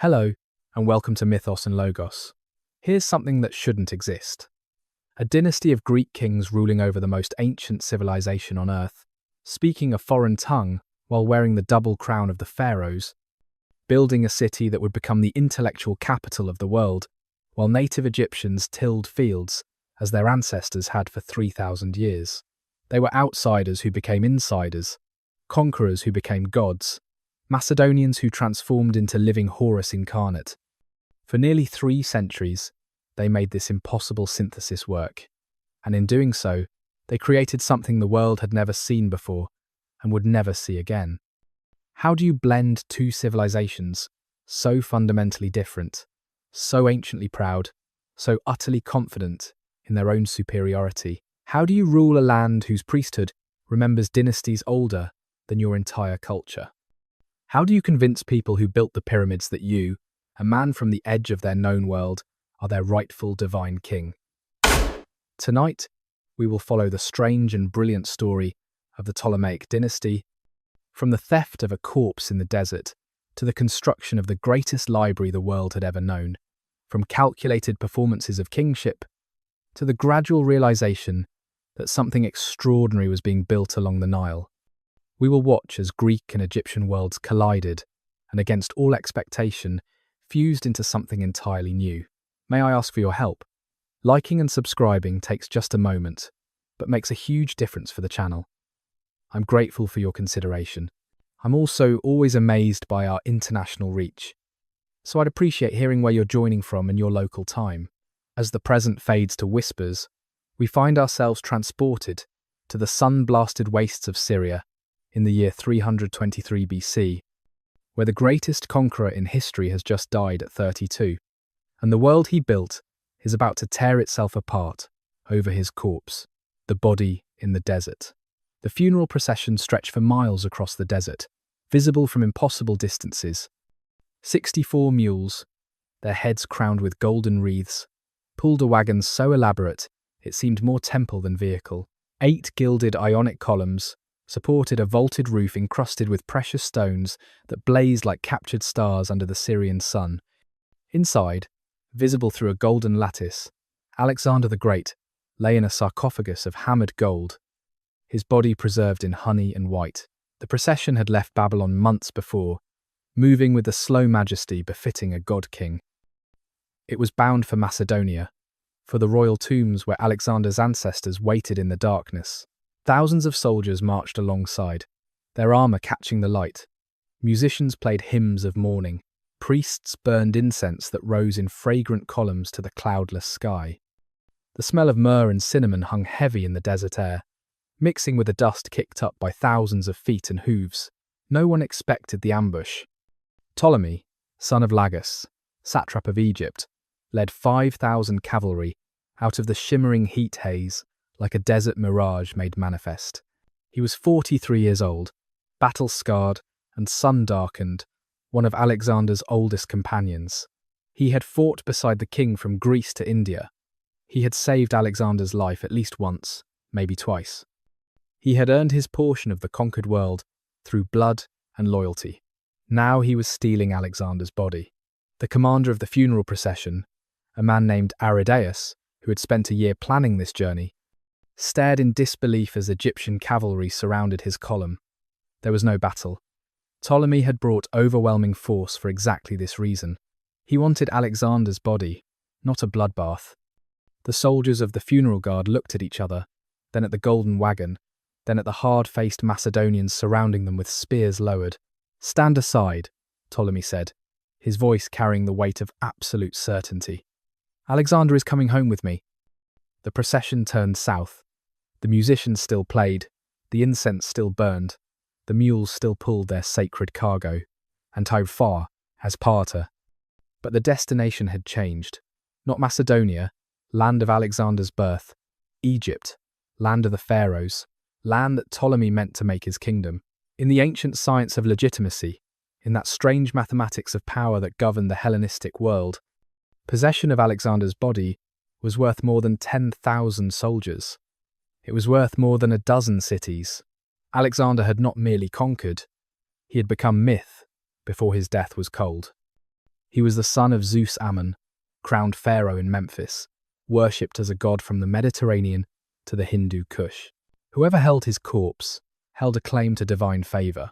Hello, and welcome to Mythos and Logos. Here's something that shouldn't exist. A dynasty of Greek kings ruling over the most ancient civilization on Earth, speaking a foreign tongue while wearing the double crown of the pharaohs, building a city that would become the intellectual capital of the world, while native Egyptians tilled fields as their ancestors had for 3,000 years. They were outsiders who became insiders, conquerors who became gods, Macedonians who transformed into living Horus incarnate. For nearly 3 centuries, they made this impossible synthesis work, and in doing so, they created something the world had never seen before and would never see again. How do you blend 2 civilizations so fundamentally different, so anciently proud, so utterly confident in their own superiority? How do you rule a land whose priesthood remembers dynasties older than your entire culture? How do you convince people who built the pyramids that you, a man from the edge of their known world, are their rightful divine king? Tonight, we will follow the strange and brilliant story of the Ptolemaic dynasty, from the theft of a corpse in the desert to the construction of the greatest library the world had ever known, from calculated performances of kingship to the gradual realization that something extraordinary was being built along the Nile. We will watch as Greek and Egyptian worlds collided and, against all expectation, fused into something entirely new. May I ask for your help? Liking and subscribing takes just a moment, but makes a huge difference for the channel. I'm grateful for your consideration. I'm also always amazed by our international reach, so I'd appreciate hearing where you're joining from in your local time. As the present fades to whispers, we find ourselves transported to the sun-blasted wastes of Syria in the year 323 BC, where the greatest conqueror in history has just died at 32, and the world he built is about to tear itself apart over his corpse, the body in the desert. The funeral procession stretched for miles across the desert, visible from impossible distances. 64 mules, their heads crowned with golden wreaths, pulled a wagon so elaborate it seemed more temple than vehicle. 8 gilded Ionic columns supported a vaulted roof encrusted with precious stones that blazed like captured stars under the Syrian sun. Inside, visible through a golden lattice, Alexander the Great lay in a sarcophagus of hammered gold, his body preserved in honey and white. The procession had left Babylon months before, moving with the slow majesty befitting a god-king. It was bound for Macedonia, for the royal tombs where Alexander's ancestors waited in the darkness. Thousands of soldiers marched alongside, their armor catching the light. Musicians played hymns of mourning. Priests burned incense that rose in fragrant columns to the cloudless sky. The smell of myrrh and cinnamon hung heavy in the desert air, mixing with the dust kicked up by thousands of feet and hooves. No one expected the ambush. Ptolemy, son of Lagus, satrap of Egypt, led 5,000 cavalry out of the shimmering heat haze like a desert mirage made manifest. He was 43 years old, battle-scarred and sun-darkened, one of Alexander's oldest companions. He had fought beside the king from Greece to India. He had saved Alexander's life at least once, maybe twice. He had earned his portion of the conquered world through blood and loyalty. Now he was stealing Alexander's body. The commander of the funeral procession, a man named Aridaeus, who had spent a year planning this journey, stared in disbelief as Egyptian cavalry surrounded his column. There was no battle. Ptolemy had brought overwhelming force for exactly this reason. He wanted Alexander's body, not a bloodbath. The soldiers of the funeral guard looked at each other, then at the golden wagon, then at the hard-faced Macedonians surrounding them with spears lowered. "Stand aside," Ptolemy said, his voice carrying the weight of absolute certainty. "Alexander is coming home with me." The procession turned south. The musicians still played, the incense still burned, the mules still pulled their sacred cargo, and tied far as Sparta. But the destination had changed. Not Macedonia, land of Alexander's birth, Egypt, land of the pharaohs, land that Ptolemy meant to make his kingdom. In the ancient science of legitimacy, in that strange mathematics of power that governed the Hellenistic world, possession of Alexander's body was worth more than 10,000 soldiers. It was worth more than a dozen cities. Alexander had not merely conquered, he had become myth before his death was cold. He was the son of Zeus Ammon, crowned pharaoh in Memphis, worshipped as a god from the Mediterranean to the Hindu Kush. Whoever held his corpse held a claim to divine favour.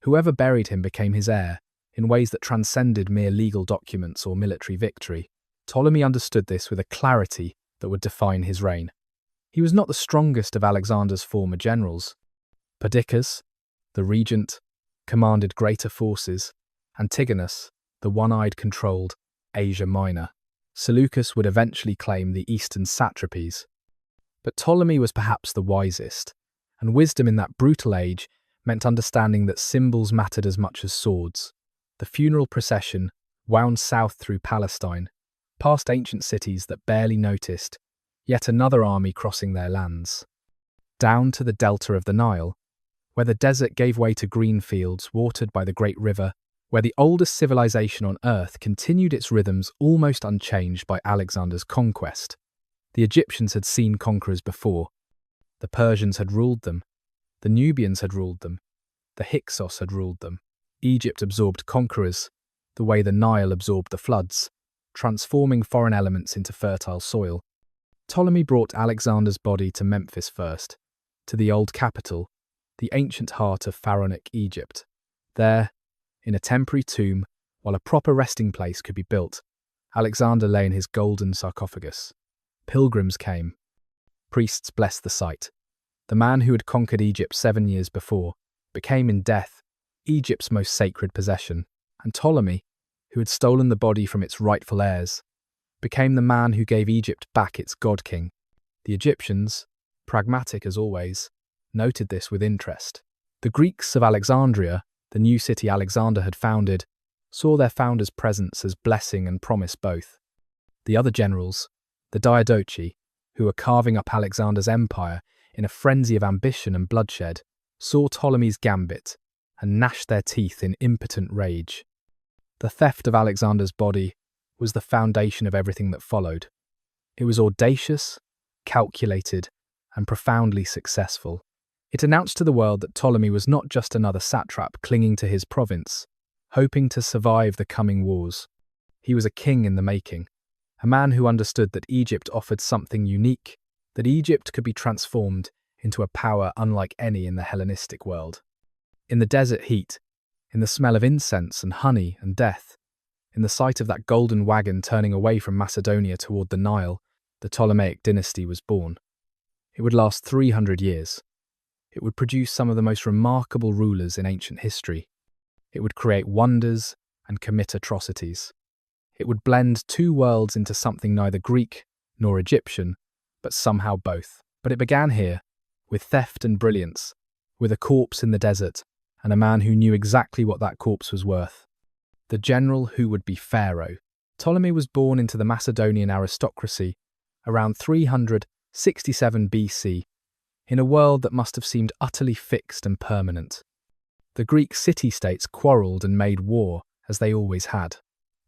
Whoever buried him became his heir in ways that transcended mere legal documents or military victory. Ptolemy understood this with a clarity that would define his reign. He was not the strongest of Alexander's former generals. Perdiccas, the regent, commanded greater forces. Antigonus, the one-eyed, controlled Asia Minor. Seleucus would eventually claim the eastern satrapies. But Ptolemy was perhaps the wisest, and wisdom in that brutal age meant understanding that symbols mattered as much as swords. The funeral procession wound south through Palestine, past ancient cities that barely noticed yet another army crossing their lands. Down to the delta of the Nile, where the desert gave way to green fields watered by the great river, where the oldest civilization on Earth continued its rhythms almost unchanged by Alexander's conquest. The Egyptians had seen conquerors before. The Persians had ruled them. The Nubians had ruled them. The Hyksos had ruled them. Egypt absorbed conquerors, the way the Nile absorbed the floods, transforming foreign elements into fertile soil. Ptolemy brought Alexander's body to Memphis first, to the old capital, the ancient heart of pharaonic Egypt. There, in a temporary tomb, while a proper resting place could be built, Alexander lay in his golden sarcophagus. Pilgrims came. Priests blessed the site. The man who had conquered Egypt 7 years before became in death Egypt's most sacred possession, and Ptolemy, who had stolen the body from its rightful heirs, became the man who gave Egypt back its god-king. The Egyptians, pragmatic as always, noted this with interest. The Greeks of Alexandria, the new city Alexander had founded, saw their founder's presence as blessing and promise both. The other generals, the Diadochi, who were carving up Alexander's empire in a frenzy of ambition and bloodshed, saw Ptolemy's gambit and gnashed their teeth in impotent rage. The theft of Alexander's body was the foundation of everything that followed. It was audacious, calculated, and profoundly successful. It announced to the world that Ptolemy was not just another satrap clinging to his province, hoping to survive the coming wars. He was a king in the making, a man who understood that Egypt offered something unique, that Egypt could be transformed into a power unlike any in the Hellenistic world. In the desert heat, in the smell of incense and honey and death, in the sight of that golden wagon turning away from Macedonia toward the Nile, the Ptolemaic dynasty was born. It would last 300 years. It would produce some of the most remarkable rulers in ancient history. It would create wonders and commit atrocities. It would blend two worlds into something neither Greek nor Egyptian, but somehow both. But it began here, with theft and brilliance, with a corpse in the desert, and a man who knew exactly what that corpse was worth. The general who would be pharaoh. Ptolemy was born into the Macedonian aristocracy around 367 BC, in a world that must have seemed utterly fixed and permanent. The Greek city-states quarrelled and made war, as they always had.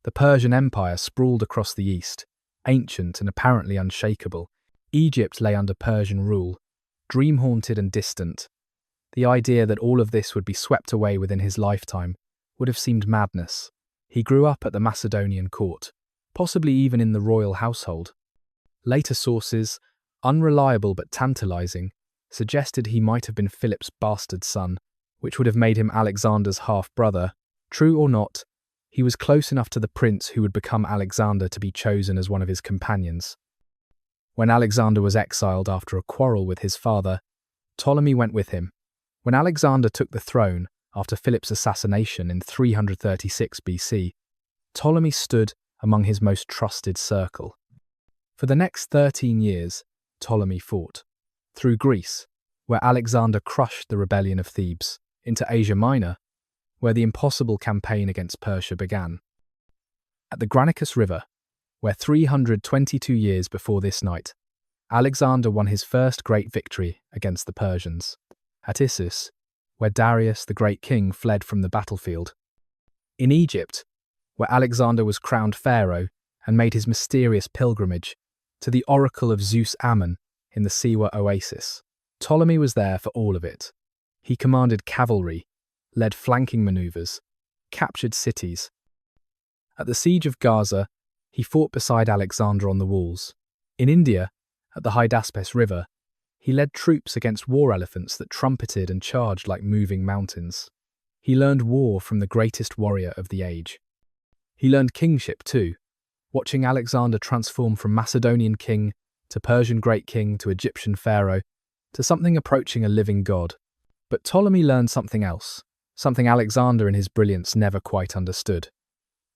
The Persian Empire sprawled across the east, ancient and apparently unshakable. Egypt lay under Persian rule, dream-haunted and distant. The idea that all of this would be swept away within his lifetime would have seemed madness. He grew up at the Macedonian court, possibly even in the royal household. Later sources, unreliable but tantalizing, suggested he might have been Philip's bastard son, which would have made him Alexander's half-brother. True or not, he was close enough to the prince who would become Alexander to be chosen as one of his companions. When Alexander was exiled after a quarrel with his father, Ptolemy went with him. When Alexander took the throne, after Philip's assassination in 336 BC, Ptolemy stood among his most trusted circle. For the next 13 years, Ptolemy fought. Through Greece, where Alexander crushed the rebellion of Thebes, into Asia Minor, where the impossible campaign against Persia began. At the Granicus River, where 322 years before this night, Alexander won his first great victory against the Persians. At Issus, where Darius the great king fled from the battlefield. In Egypt, where Alexander was crowned pharaoh and made his mysterious pilgrimage to the oracle of Zeus Ammon in the Siwa oasis. Ptolemy was there for all of it. He commanded cavalry, led flanking maneuvers, captured cities, At the siege of Gaza, he fought beside Alexander on the walls. In India, at the Hydaspes River, he led troops against war elephants that trumpeted and charged like moving mountains. He learned war from the greatest warrior of the age. He learned kingship too, watching Alexander transform from Macedonian king to Persian great king to Egyptian pharaoh to something approaching a living god. But Ptolemy learned something else, something Alexander in his brilliance never quite understood.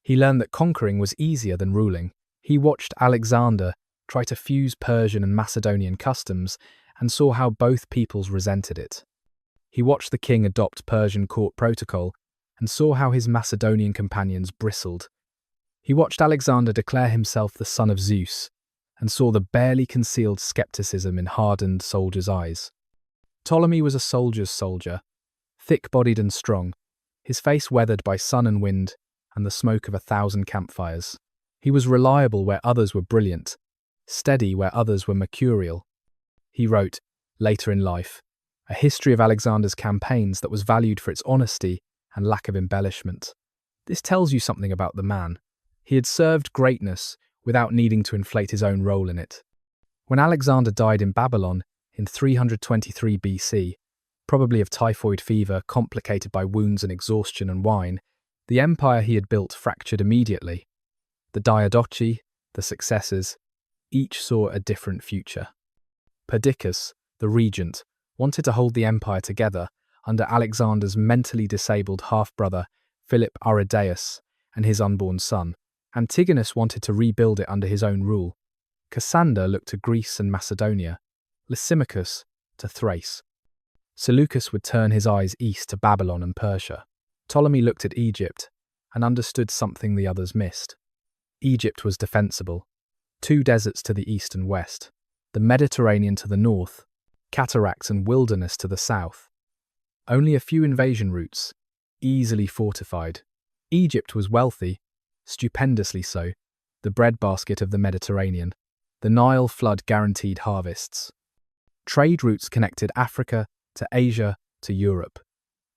He learned that conquering was easier than ruling. He watched Alexander try to fuse Persian and Macedonian customs and saw how both peoples resented it. He watched the king adopt Persian court protocol and saw how his Macedonian companions bristled. He watched Alexander declare himself the son of Zeus and saw the barely concealed skepticism in hardened soldiers' eyes. Ptolemy was a soldier's soldier, thick-bodied and strong, his face weathered by sun and wind and the smoke of 1,000 campfires. He was reliable where others were brilliant, steady where others were mercurial. He wrote, later in life, a history of Alexander's campaigns that was valued for its honesty and lack of embellishment. This tells you something about the man. He had served greatness without needing to inflate his own role in it. When Alexander died in Babylon in 323 BC, probably of typhoid fever complicated by wounds and exhaustion and wine, the empire he had built fractured immediately. The Diadochi, the successors, each saw a different future. Perdiccas, the regent, wanted to hold the empire together under Alexander's mentally disabled half-brother Philip Aridaeus and his unborn son. Antigonus wanted to rebuild it under his own rule. Cassander looked to Greece and Macedonia, Lysimachus to Thrace. Seleucus would turn his eyes east to Babylon and Persia. Ptolemy looked at Egypt and understood something the others missed. Egypt was defensible. 2 deserts to the east and west, the Mediterranean to the north, cataracts and wilderness to the south. Only a few invasion routes, easily fortified. Egypt was wealthy, stupendously so, the breadbasket of the Mediterranean. The Nile flood guaranteed harvests. Trade routes connected Africa to Asia to Europe.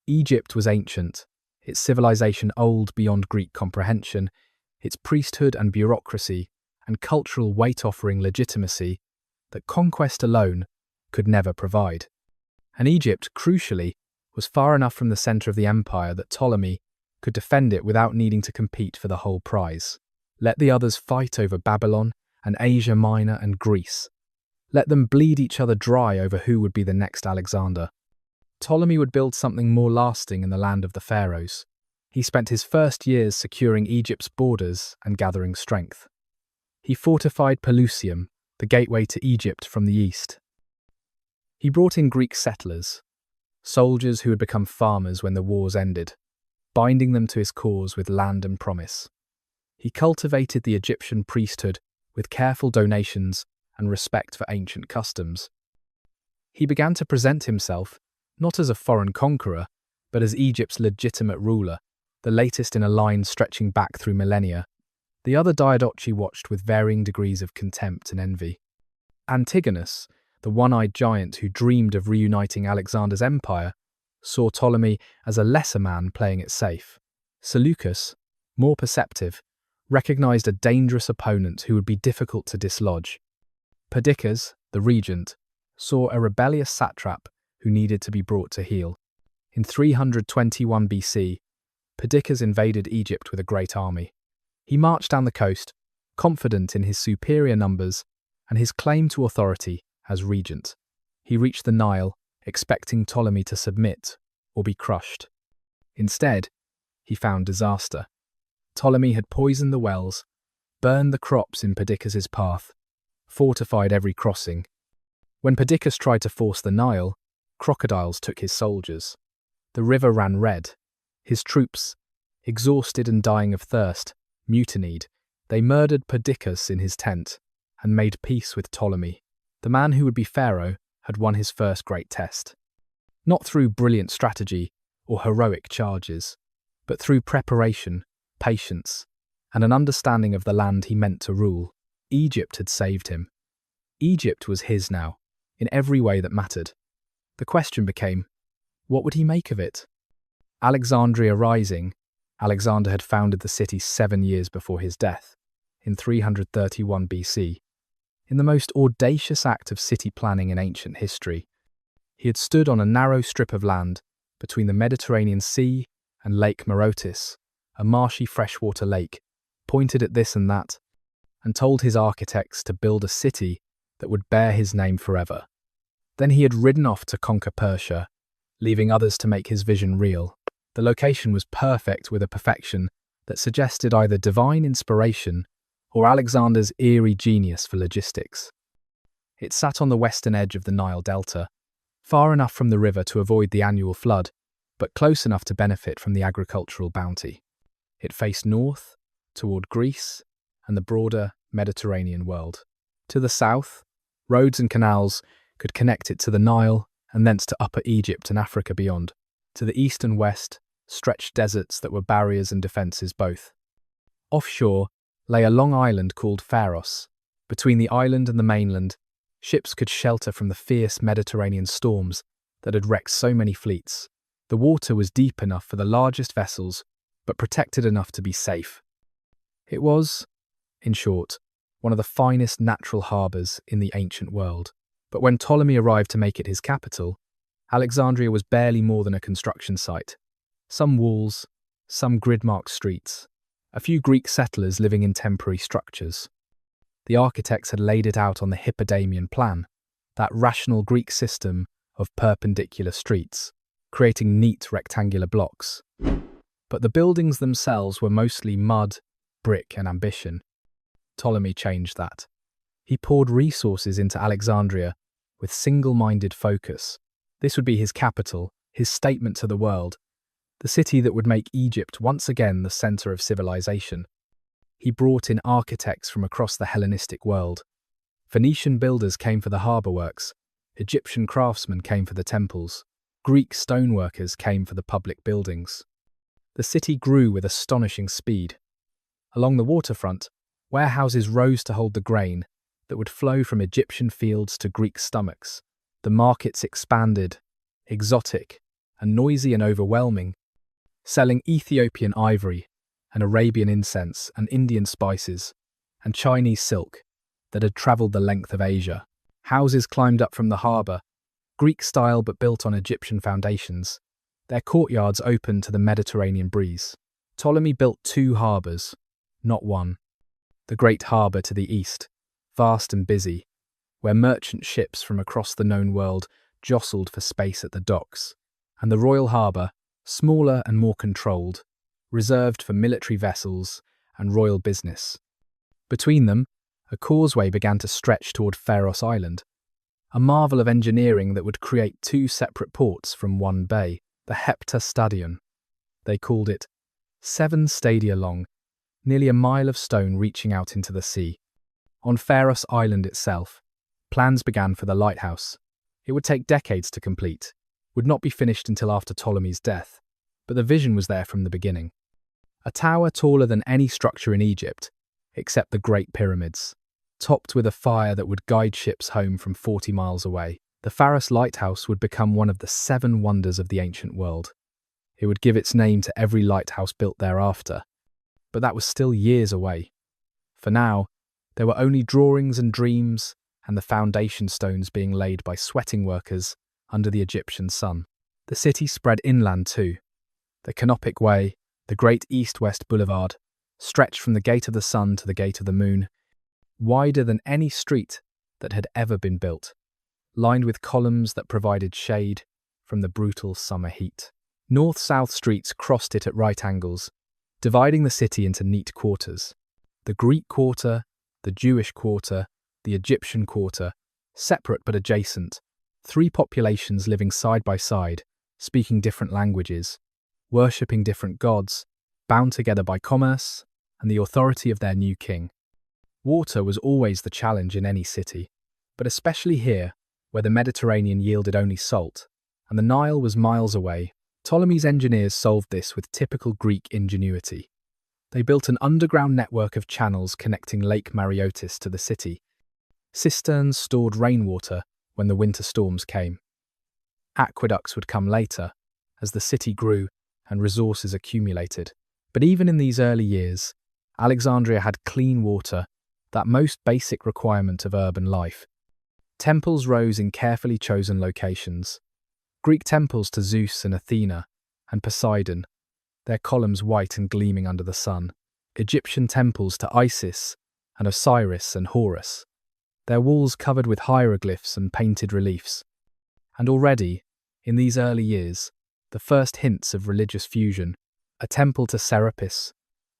Egypt was ancient, its civilization old beyond Greek comprehension, its priesthood and bureaucracy and cultural weight offering legitimacy that conquest alone could never provide. And Egypt, crucially, was far enough from the centre of the empire that Ptolemy could defend it without needing to compete for the whole prize. Let the others fight over Babylon and Asia Minor and Greece. Let them bleed each other dry over who would be the next Alexander. Ptolemy would build something more lasting in the land of the pharaohs. He spent his first years securing Egypt's borders and gathering strength. He fortified Pelusium, the gateway to Egypt from the east. He brought in Greek settlers, soldiers who had become farmers when the wars ended, binding them to his cause with land and promise. He cultivated the Egyptian priesthood with careful donations and respect for ancient customs. He began to present himself not as a foreign conqueror, but as Egypt's legitimate ruler, the latest in a line stretching back through millennia. The other Diadochi watched with varying degrees of contempt and envy. Antigonus, the one-eyed giant who dreamed of reuniting Alexander's empire, saw Ptolemy as a lesser man playing it safe. Seleucus, more perceptive, recognized a dangerous opponent who would be difficult to dislodge. Perdiccas, the regent, saw a rebellious satrap who needed to be brought to heel. In 321 BC, Perdiccas invaded Egypt with a great army. He marched down the coast, confident in his superior numbers and his claim to authority as regent. He reached the Nile, expecting Ptolemy to submit or be crushed. Instead, he found disaster. Ptolemy had poisoned the wells, burned the crops in Perdiccas' path, fortified every crossing. When Perdiccas tried to force the Nile, crocodiles took his soldiers. The river ran red. His troops, exhausted and dying of thirst, mutinied. They murdered Perdiccas in his tent and made peace with Ptolemy. The man who would be pharaoh had won his first great test. Not through brilliant strategy or heroic charges, but through preparation, patience, and an understanding of the land he meant to rule. Egypt had saved him. Egypt was his now, in every way that mattered. The question became, what would he make of it? Alexandria rising, Alexander had founded the city 7 years before his death, in 331 BC. In the most audacious act of city planning in ancient history, he had stood on a narrow strip of land between the Mediterranean Sea and Lake Marotis, a marshy freshwater lake, pointed at this and that, and told his architects to build a city that would bear his name forever. Then he had ridden off to conquer Persia, leaving others to make his vision real. The location was perfect, with a perfection that suggested either divine inspiration or Alexander's eerie genius for logistics. It sat on the western edge of the Nile Delta, far enough from the river to avoid the annual flood, but close enough to benefit from the agricultural bounty. It faced north, toward Greece and the broader Mediterranean world. To the south, roads and canals could connect it to the Nile and thence to Upper Egypt and Africa beyond. To the east and west stretched deserts that were barriers and defences both. Offshore lay a long island called Pharos. Between the island and the mainland, ships could shelter from the fierce Mediterranean storms that had wrecked so many fleets. The water was deep enough for the largest vessels, but protected enough to be safe. It was, in short, one of the finest natural harbours in the ancient world. But when Ptolemy arrived to make it his capital, Alexandria was barely more than a construction site. Some walls, some grid-marked streets, a few Greek settlers living in temporary structures. The architects had laid it out on the Hippodamian plan, that rational Greek system of perpendicular streets, creating neat rectangular blocks. But the buildings themselves were mostly mud, brick, and ambition. Ptolemy changed that. He poured resources into Alexandria with single-minded focus. This would be his capital, his statement to the world, the city that would make Egypt once again the centre of civilization. He brought in architects from across the Hellenistic world. Phoenician builders came for the harbour works, Egyptian craftsmen came for the temples, Greek stoneworkers came for the public buildings. The city grew with astonishing speed. Along the waterfront, warehouses rose to hold the grain that would flow from Egyptian fields to Greek stomachs. The markets expanded, exotic and noisy and overwhelming, selling Ethiopian ivory and Arabian incense and Indian spices and Chinese silk that had travelled the length of Asia. Houses climbed up from the harbour, Greek style but built on Egyptian foundations, their courtyards open to the Mediterranean breeze. Ptolemy built 2 harbours, not one. The great harbour to the east, vast and busy, where merchant ships from across the known world jostled for space at the docks, and the royal harbour, smaller and more controlled, reserved for military vessels and royal business. Between them, a causeway began to stretch toward Pharos Island, a marvel of engineering that would create 2 separate ports from one bay, the Heptastadion. They called it 7 stadia long, nearly a mile of stone reaching out into the sea. On Pharos Island itself, plans began for the lighthouse. It would take decades to complete, would not be finished until after Ptolemy's death, but the vision was there from the beginning. A tower taller than any structure in Egypt, except the Great Pyramids, topped with a fire that would guide ships home from 40 miles away. The Pharos lighthouse would become one of the 7 wonders of the ancient world. It would give its name to every lighthouse built thereafter. But that was still years away. For now, there were only drawings and dreams, and the foundation stones being laid by sweating workers under the Egyptian sun. The city spread inland too. The Canopic Way, the great east-west boulevard, stretched from the Gate of the Sun to the Gate of the Moon, wider than any street that had ever been built, lined with columns that provided shade from the brutal summer heat. North-south streets crossed it at right angles, dividing the city into neat quarters. The Greek quarter, the Jewish quarter, the Egyptian quarter, separate but adjacent, 3 populations living side by side, speaking different languages, worshipping different gods, bound together by commerce and the authority of their new king. Water was always the challenge in any city, but especially here, where the Mediterranean yielded only salt, and the Nile was miles away. Ptolemy's engineers solved this with typical Greek ingenuity. They built an underground network of channels connecting Lake Mareotis to the city. Cisterns stored rainwater when the winter storms came. Aqueducts would come later, as the city grew and resources accumulated. But even in these early years, Alexandria had clean water, that most basic requirement of urban life. Temples rose in carefully chosen locations. Greek temples to Zeus and Athena and Poseidon, their columns white and gleaming under the sun. Egyptian temples to Isis and Osiris and Horus, their walls covered with hieroglyphs and painted reliefs. And already, in these early years, the first hints of religious fusion, a temple to Serapis,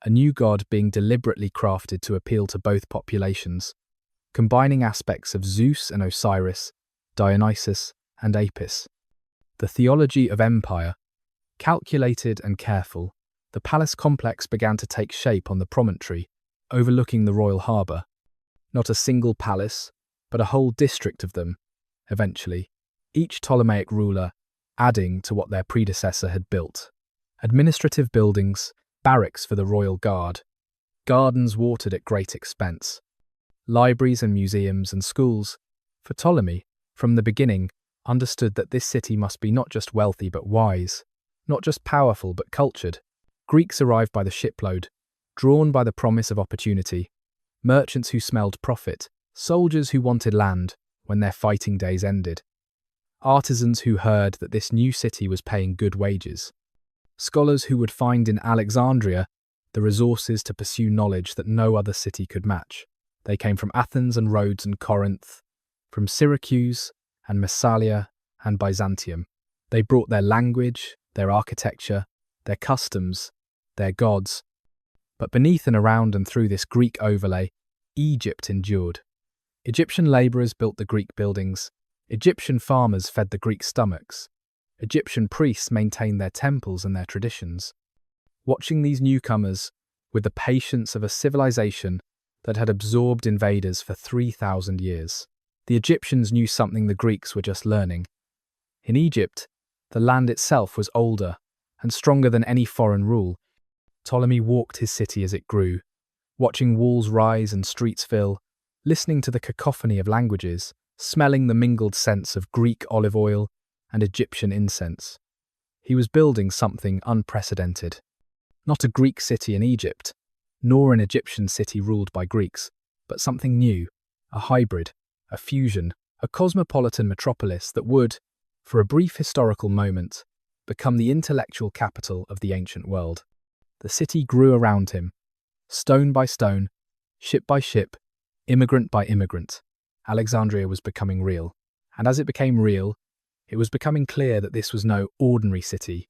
a new god being deliberately crafted to appeal to both populations, combining aspects of Zeus and Osiris, Dionysus and Apis. The theology of empire, calculated and careful, the palace complex began to take shape on the promontory, overlooking the royal harbour. Not a single palace, but a whole district of them, eventually, each Ptolemaic ruler adding to what their predecessor had built. Administrative buildings, barracks for the royal guard, gardens watered at great expense, libraries and museums and schools. For Ptolemy, from the beginning, understood that this city must be not just wealthy but wise, not just powerful but cultured. Greeks arrived by the shipload, drawn by the promise of opportunity, merchants who smelled profit, soldiers who wanted land when their fighting days ended, artisans who heard that this new city was paying good wages, scholars who would find in Alexandria the resources to pursue knowledge that no other city could match. They came from Athens and Rhodes and Corinth, from Syracuse and Massalia and Byzantium. They brought their language, their architecture, their customs, their gods. But beneath and around and through this Greek overlay, Egypt endured. Egyptian labourers built the Greek buildings. Egyptian farmers fed the Greek stomachs. Egyptian priests maintained their temples and their traditions. Watching these newcomers with the patience of a civilization that had absorbed invaders for 3,000 years, the Egyptians knew something the Greeks were just learning. In Egypt, the land itself was older and stronger than any foreign rule. Ptolemy walked his city as it grew, watching walls rise and streets fill, listening to the cacophony of languages, smelling the mingled scents of Greek olive oil and Egyptian incense. He was building something unprecedented. Not a Greek city in Egypt, nor an Egyptian city ruled by Greeks, but something new, a hybrid, a fusion, a cosmopolitan metropolis that would, for a brief historical moment, become the intellectual capital of the ancient world. The city grew around him, stone by stone, ship by ship, immigrant by immigrant. Alexandria was becoming real, and as it became real, it was becoming clear that this was no ordinary city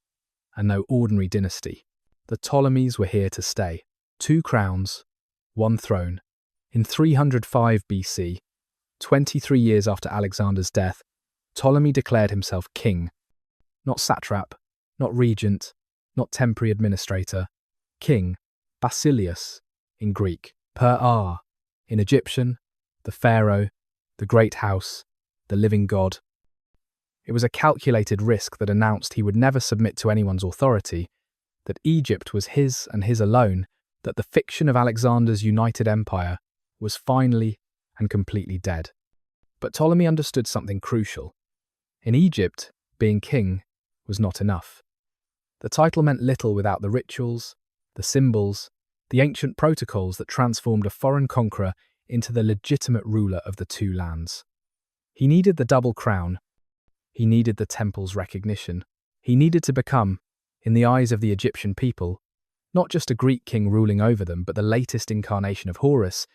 and no ordinary dynasty. The Ptolemies were here to stay. 2 crowns, 1 throne. In 305 BC, 23 years after Alexander's death, Ptolemy declared himself king. Not satrap, not regent, not temporary administrator. King, Basileus, in Greek, per in Egyptian, the pharaoh, the great house, the living god. It was a calculated risk that announced he would never submit to anyone's authority, that Egypt was his and his alone, that the fiction of Alexander's united empire was finally and completely dead. But Ptolemy understood something crucial. In Egypt, being king was not enough. The title meant little without the rituals, the symbols, the ancient protocols that transformed a foreign conqueror into the legitimate ruler of the 2 lands. He needed the double crown. He needed the temple's recognition. He needed to become, in the eyes of the Egyptian people, not just a Greek king ruling over them, but the latest incarnation of Horus,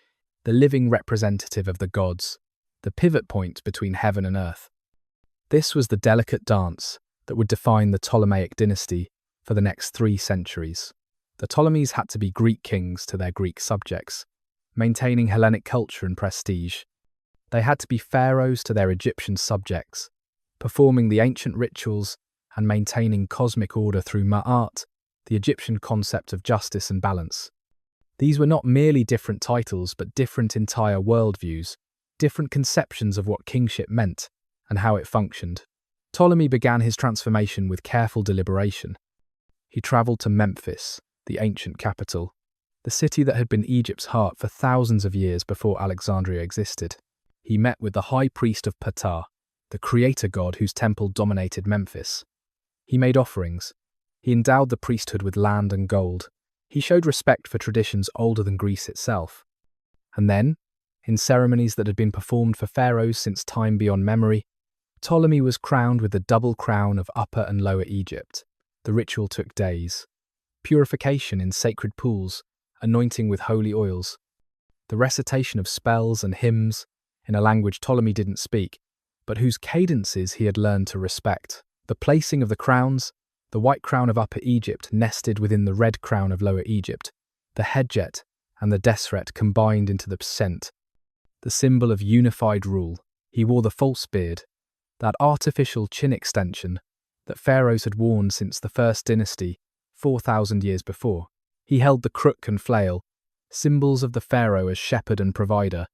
the living representative of the gods, the pivot point between heaven and earth. This was the delicate dance that would define the Ptolemaic dynasty for the next 3 centuries. The Ptolemies had to be Greek kings to their Greek subjects, maintaining Hellenic culture and prestige. They had to be pharaohs to their Egyptian subjects, performing the ancient rituals and maintaining cosmic order through Ma'at, the Egyptian concept of justice and balance. These were not merely different titles, but different entire worldviews, different conceptions of what kingship meant and how it functioned. Ptolemy began his transformation with careful deliberation. He travelled to Memphis, the ancient capital, the city that had been Egypt's heart for thousands of years before Alexandria existed. He met with the high priest of Ptah, the creator god whose temple dominated Memphis. He made offerings. He endowed the priesthood with land and gold. He showed respect for traditions older than Greece itself. And then, in ceremonies that had been performed for pharaohs since time beyond memory, Ptolemy was crowned with the double crown of Upper and Lower Egypt. The ritual took days. Purification in sacred pools, anointing with holy oils, the recitation of spells and hymns in a language Ptolemy didn't speak, but whose cadences he had learned to respect. The placing of the crowns, the white crown of Upper Egypt nested within the red crown of Lower Egypt, the hedjet and the desret combined into the psent, the symbol of unified rule. He wore the false beard, that artificial chin extension that pharaohs had worn since the first dynasty, 4,000 years before. He held the crook and flail, symbols of the pharaoh as shepherd and provider.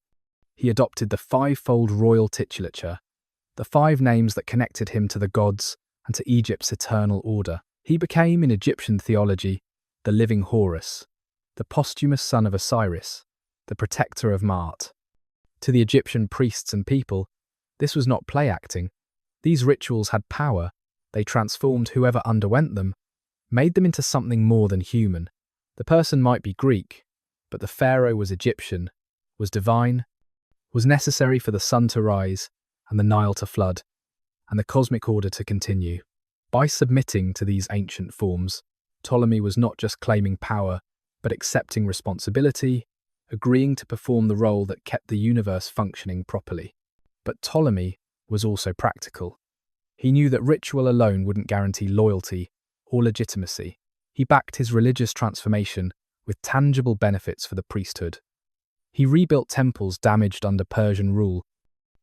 He adopted the five-fold royal titulature, the 5 names that connected him to the gods and to Egypt's eternal order. He became, in Egyptian theology, the living Horus, the posthumous son of Osiris, the protector of Maat. To the Egyptian priests and people, this was not play acting. These rituals had power. They transformed whoever underwent them, made them into something more than human. The person might be Greek, but the pharaoh was Egyptian, was divine, was necessary for the sun to rise and the Nile to flood, and the cosmic order to continue. By submitting to these ancient forms, Ptolemy was not just claiming power, but accepting responsibility, agreeing to perform the role that kept the universe functioning properly. But Ptolemy was also practical. He knew that ritual alone wouldn't guarantee loyalty or legitimacy. He backed his religious transformation with tangible benefits for the priesthood. He rebuilt temples damaged under Persian rule.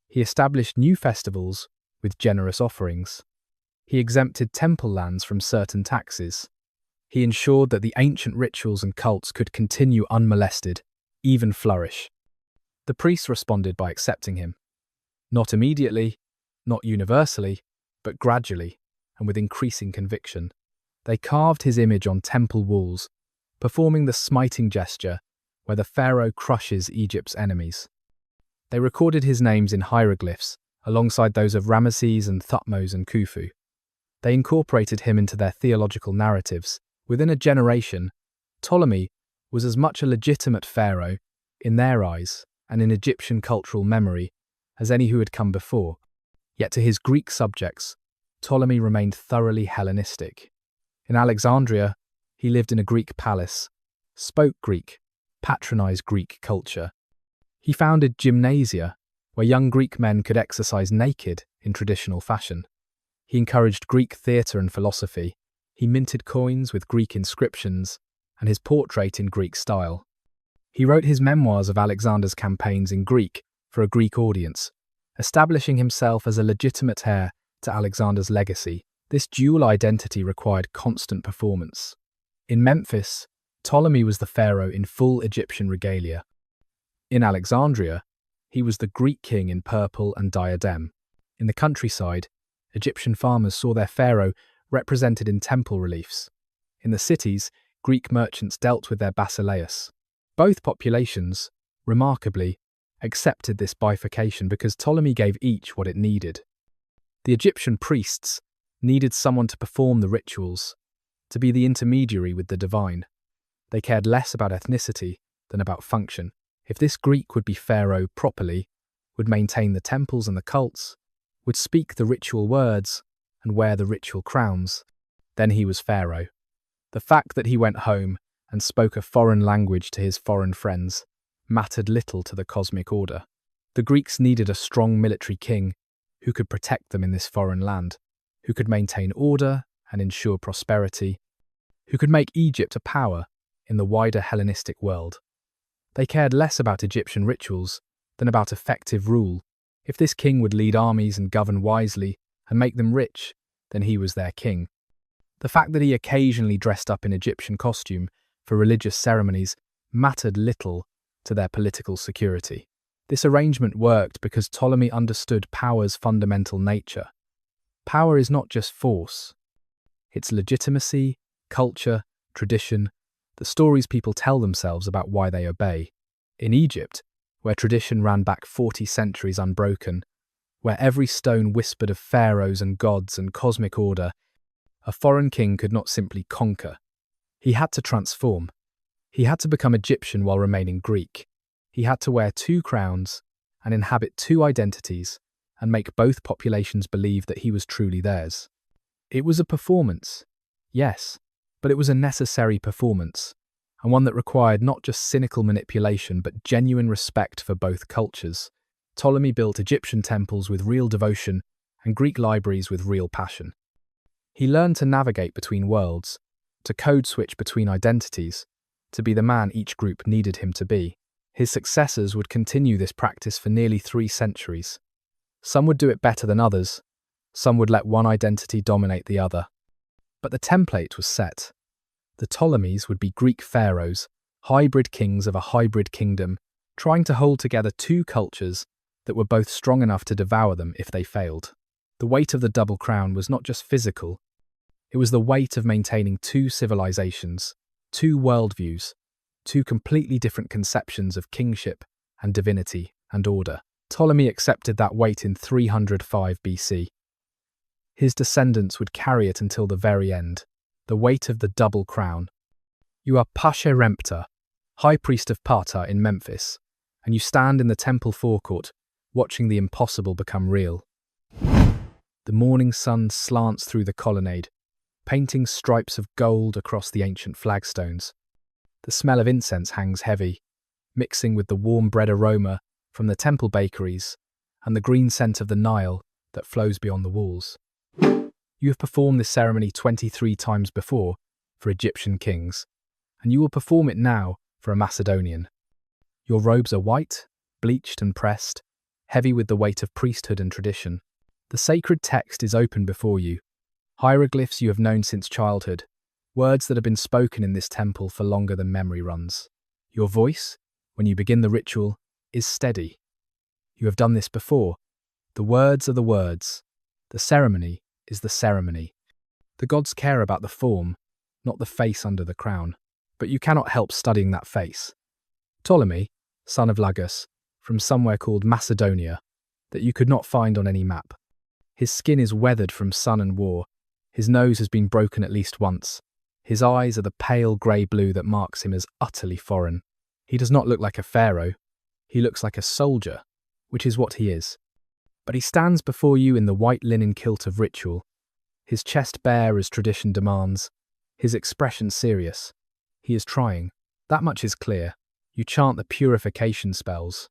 He established new festivals with generous offerings. He exempted temple lands from certain taxes. He ensured that the ancient rituals and cults could continue unmolested, even flourish. The priests responded by accepting him. Not immediately, not universally, but gradually, and with increasing conviction. They carved his image on temple walls, performing the smiting gesture where the pharaoh crushes Egypt's enemies. They recorded his names in hieroglyphs alongside those of Ramesses and Thutmose and Khufu. They incorporated him into their theological narratives. Within a generation, Ptolemy was as much a legitimate pharaoh, in their eyes and in Egyptian cultural memory, as any who had come before. Yet to his Greek subjects, Ptolemy remained thoroughly Hellenistic. In Alexandria, he lived in a Greek palace, spoke Greek, patronized Greek culture. He founded gymnasia, where young Greek men could exercise naked in traditional fashion. He encouraged Greek theatre and philosophy. He minted coins with Greek inscriptions and his portrait in Greek style. He wrote his memoirs of Alexander's campaigns in Greek for a Greek audience, establishing himself as a legitimate heir to Alexander's legacy. This dual identity required constant performance. In Memphis, Ptolemy was the pharaoh in full Egyptian regalia. In Alexandria, he was the Greek king in purple and diadem. In the countryside, Egyptian farmers saw their pharaoh represented in temple reliefs. In the cities, Greek merchants dealt with their basileus. Both populations, remarkably, accepted this bifurcation because Ptolemy gave each what it needed. The Egyptian priests needed someone to perform the rituals, to be the intermediary with the divine. They cared less about ethnicity than about function. If this Greek would be pharaoh properly, would maintain the temples and the cults, would speak the ritual words and wear the ritual crowns, then he was pharaoh. The fact that he went home and spoke a foreign language to his foreign friends mattered little to the cosmic order. The Greeks needed a strong military king who could protect them in this foreign land, who could maintain order and ensure prosperity, who could make Egypt a power in the wider Hellenistic world. They cared less about Egyptian rituals than about effective rule. If this king would lead armies and govern wisely and make them rich, then he was their king. The fact that he occasionally dressed up in Egyptian costume for religious ceremonies mattered little to their political security. This arrangement worked because Ptolemy understood power's fundamental nature. Power is not just force. It's legitimacy, culture, tradition, the stories people tell themselves about why they obey. In Egypt, where tradition ran back 40 centuries unbroken, where every stone whispered of pharaohs and gods and cosmic order, a foreign king could not simply conquer. He had to transform. He had to become Egyptian while remaining Greek. He had to wear two crowns and inhabit two identities and make both populations believe that he was truly theirs. It was a performance, yes, but it was a necessary performance, and one that required not just cynical manipulation but genuine respect for both cultures. Ptolemy built Egyptian temples with real devotion and Greek libraries with real passion. He learned to navigate between worlds, to code switch between identities, to be the man each group needed him to be. His successors would continue this practice for nearly 3 centuries. Some would do it better than others, some would let one identity dominate the other. But the template was set. The Ptolemies would be Greek pharaohs, hybrid kings of a hybrid kingdom, trying to hold together two cultures that were both strong enough to devour them if they failed. The weight of the double crown was not just physical, it was the weight of maintaining two civilizations, two worldviews, two completely different conceptions of kingship and divinity and order. Ptolemy accepted that weight in 305 BC. His descendants would carry it until the very end, the weight of the double crown. You are Pascheremptor, high priest of Ptah in Memphis, and you stand in the temple forecourt, watching the impossible become real. The morning sun slants through the colonnade, painting stripes of gold across the ancient flagstones. The smell of incense hangs heavy, mixing with the warm bread aroma from the temple bakeries and the green scent of the Nile that flows beyond the walls. You have performed this ceremony 23 times before for Egyptian kings, and you will perform it now for a Macedonian. Your robes are white, bleached and pressed, heavy with the weight of priesthood and tradition. The sacred text is open before you, hieroglyphs you have known since childhood, words that have been spoken in this temple for longer than memory runs. Your voice, when you begin the ritual, is steady. You have done this before. The words are the words. The ceremony is the ceremony. The gods care about the form, not the face under the crown. But you cannot help studying that face. Ptolemy, son of Lagus, from somewhere called Macedonia, that you could not find on any map. His skin is weathered from sun and war. His nose has been broken at least once. His eyes are the pale grey blue that marks him as utterly foreign. He does not look like a pharaoh. He looks like a soldier, which is what he is. But he stands before you in the white linen kilt of ritual, his chest bare as tradition demands, his expression serious. He is trying. That much is clear. You chant the purification spells.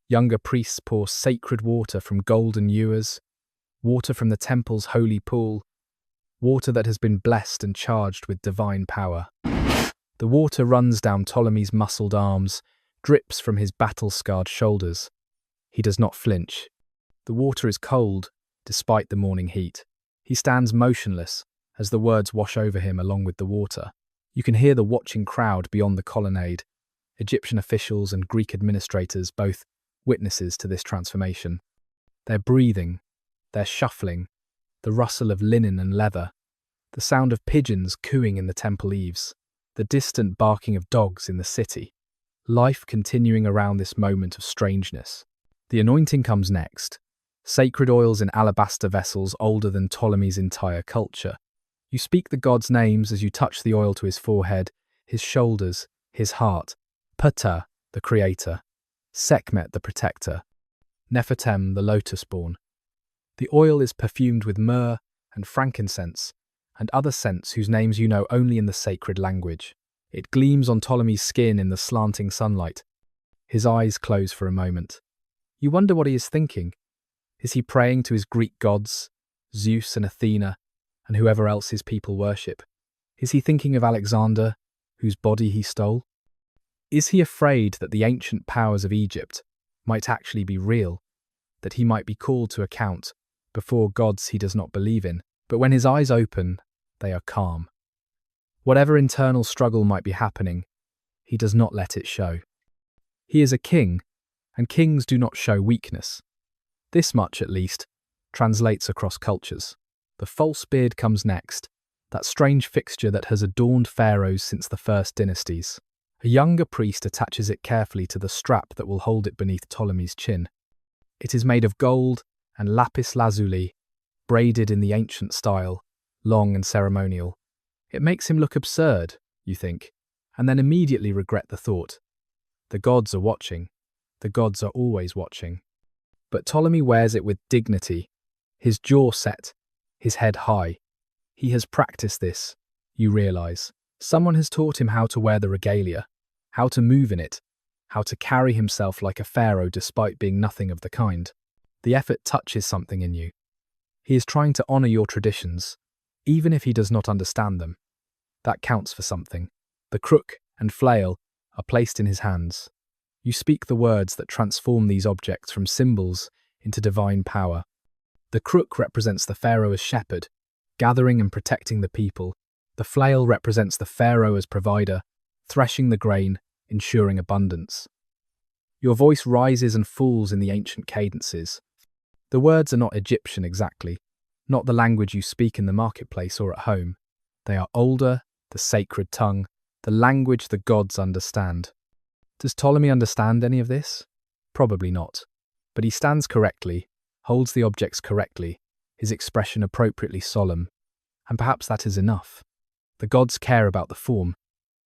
Younger priests pour sacred water from golden ewers, water from the temple's holy pool, water that has been blessed and charged with divine power. The water runs down Ptolemy's muscled arms, drips from his battle-scarred shoulders. He does not flinch. The water is cold, despite the morning heat. He stands motionless as the words wash over him along with the water. You can hear the watching crowd beyond the colonnade, Egyptian officials and Greek administrators, both witnesses to this transformation. Their breathing, their shuffling, the rustle of linen and leather, the sound of pigeons cooing in the temple eaves, the distant barking of dogs in the city. Life continuing around this moment of strangeness. The anointing comes next. Sacred oils in alabaster vessels older than Ptolemy's entire culture. You speak the god's names as you touch the oil to his forehead, his shoulders, his heart. Ptah, the creator. Sekhmet, the protector. Nefertem, the lotus-born. The oil is perfumed with myrrh and frankincense and other scents whose names you know only in the sacred language. It gleams on Ptolemy's skin in the slanting sunlight. His eyes close for a moment. You wonder what he is thinking. Is he praying to his Greek gods, Zeus and Athena, and whoever else his people worship? Is he thinking of Alexander, whose body he stole? Is he afraid that the ancient powers of Egypt might actually be real, that he might be called to account before gods he does not believe in? But when his eyes open, they are calm. Whatever internal struggle might be happening, he does not let it show. He is a king, and kings do not show weakness. This much, at least, translates across cultures. The false beard comes next, that strange fixture that has adorned pharaohs since the first dynasties. A younger priest attaches it carefully to the strap that will hold it beneath Ptolemy's chin. It is made of gold and lapis lazuli, braided in the ancient style, long and ceremonial. It makes him look absurd, you think, and then immediately regret the thought. The gods are watching. The gods are always watching. But Ptolemy wears it with dignity, his jaw set, his head high. He has practiced this, you realize. Someone has taught him how to wear the regalia, how to move in it, how to carry himself like a pharaoh despite being nothing of the kind. The effort touches something in you. He is trying to honor your traditions, even if he does not understand them. That counts for something. The crook and flail are placed in his hands. You speak the words that transform these objects from symbols into divine power. The crook represents the pharaoh as shepherd, gathering and protecting the people. The flail represents the pharaoh as provider, threshing the grain, ensuring abundance. Your voice rises and falls in the ancient cadences. The words are not Egyptian exactly, not the language you speak in the marketplace or at home. They are older, the sacred tongue, the language the gods understand. Does Ptolemy understand any of this? Probably not. But he stands correctly, holds the objects correctly, his expression appropriately solemn. And perhaps that is enough. The gods care about the form.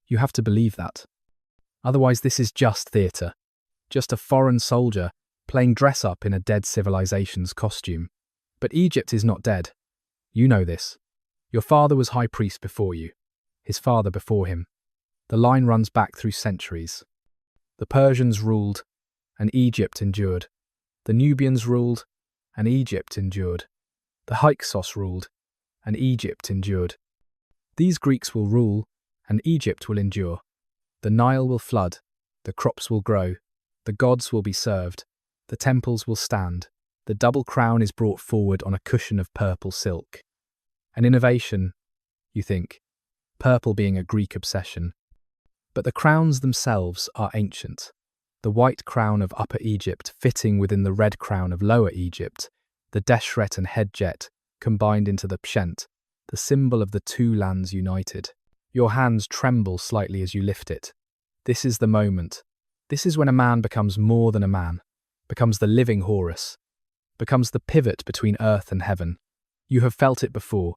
You have to believe that. Otherwise this is just theatre. Just a foreign soldier playing dress-up in a dead civilization's costume. But Egypt is not dead. You know this. Your father was high priest before you. His father before him. The line runs back through centuries. The Persians ruled, and Egypt endured. The Nubians ruled, and Egypt endured. The Hyksos ruled, and Egypt endured. These Greeks will rule, and Egypt will endure. The Nile will flood, the crops will grow, the gods will be served, the temples will stand, the double crown is brought forward on a cushion of purple silk. An innovation, you think, purple being a Greek obsession. But the crowns themselves are ancient. The white crown of Upper Egypt fitting within the red crown of Lower Egypt, the deshret and hedjet combined into the pshent, the symbol of the two lands united. Your hands tremble slightly as you lift it. This is the moment. This is when a man becomes more than a man, becomes the living Horus, becomes the pivot between earth and heaven. You have felt it before,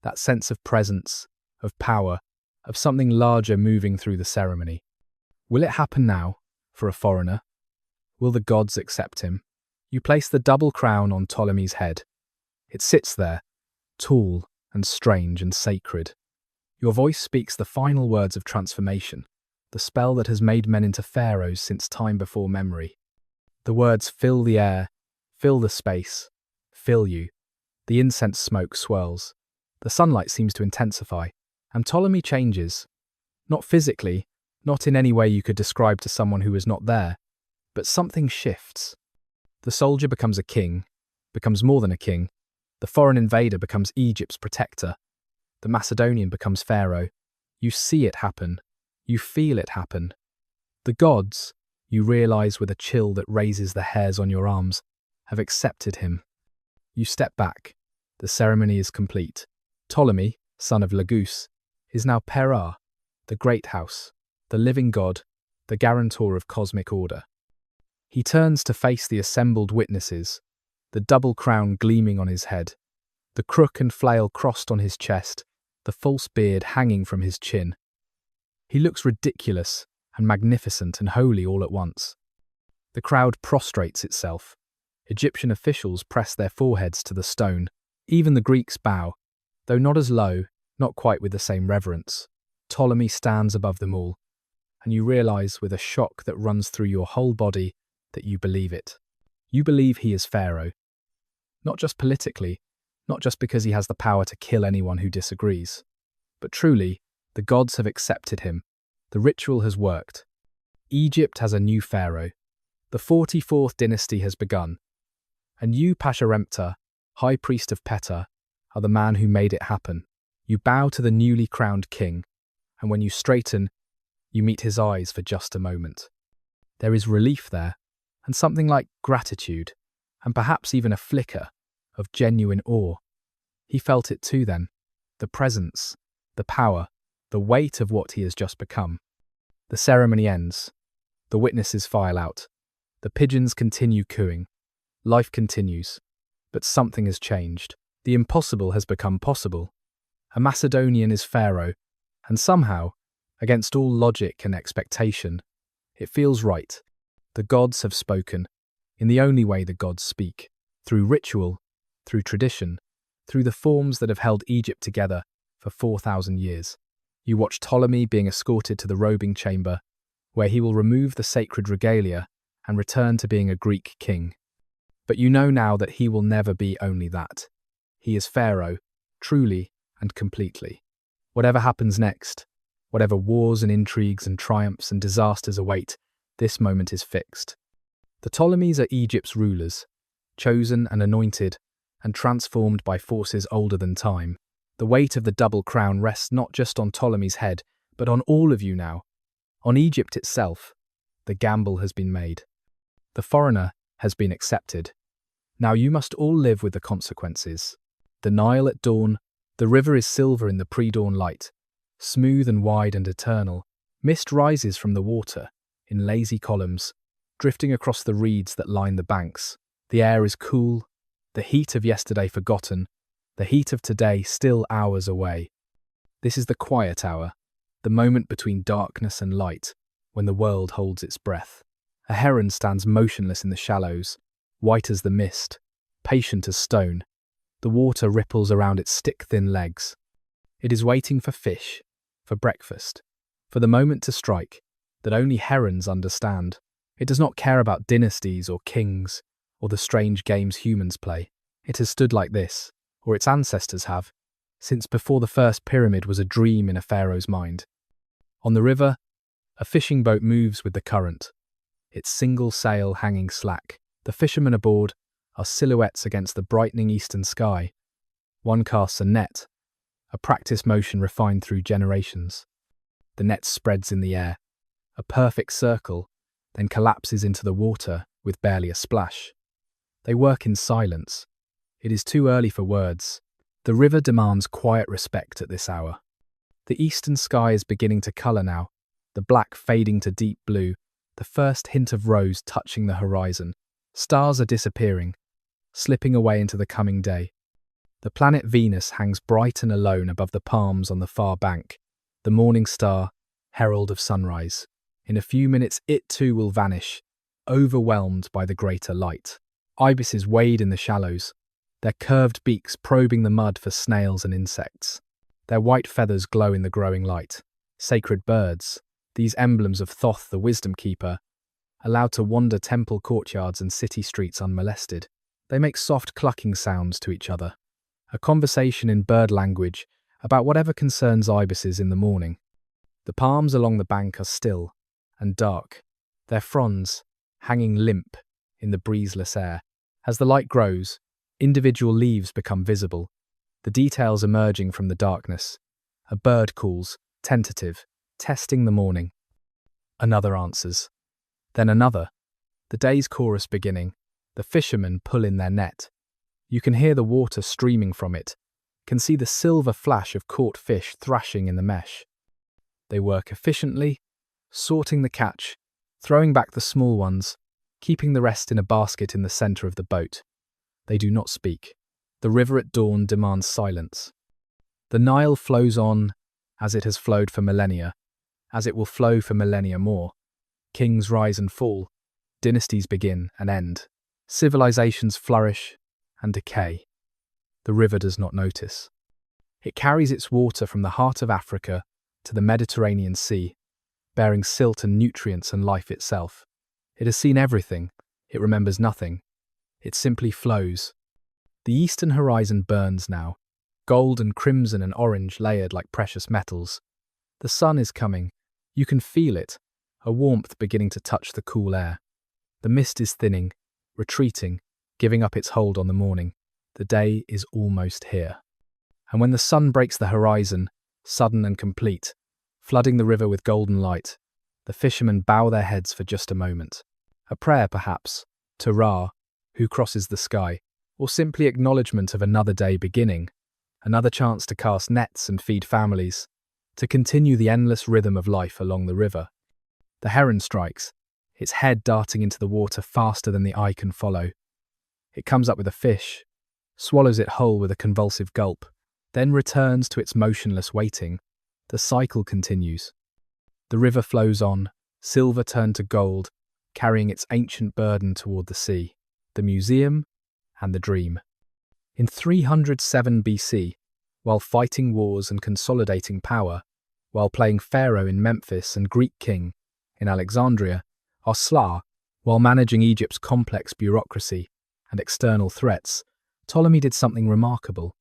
that sense of presence, of power, of something larger moving through the ceremony. Will it happen now, for a foreigner? Will the gods accept him? You place the double crown on Ptolemy's head. It sits there, tall and strange and sacred. Your voice speaks the final words of transformation, the spell that has made men into pharaohs since time before memory. The words fill the air, fill the space, fill you. The incense smoke swirls. The sunlight seems to intensify. And Ptolemy changes, not physically, not in any way you could describe to someone who was not there, but something shifts. The soldier becomes a king, becomes more than a king. The foreign invader becomes Egypt's protector. The Macedonian becomes pharaoh. You see it happen. You feel it happen. The gods, you realize with a chill that raises the hairs on your arms, have accepted him. You step back. The ceremony is complete. Ptolemy, son of Lagus, is now Pera, the great house, the living god, the guarantor of cosmic order. He turns to face the assembled witnesses, the double crown gleaming on his head, the crook and flail crossed on his chest, the false beard hanging from his chin. He looks ridiculous and magnificent and holy all at once. The crowd prostrates itself. Egyptian officials press their foreheads to the stone. Even the Greeks bow, though not as low, not quite with the same reverence. Ptolemy stands above them all, and you realize with a shock that runs through your whole body that you believe it. You believe he is pharaoh. Not just politically, not just because he has the power to kill anyone who disagrees, but truly, the gods have accepted him. The ritual has worked. Egypt has a new pharaoh. The 44th dynasty has begun. And you, Pascheremptor, high priest of Ptah, are the man who made it happen. You bow to the newly crowned king, and when you straighten, you meet his eyes for just a moment. There is relief there, and something like gratitude, and perhaps even a flicker of genuine awe. He felt it too then, the presence, the power, the weight of what he has just become. The ceremony ends. The witnesses file out. The pigeons continue cooing. Life continues. But something has changed. The impossible has become possible. A Macedonian is pharaoh, and somehow, Against all logic and expectation, it feels right. The gods have spoken, in the only way the gods speak, through ritual, through tradition, through the forms that have held Egypt together for 4,000 years. You watch Ptolemy being escorted to the robing chamber, where he will remove the sacred regalia and return to being a Greek king. But you know now that he will never be only that. He is pharaoh, truly and completely. Whatever happens next, whatever wars and intrigues and triumphs and disasters await, this moment is fixed. The Ptolemies are Egypt's rulers, chosen and anointed and transformed by forces older than time. The weight of the double crown rests not just on Ptolemy's head, but on all of you now. On Egypt itself. The gamble has been made. The foreigner has been accepted. Now you must all live with the consequences. The Nile at dawn, the river is silver in the pre-dawn light, smooth and wide and eternal. Mist rises from the water, in lazy columns, drifting across the reeds that line the banks. The air is cool, the heat of yesterday forgotten, the heat of today still hours away. This is the quiet hour, the moment between darkness and light, when the world holds its breath. A heron stands motionless in the shallows, white as the mist, patient as stone. The water ripples around its stick-thin legs. It is waiting for fish, for breakfast, for the moment to strike, that only herons understand. It does not care about dynasties or kings, or the strange games humans play. It has stood like this, or its ancestors have, since before the first pyramid was a dream in a pharaoh's mind. On the river, a fishing boat moves with the current, its single sail hanging slack. The fishermen aboard are silhouettes against the brightening eastern sky. One casts a net, a practice motion refined through generations. The net spreads in the air, a perfect circle, then collapses into the water with barely a splash. They work in silence. It is too early for words. The river demands quiet respect at this hour. The eastern sky is beginning to colour now, the black fading to deep blue, the first hint of rose touching the horizon. Stars are disappearing, slipping away into the coming day. The planet Venus hangs bright and alone above the palms on the far bank, the morning star, herald of sunrise. In a few minutes it too will vanish, overwhelmed by the greater light. Ibises wade in the shallows, their curved beaks probing the mud for snails and insects. Their white feathers glow in the growing light. Sacred birds, these emblems of Thoth the wisdom keeper, allowed to wander temple courtyards and city streets unmolested. They make soft clucking sounds to each other, a conversation in bird language about whatever concerns ibises in the morning. The palms along the bank are still and dark, their fronds hanging limp in the breezeless air. As the light grows, individual leaves become visible, the details emerging from the darkness. A bird calls, tentative, testing the morning. Another answers. Then another. The day's chorus beginning. The fishermen pull in their net. You can hear the water streaming from it, can see the silver flash of caught fish thrashing in the mesh. They work efficiently, sorting the catch, throwing back the small ones, keeping the rest in a basket in the centre of the boat. They do not speak. The river at dawn demands silence. The Nile flows on as it has flowed for millennia, as it will flow for millennia more. Kings rise and fall, dynasties begin and end, civilizations flourish and decay. The river does not notice. It carries its water from the heart of Africa to the Mediterranean Sea, bearing silt and nutrients and life itself. It has seen everything, it remembers nothing. It simply flows. The eastern horizon burns now, gold and crimson and orange layered like precious metals. The sun is coming. You can feel it, a warmth beginning to touch the cool air. The mist is thinning, retreating, giving up its hold on the morning. The day is almost here. And when the sun breaks the horizon, sudden and complete, flooding the river with golden light, the fishermen bow their heads for just a moment. A prayer, perhaps, to Ra, who crosses the sky, or simply acknowledgement of another day beginning, another chance to cast nets and feed families, to continue the endless rhythm of life along the river. The heron strikes, its head darting into the water faster than the eye can follow. It comes up with a fish, swallows it whole with a convulsive gulp, then returns to its motionless waiting. The cycle continues. The river flows on, silver turned to gold, carrying its ancient burden toward the sea, the museum and the dream. In 307 BC, while fighting wars and consolidating power, while playing pharaoh in Memphis and Greek king in Alexandria, or Sla, while managing Egypt's complex bureaucracy and external threats, Ptolemy did something remarkable.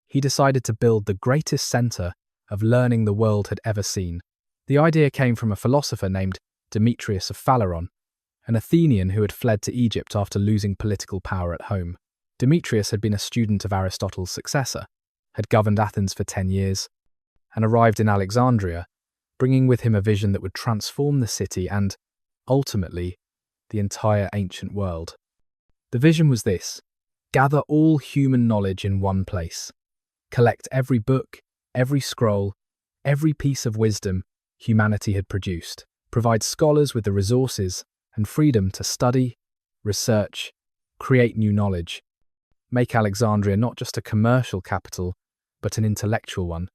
He decided to build the greatest center of learning the world had ever seen. The idea came from a philosopher named Demetrius of Phaleron, an Athenian who had fled to Egypt after losing political power at home. Demetrius had been a student of Aristotle's successor, had governed Athens for 10 years, and arrived in Alexandria, bringing with him a vision that would transform the city and, ultimately, the entire ancient world. The vision was this: gather all human knowledge in one place. Collect every book, every scroll, every piece of wisdom humanity had produced. Provide scholars with the resources and freedom to study, research, create new knowledge. Make Alexandria not just a commercial capital, but an intellectual one.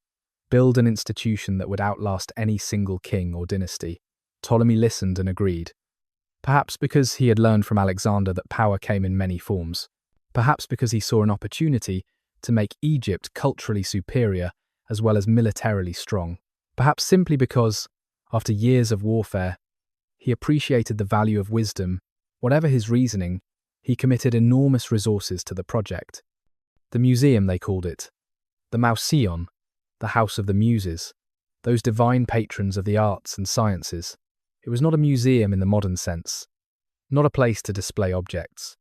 Build an institution that would outlast any single king or dynasty. Ptolemy listened and agreed. Perhaps because he had learned from Alexander that power came in many forms. Perhaps because he saw an opportunity to make Egypt culturally superior as well as militarily strong. Perhaps simply because, after years of warfare, he appreciated the value of wisdom. Whatever his reasoning, he committed enormous resources to the project. The museum, they called it. The Mauseon, the House of the Muses, those divine patrons of the arts and sciences. It was not a museum in the modern sense, not a place to display objects.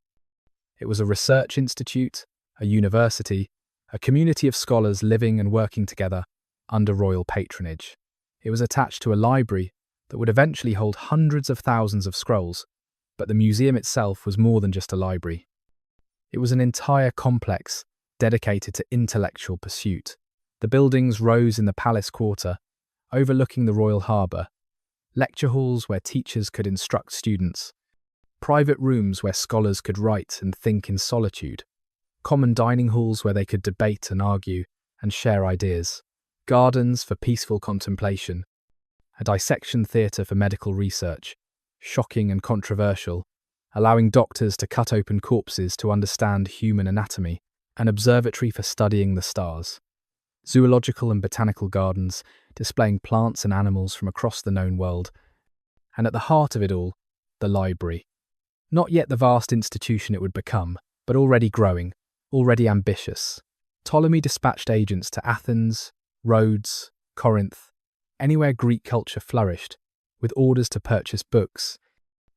It was a research institute, a university, a community of scholars living and working together under royal patronage. It was attached to a library that would eventually hold hundreds of thousands of scrolls, but the museum itself was more than just a library. It was an entire complex dedicated to intellectual pursuit. The buildings rose in the palace quarter, overlooking the royal harbour, lecture halls where teachers could instruct students, private rooms where scholars could write and think in solitude, common dining halls where they could debate and argue and share ideas, gardens for peaceful contemplation, a dissection theatre for medical research, shocking and controversial, allowing doctors to cut open corpses to understand human anatomy, an observatory for studying the stars, zoological and botanical gardens displaying plants and animals from across the known world, and at the heart of it all, the library. Not yet the vast institution it would become, but already growing, already ambitious. Ptolemy dispatched agents to Athens, Rhodes, Corinth, anywhere Greek culture flourished, with orders to purchase books,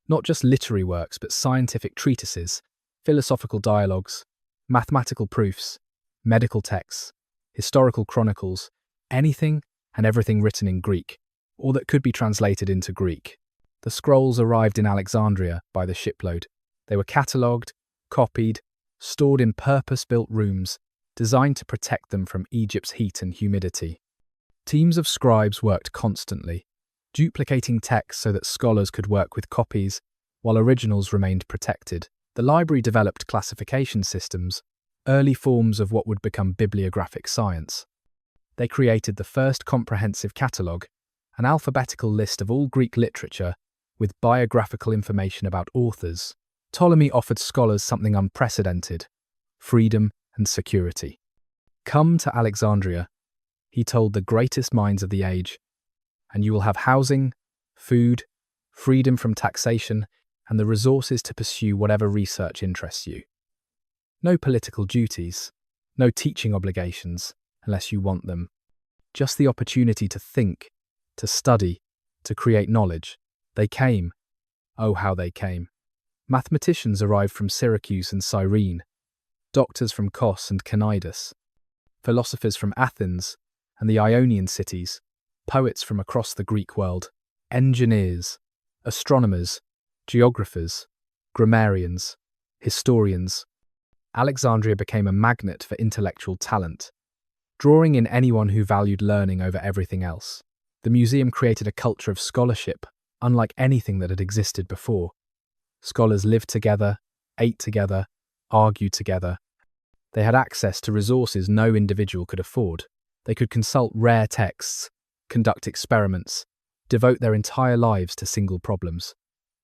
not just literary works, but scientific treatises, philosophical dialogues, mathematical proofs, medical texts, historical chronicles, anything and everything written in Greek, or that could be translated into Greek. The scrolls arrived in Alexandria by the shipload. They were catalogued, copied, stored in purpose-built rooms designed to protect them from Egypt's heat and humidity. Teams of scribes worked constantly, duplicating texts so that scholars could work with copies while originals remained protected. The library developed classification systems, early forms of what would become bibliographic science. They created the first comprehensive catalogue, an alphabetical list of all Greek literature with biographical information about authors. Ptolemy offered scholars something unprecedented: freedom and security. Come to Alexandria, he told the greatest minds of the age, and you will have housing, food, freedom from taxation, and the resources to pursue whatever research interests you. No political duties, no teaching obligations, unless you want them. Just the opportunity to think, to study, to create knowledge. They came. Oh, how they came. Mathematicians arrived from Syracuse and Cyrene, doctors from Kos and Cnidus, philosophers from Athens and the Ionian cities, poets from across the Greek world, engineers, astronomers, geographers, grammarians, historians. Alexandria became a magnet for intellectual talent, drawing in anyone who valued learning over everything else. The museum created a culture of scholarship unlike anything that had existed before. Scholars lived together, ate together, argued together. They had access to resources no individual could afford. They could consult rare texts, conduct experiments, devote their entire lives to single problems.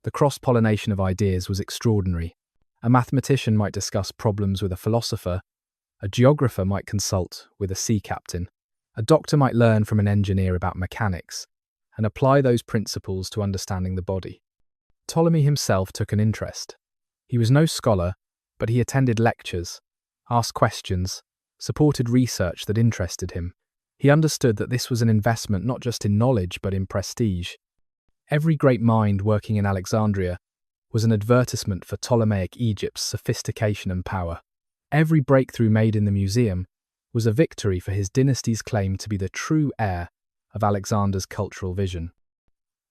The cross-pollination of ideas was extraordinary. A mathematician might discuss problems with a philosopher, a geographer might consult with a sea captain, a doctor might learn from an engineer about mechanics, and apply those principles to understanding the body. Ptolemy himself took an interest. He was no scholar, but he attended lectures, asked questions, supported research that interested him. He understood that this was an investment not just in knowledge but in prestige. Every great mind working in Alexandria was an advertisement for Ptolemaic Egypt's sophistication and power. Every breakthrough made in the museum was a victory for his dynasty's claim to be the true heir of Alexander's cultural vision.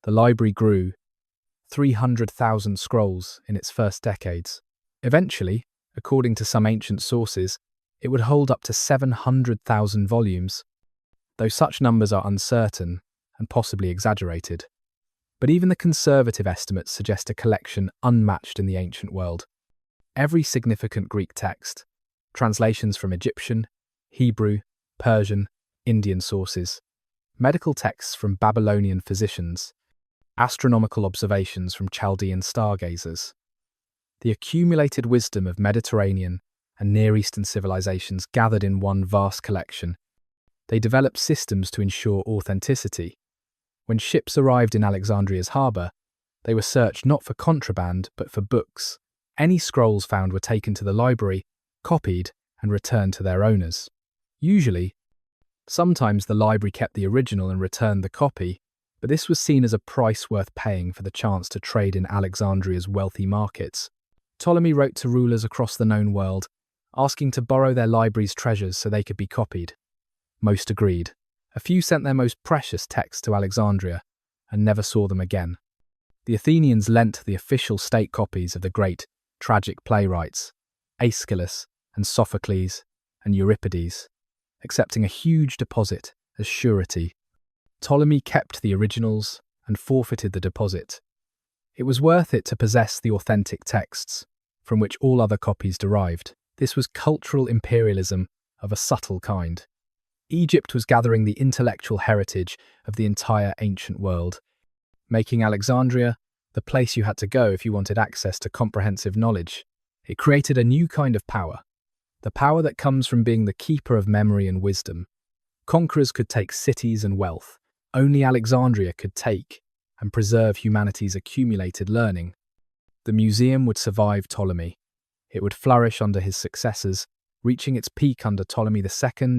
The library grew, 300,000 scrolls in its first decades. Eventually, according to some ancient sources, it would hold up to 700,000 volumes, though such numbers are uncertain and possibly exaggerated. But even the conservative estimates suggest a collection unmatched in the ancient world. Every significant Greek text, translations from Egyptian, Hebrew, Persian, Indian sources, medical texts from Babylonian physicians, astronomical observations from Chaldean stargazers, the accumulated wisdom of Mediterranean and Near Eastern civilizations gathered in one vast collection. They developed systems to ensure authenticity. When ships arrived in Alexandria's harbour, they were searched not for contraband but for books. Any scrolls found were taken to the library, copied, and returned to their owners. Sometimes the library kept the original and returned the copy, but this was seen as a price worth paying for the chance to trade in Alexandria's wealthy markets. Ptolemy wrote to rulers across the known world, asking to borrow their library's treasures so they could be copied. Most agreed. A few sent their most precious texts to Alexandria and never saw them again. The Athenians lent the official state copies of the great tragic playwrights, Aeschylus and Sophocles and Euripides, accepting a huge deposit as surety. Ptolemy kept the originals and forfeited the deposit. It was worth it to possess the authentic texts, from which all other copies derived. This was cultural imperialism of a subtle kind. Egypt was gathering the intellectual heritage of the entire ancient world, making Alexandria the place you had to go if you wanted access to comprehensive knowledge. It created a new kind of power, the power that comes from being the keeper of memory and wisdom. Conquerors could take cities and wealth. Only Alexandria could take and preserve humanity's accumulated learning. The museum would survive Ptolemy. It would flourish under his successors, reaching its peak under Ptolemy II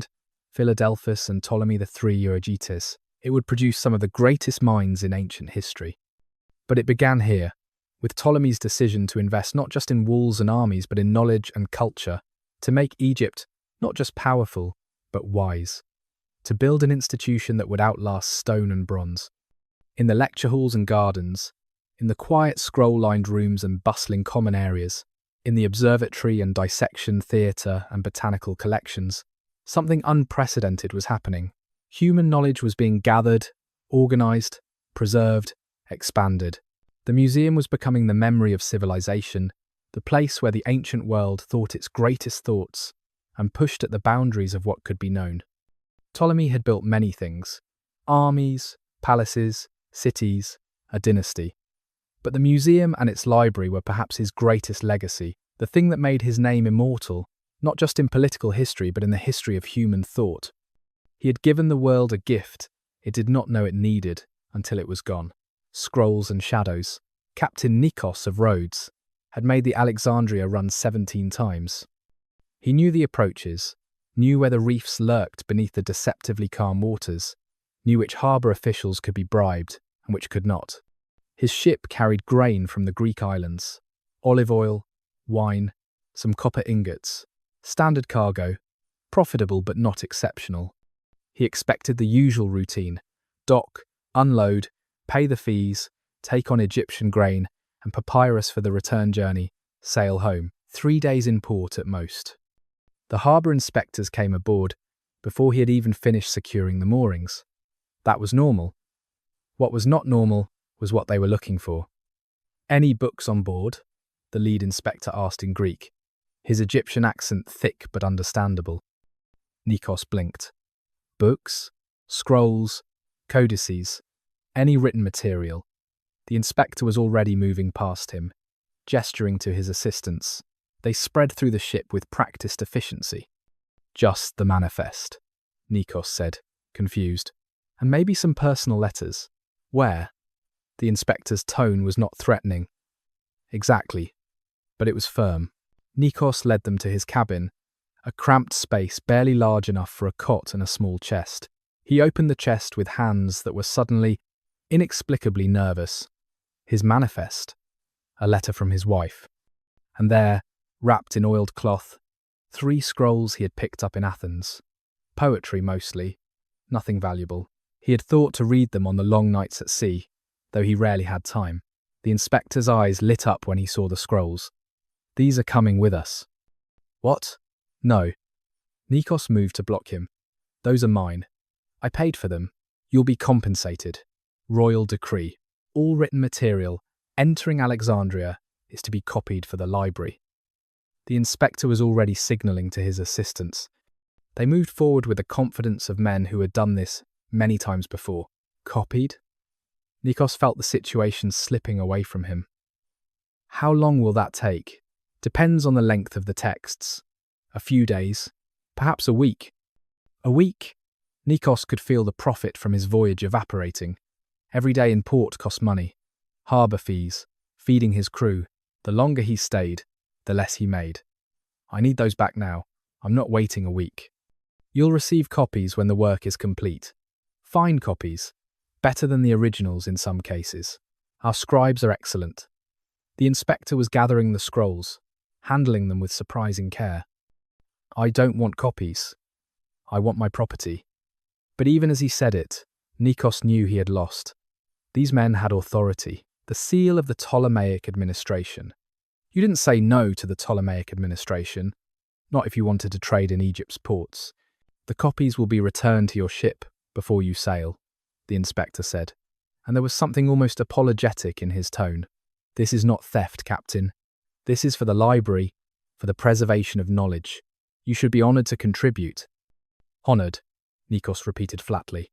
Philadelphus and Ptolemy III Euergetes. It would produce some of the greatest minds in ancient history. But it began here, with Ptolemy's decision to invest not just in walls and armies but in knowledge and culture, to make Egypt not just powerful, but wise, to build an institution that would outlast stone and bronze. In the lecture halls and gardens, in the quiet scroll-lined rooms and bustling common areas, in the observatory and dissection theatre and botanical collections, something unprecedented was happening. Human knowledge was being gathered, organised, preserved, expanded. The museum was becoming the memory of civilization, the place where the ancient world thought its greatest thoughts and pushed at the boundaries of what could be known. Ptolemy had built many things: armies, palaces, cities, a dynasty. But the museum and its library were perhaps his greatest legacy, the thing that made his name immortal, not just in political history but in the history of human thought. He had given the world a gift it did not know it needed until it was gone. Scrolls and shadows. Captain Nikos of Rhodes had made the Alexandria run 17 times. He knew the approaches, knew where the reefs lurked beneath the deceptively calm waters, knew which harbour officials could be bribed and which could not. His ship carried grain from the Greek islands, olive oil, wine, some copper ingots, standard cargo, profitable but not exceptional. He expected the usual routine: dock, unload, pay the fees, take on Egyptian grain and papyrus for the return journey, sail home, 3 days in port at most. The harbour inspectors came aboard before he had even finished securing the moorings. That was normal. What was not normal was what they were looking for. "Any books on board?" the lead inspector asked in Greek, his Egyptian accent thick but understandable. Nikos blinked. Books, scrolls, codices, any written material. The inspector was already moving past him, gesturing to his assistants. They spread through the ship with practiced efficiency. Just the manifest, Nikos said, confused. And maybe some personal letters. Where? The inspector's tone was not threatening. Exactly. But it was firm. Nikos led them to his cabin, a cramped space barely large enough for a cot and a small chest. He opened the chest with hands that were suddenly, inexplicably nervous. His manifest, a letter from his wife. And there, wrapped in oiled cloth, 3 scrolls he had picked up in Athens. Poetry mostly, nothing valuable. He had thought to read them on the long nights at sea, though he rarely had time. The inspector's eyes lit up when he saw the scrolls. These are coming with us. What? No. Nikos moved to block him. Those are mine. I paid for them. You'll be compensated. Royal decree. All written material entering Alexandria is to be copied for the library. The inspector was already signalling to his assistants. They moved forward with the confidence of men who had done this many times before. Copied? Nikos felt the situation slipping away from him. How long will that take? Depends on the length of the texts. A few days, perhaps a week. A week? Nikos could feel the profit from his voyage evaporating. Every day in port cost money. Harbour fees, feeding his crew. The longer he stayed, the less he made. I need those back now. I'm not waiting a week. You'll receive copies when the work is complete. Fine copies. Better than the originals in some cases. Our scribes are excellent. The inspector was gathering the scrolls, handling them with surprising care. I don't want copies. I want my property. But even as he said it, Nikos knew he had lost. These men had authority, the seal of the Ptolemaic administration. You didn't say no to the Ptolemaic administration, not if you wanted to trade in Egypt's ports. The copies will be returned to your ship before you sail, the inspector said, and there was something almost apologetic in his tone. This is not theft, Captain. This is for the library, for the preservation of knowledge. You should be honoured to contribute. Honoured, Nikos repeated flatly.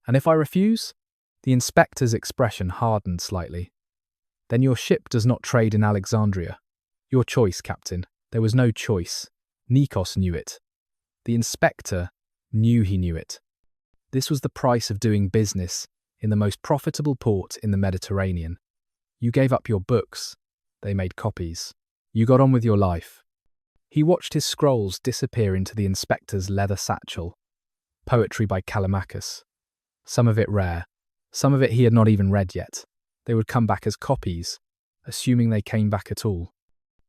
And if I refuse? The inspector's expression hardened slightly. Then your ship does not trade in Alexandria. Your choice, Captain. There was no choice. Nikos knew it. The inspector knew he knew it. This was the price of doing business in the most profitable port in the Mediterranean. You gave up your books. They made copies. You got on with your life. He watched his scrolls disappear into the inspector's leather satchel. Poetry by Callimachus. Some of it rare. Some of it he had not even read yet. They would come back as copies, assuming they came back at all.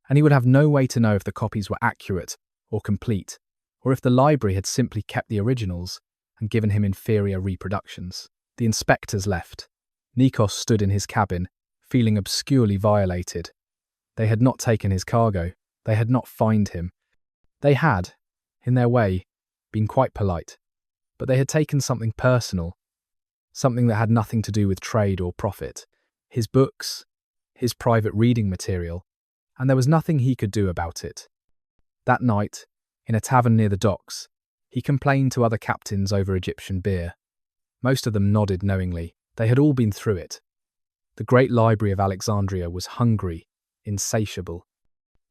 And he would have no way to know if the copies were accurate or complete, or if the library had simply kept the originals and given him inferior reproductions. The inspectors left. Nikos stood in his cabin, feeling obscurely violated. They had not taken his cargo. They had not fined him. They had, in their way, been quite polite, but they had taken something personal, something that had nothing to do with trade or profit. His books, his private reading material, and there was nothing he could do about it. That night, in a tavern near the docks, he complained to other captains over Egyptian beer. Most of them nodded knowingly. They had all been through it. The great library of Alexandria was hungry, insatiable.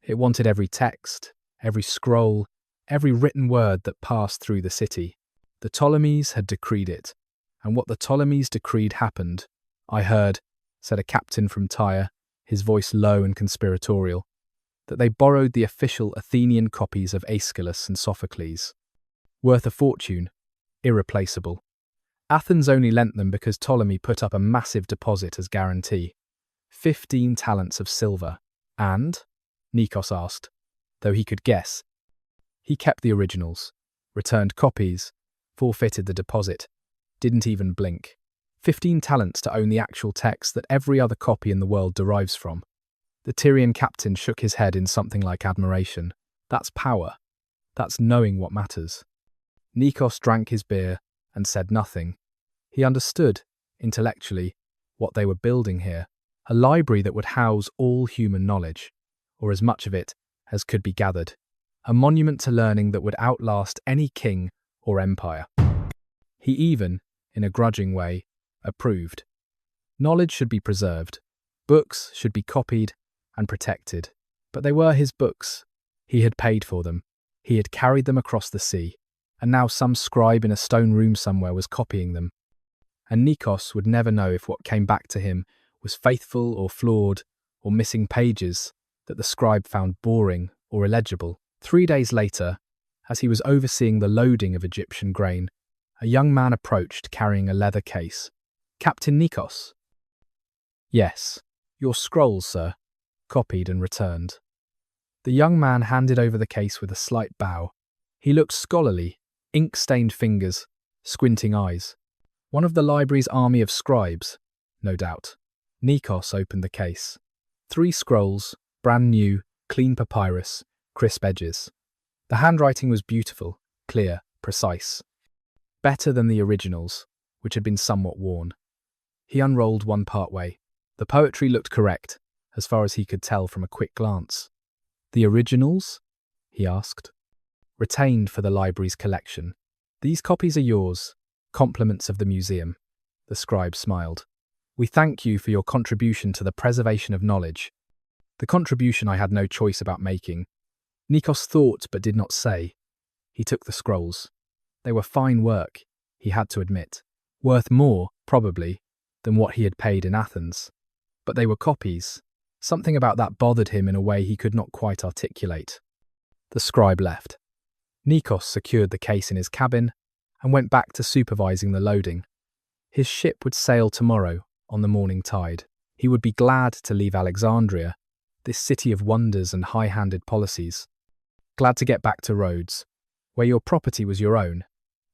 It wanted every text, every scroll, every written word that passed through the city. The Ptolemies had decreed it, and what the Ptolemies decreed happened. I heard, said a captain from Tyre, his voice low and conspiratorial, that they borrowed the official Athenian copies of Aeschylus and Sophocles. Worth a fortune, irreplaceable. Athens only lent them because Ptolemy put up a massive deposit as guarantee. 15 talents of silver. And? Nikos asked, though he could guess. He kept the originals, returned copies, forfeited the deposit, didn't even blink. 15 talents to own the actual text that every other copy in the world derives from. The Tyrian captain shook his head in something like admiration. That's power. That's knowing what matters. Nikos drank his beer and said nothing. He understood, intellectually, what they were building here. A library that would house all human knowledge, or as much of it as could be gathered. A monument to learning that would outlast any king or empire. He even, in a grudging way, approved. Knowledge should be preserved. Books should be copied and protected. But they were his books. He had paid for them. He had carried them across the sea. And now some scribe in a stone room somewhere was copying them. And Nikos would never know if what came back to him was faithful or flawed or missing pages that the scribe found boring or illegible. 3 days later, as he was overseeing the loading of Egyptian grain, a young man approached carrying a leather case. "Captain Nikos?" "Yes, your scrolls, sir," copied and returned. The young man handed over the case with a slight bow. He looked scholarly, ink-stained fingers, squinting eyes. One of the library's army of scribes, no doubt. Nikos opened the case. 3 scrolls, brand new, clean papyrus, crisp edges. The handwriting was beautiful, clear, precise. Better than the originals, which had been somewhat worn. He unrolled one part way. The poetry looked correct, as far as he could tell from a quick glance. "The originals?" he asked. "Retained for the library's collection. These copies are yours, compliments of the museum." The scribe smiled. "We thank you for your contribution to the preservation of knowledge." The contribution I had no choice about making. Nikos thought but did not say. He took the scrolls. They were fine work, he had to admit. Worth more, probably, than what he had paid in Athens. But they were copies. Something about that bothered him in a way he could not quite articulate. The scribe left. Nikos secured the case in his cabin and went back to supervising the loading. His ship would sail tomorrow on the morning tide. He would be glad to leave Alexandria, this city of wonders and high-handed policies. Glad to get back to Rhodes, where your property was your own,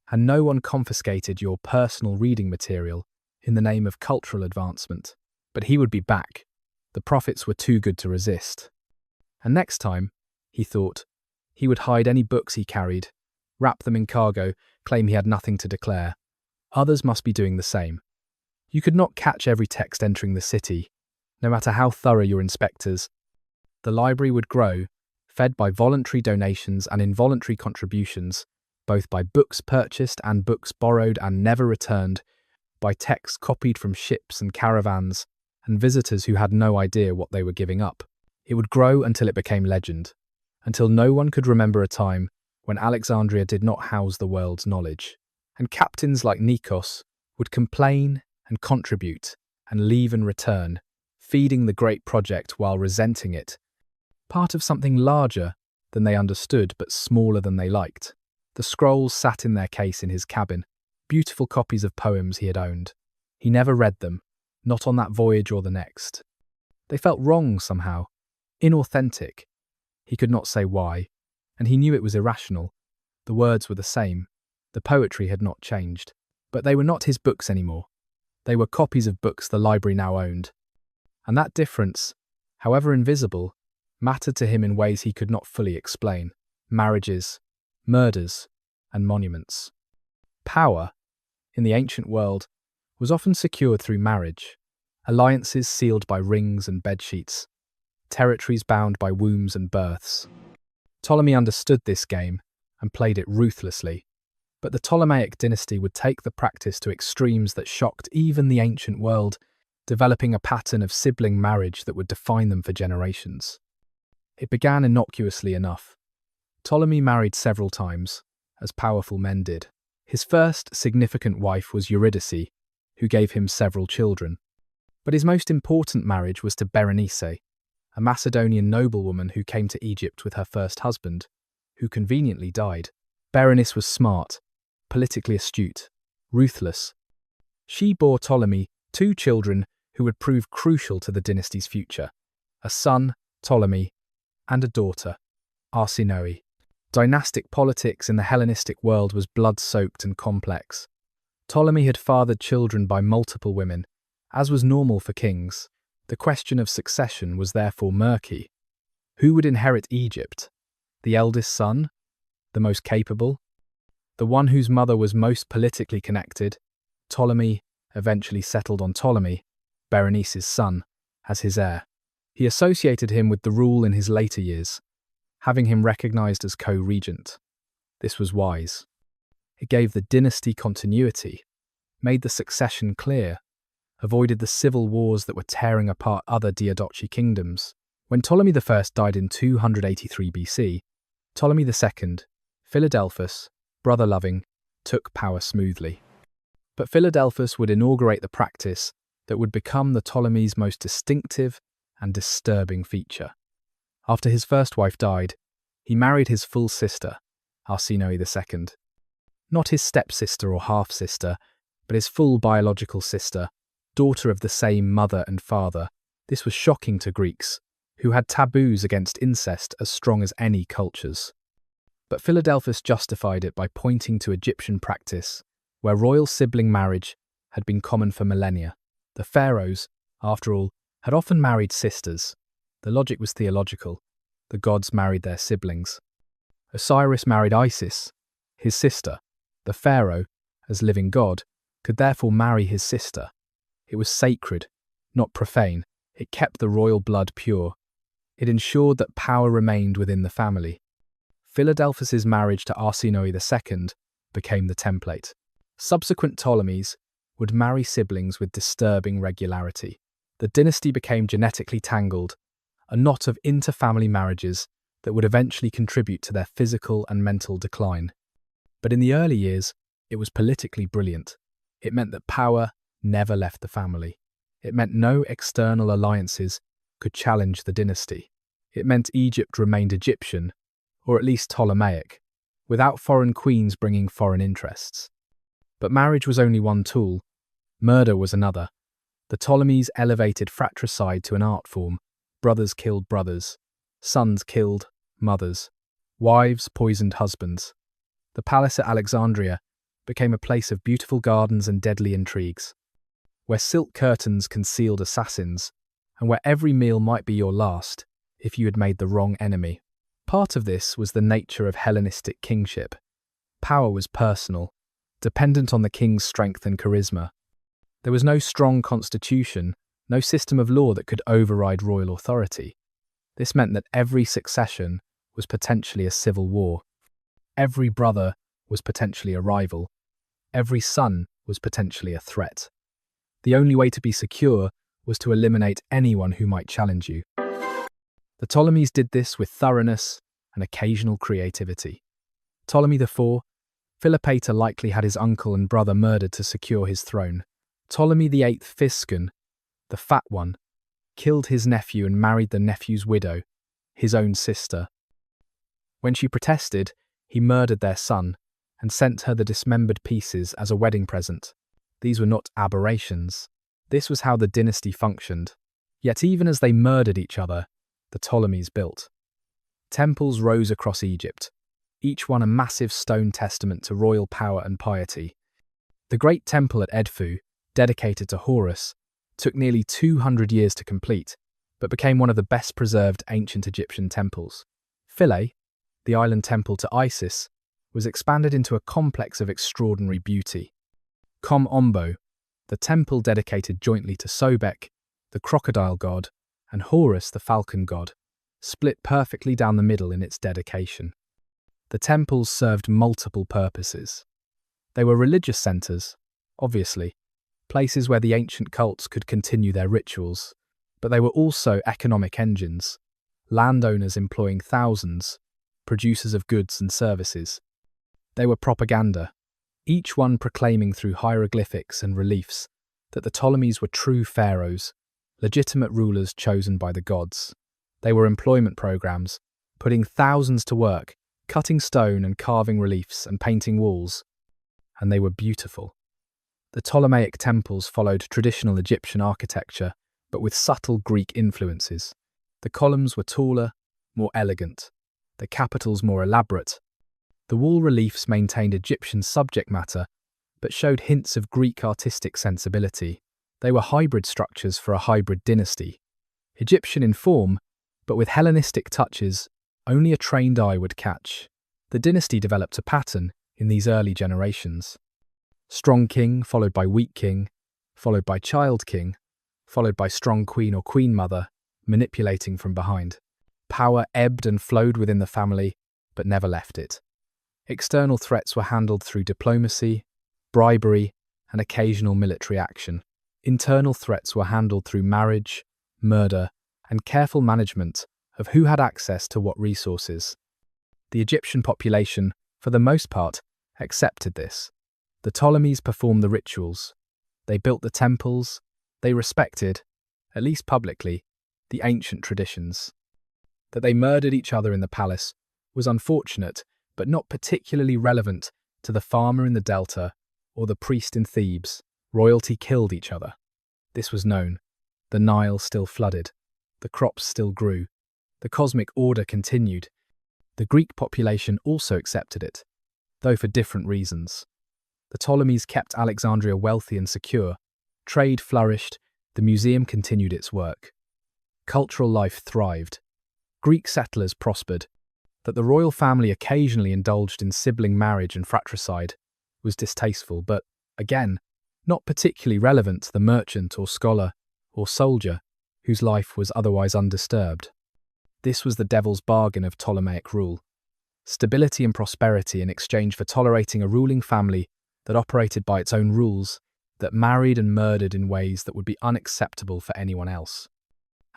and no one confiscated your personal reading material in the name of cultural advancement. But he would be back. The profits were too good to resist. And next time, he thought, he would hide any books he carried, wrap them in cargo, claim he had nothing to declare. Others must be doing the same. You could not catch every text entering the city, no matter how thorough your inspectors. The library would grow, fed by voluntary donations and involuntary contributions, both by books purchased and books borrowed and never returned, by texts copied from ships and caravans, and visitors who had no idea what they were giving up. It would grow until it became legend, until no one could remember a time when Alexandria did not house the world's knowledge. And captains like Nikos would complain and contribute and leave and return, feeding the great project while resenting it. Part of something larger than they understood but smaller than they liked. The scrolls sat in their case in his cabin, beautiful copies of poems he had owned. He never read them, not on that voyage or the next. They felt wrong somehow, inauthentic. He could not say why, and he knew it was irrational. The words were the same. The poetry had not changed. But they were not his books anymore. They were copies of books the library now owned. And that difference, however invisible, mattered to him in ways he could not fully explain. Marriages, murders, and monuments. Power, in the ancient world, was often secured through marriage, alliances sealed by rings and bedsheets, territories bound by wombs and births. Ptolemy understood this game and played it ruthlessly, but the Ptolemaic dynasty would take the practice to extremes that shocked even the ancient world, developing a pattern of sibling marriage that would define them for generations. It began innocuously enough. Ptolemy married several times, as powerful men did. His first significant wife was Eurydice, who gave him several children. But his most important marriage was to Berenice, a Macedonian noblewoman who came to Egypt with her first husband, who conveniently died. Berenice was smart, politically astute, ruthless. She bore Ptolemy 2 children who would prove crucial to the dynasty's future: a son, Ptolemy, and a daughter, Arsinoe. Dynastic politics in the Hellenistic world was blood-soaked and complex. Ptolemy had fathered children by multiple women, as was normal for kings. The question of succession was therefore murky. Who would inherit Egypt? The eldest son? The most capable? The one whose mother was most politically connected? Ptolemy eventually settled on Ptolemy, Berenice's son, as his heir. He associated him with the rule in his later years, having him recognized as co-regent. This was wise. It gave the dynasty continuity, made the succession clear, avoided the civil wars that were tearing apart other Diadochi kingdoms. When Ptolemy I died in 283 BC, Ptolemy II, Philadelphus, brother-loving, took power smoothly. But Philadelphus would inaugurate the practice that would become the Ptolemies' most distinctive and disturbing feature. After his first wife died, he married his full sister, Arsinoe II. Not his stepsister or half-sister, but his full biological sister, daughter of the same mother and father. This was shocking to Greeks, who had taboos against incest as strong as any cultures. But Philadelphus justified it by pointing to Egyptian practice, where royal sibling marriage had been common for millennia. The pharaohs, after all, had often married sisters. The logic was theological. The gods married their siblings. Osiris married Isis, his sister. The pharaoh, as living god, could therefore marry his sister. It was sacred, not profane. It kept the royal blood pure. It ensured that power remained within the family. Philadelphus's marriage to Arsinoe II became the template. Subsequent Ptolemies would marry siblings with disturbing regularity. The dynasty became genetically tangled, a knot of inter-family marriages that would eventually contribute to their physical and mental decline. But in the early years, it was politically brilliant. It meant that power never left the family. It meant no external alliances could challenge the dynasty. It meant Egypt remained Egyptian, or at least Ptolemaic, without foreign queens bringing foreign interests. But marriage was only one tool. Murder was another. The Ptolemies elevated fratricide to an art form. Brothers killed brothers. Sons killed mothers. Wives poisoned husbands. The palace at Alexandria became a place of beautiful gardens and deadly intrigues, where silk curtains concealed assassins, and where every meal might be your last if you had made the wrong enemy. Part of this was the nature of Hellenistic kingship. Power was personal, dependent on the king's strength and charisma. There was no strong constitution, no system of law that could override royal authority. This meant that every succession was potentially a civil war. Every brother was potentially a rival. Every son was potentially a threat. The only way to be secure was to eliminate anyone who might challenge you. The Ptolemies did this with thoroughness and occasional creativity. Ptolemy IV, Philopator likely had his uncle and brother murdered to secure his throne. Ptolemy VIII Physcon, the fat one, killed his nephew and married the nephew's widow, his own sister. When she protested, he murdered their son and sent her the dismembered pieces as a wedding present. These were not aberrations. This was how the dynasty functioned. Yet even as they murdered each other, the Ptolemies built. Temples rose across Egypt, each one a massive stone testament to royal power and piety. The great temple at Edfu, dedicated to Horus, took nearly 200 years to complete, but became one of the best preserved ancient Egyptian temples. Philae, the island temple to Isis, was expanded into a complex of extraordinary beauty. Kom Ombo, the temple dedicated jointly to Sobek, the crocodile god, and Horus, the falcon god, split perfectly down the middle in its dedication. The temples served multiple purposes. They were religious centers, obviously, places where the ancient cults could continue their rituals, but they were also economic engines, landowners employing thousands, producers of goods and services. They were propaganda, each one proclaiming through hieroglyphics and reliefs that the Ptolemies were true pharaohs, legitimate rulers chosen by the gods. They were employment programs, putting thousands to work, cutting stone and carving reliefs and painting walls. And they were beautiful. The Ptolemaic temples followed traditional Egyptian architecture, but with subtle Greek influences. The columns were taller, more elegant. The capitals more elaborate. The wall reliefs maintained Egyptian subject matter, but showed hints of Greek artistic sensibility. They were hybrid structures for a hybrid dynasty. Egyptian in form, but with Hellenistic touches only a trained eye would catch. The dynasty developed a pattern in these early generations. Strong king, followed by weak king, followed by child king, followed by strong queen or queen mother, manipulating from behind. Power ebbed and flowed within the family, but never left it. External threats were handled through diplomacy, bribery, and occasional military action. Internal threats were handled through marriage, murder, and careful management of who had access to what resources. The Egyptian population, for the most part, accepted this. The Ptolemies performed the rituals. They built the temples. They respected, at least publicly, the ancient traditions. That they murdered each other in the palace was unfortunate, but not particularly relevant to the farmer in the Delta or the priest in Thebes. Royalty killed each other. This was known. The Nile still flooded. The crops still grew. The cosmic order continued. The Greek population also accepted it, though for different reasons. The Ptolemies kept Alexandria wealthy and secure. Trade flourished. The museum continued its work. Cultural life thrived. Greek settlers prospered. That the royal family occasionally indulged in sibling marriage and fratricide was distasteful, but, again, not particularly relevant to the merchant or scholar or soldier whose life was otherwise undisturbed. This was the devil's bargain of Ptolemaic rule. Stability and prosperity in exchange for tolerating a ruling family that operated by its own rules, that married and murdered in ways that would be unacceptable for anyone else.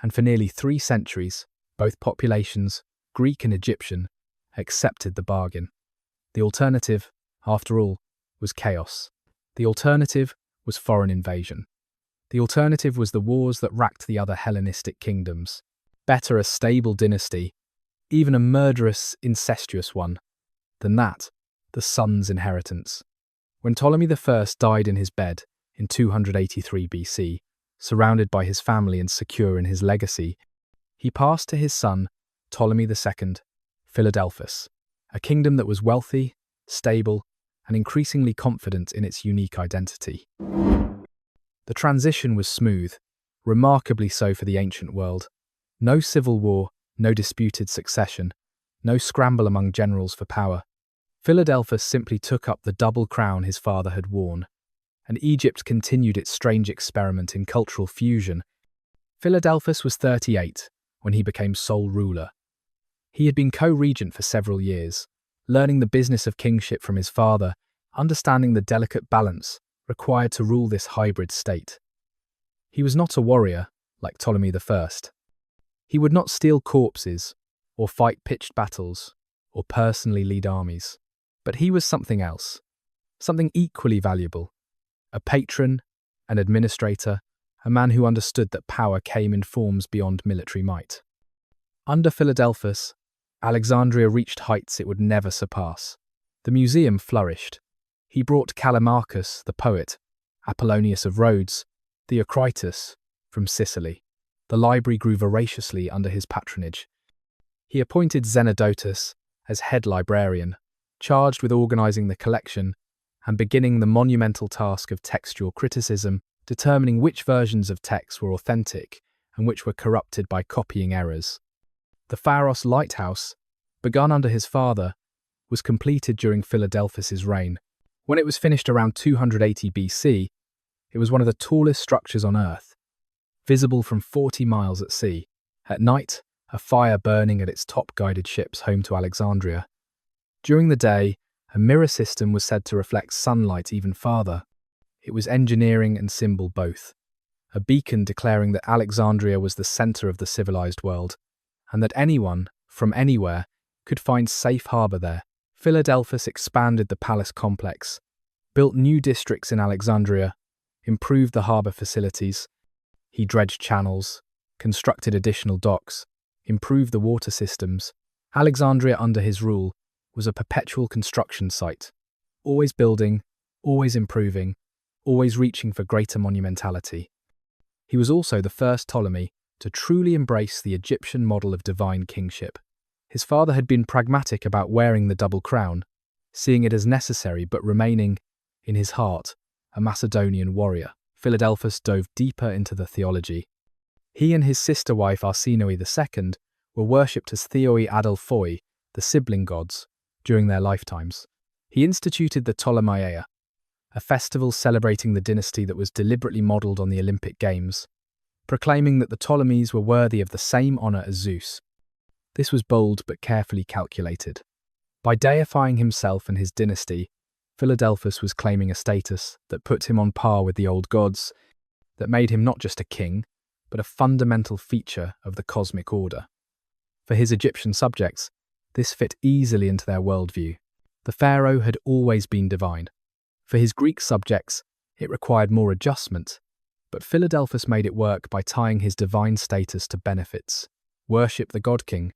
And for nearly 3 centuries, both populations, Greek and Egyptian, accepted the bargain. The alternative, after all, was chaos. The alternative was foreign invasion. The alternative was the wars that racked the other Hellenistic kingdoms. Better a stable dynasty, even a murderous, incestuous one, than that, the son's inheritance. When Ptolemy I died in his bed in 283 BC, surrounded by his family and secure in his legacy, he passed to his son, Ptolemy II Philadelphus, a kingdom that was wealthy, stable, and increasingly confident in its unique identity. The transition was smooth, remarkably so for the ancient world. No civil war, no disputed succession, no scramble among generals for power. Philadelphus simply took up the double crown his father had worn, and Egypt continued its strange experiment in cultural fusion. Philadelphus was 38 when he became sole ruler. He had been co-regent for several years, learning the business of kingship from his father, understanding the delicate balance required to rule this hybrid state. He was not a warrior, like Ptolemy I. He would not steal corpses, or fight pitched battles, or personally lead armies. But he was something else, something equally valuable. A patron, an administrator, a man who understood that power came in forms beyond military might. Under Philadelphus, Alexandria reached heights it would never surpass. The museum flourished. He brought Callimachus, the poet, Apollonius of Rhodes, Theocritus, from Sicily. The library grew voraciously under his patronage. He appointed Zenodotus as head librarian, charged with organizing the collection and beginning the monumental task of textual criticism, determining which versions of texts were authentic and which were corrupted by copying errors. The Pharos lighthouse, begun under his father, was completed during Philadelphus's reign. When it was finished around 280 BC, it was one of the tallest structures on Earth, visible from 40 miles at sea. At night, a fire burning at its top guided ships home to Alexandria. During the day, a mirror system was said to reflect sunlight even farther. It was engineering and symbol both. A beacon declaring that Alexandria was the center of the civilized world, and that anyone, from anywhere, could find safe harbor there. Philadelphus expanded the palace complex, built new districts in Alexandria, improved the harbor facilities. He dredged channels, constructed additional docks, improved the water systems. Alexandria under his rule was a perpetual construction site, always building, always improving, always reaching for greater monumentality. He was also the first Ptolemy to truly embrace the Egyptian model of divine kingship. His father had been pragmatic about wearing the double crown, seeing it as necessary but remaining, in his heart, a Macedonian warrior. Philadelphus dove deeper into the theology. He and his sister wife Arsinoe II were worshipped as Theoi Adelphoi, the sibling gods, during their lifetimes. He instituted the Ptolemaic, a festival celebrating the dynasty that was deliberately modelled on the Olympic Games, proclaiming that the Ptolemies were worthy of the same honour as Zeus. This was bold but carefully calculated. By deifying himself and his dynasty, Philadelphus was claiming a status that put him on par with the old gods. that made him not just a king, but a fundamental feature of the cosmic order. For his Egyptian subjects, this fit easily into their worldview. The pharaoh had always been divine. For his Greek subjects, it required more adjustment, but Philadelphus made it work by tying his divine status to benefits. Worship the God King,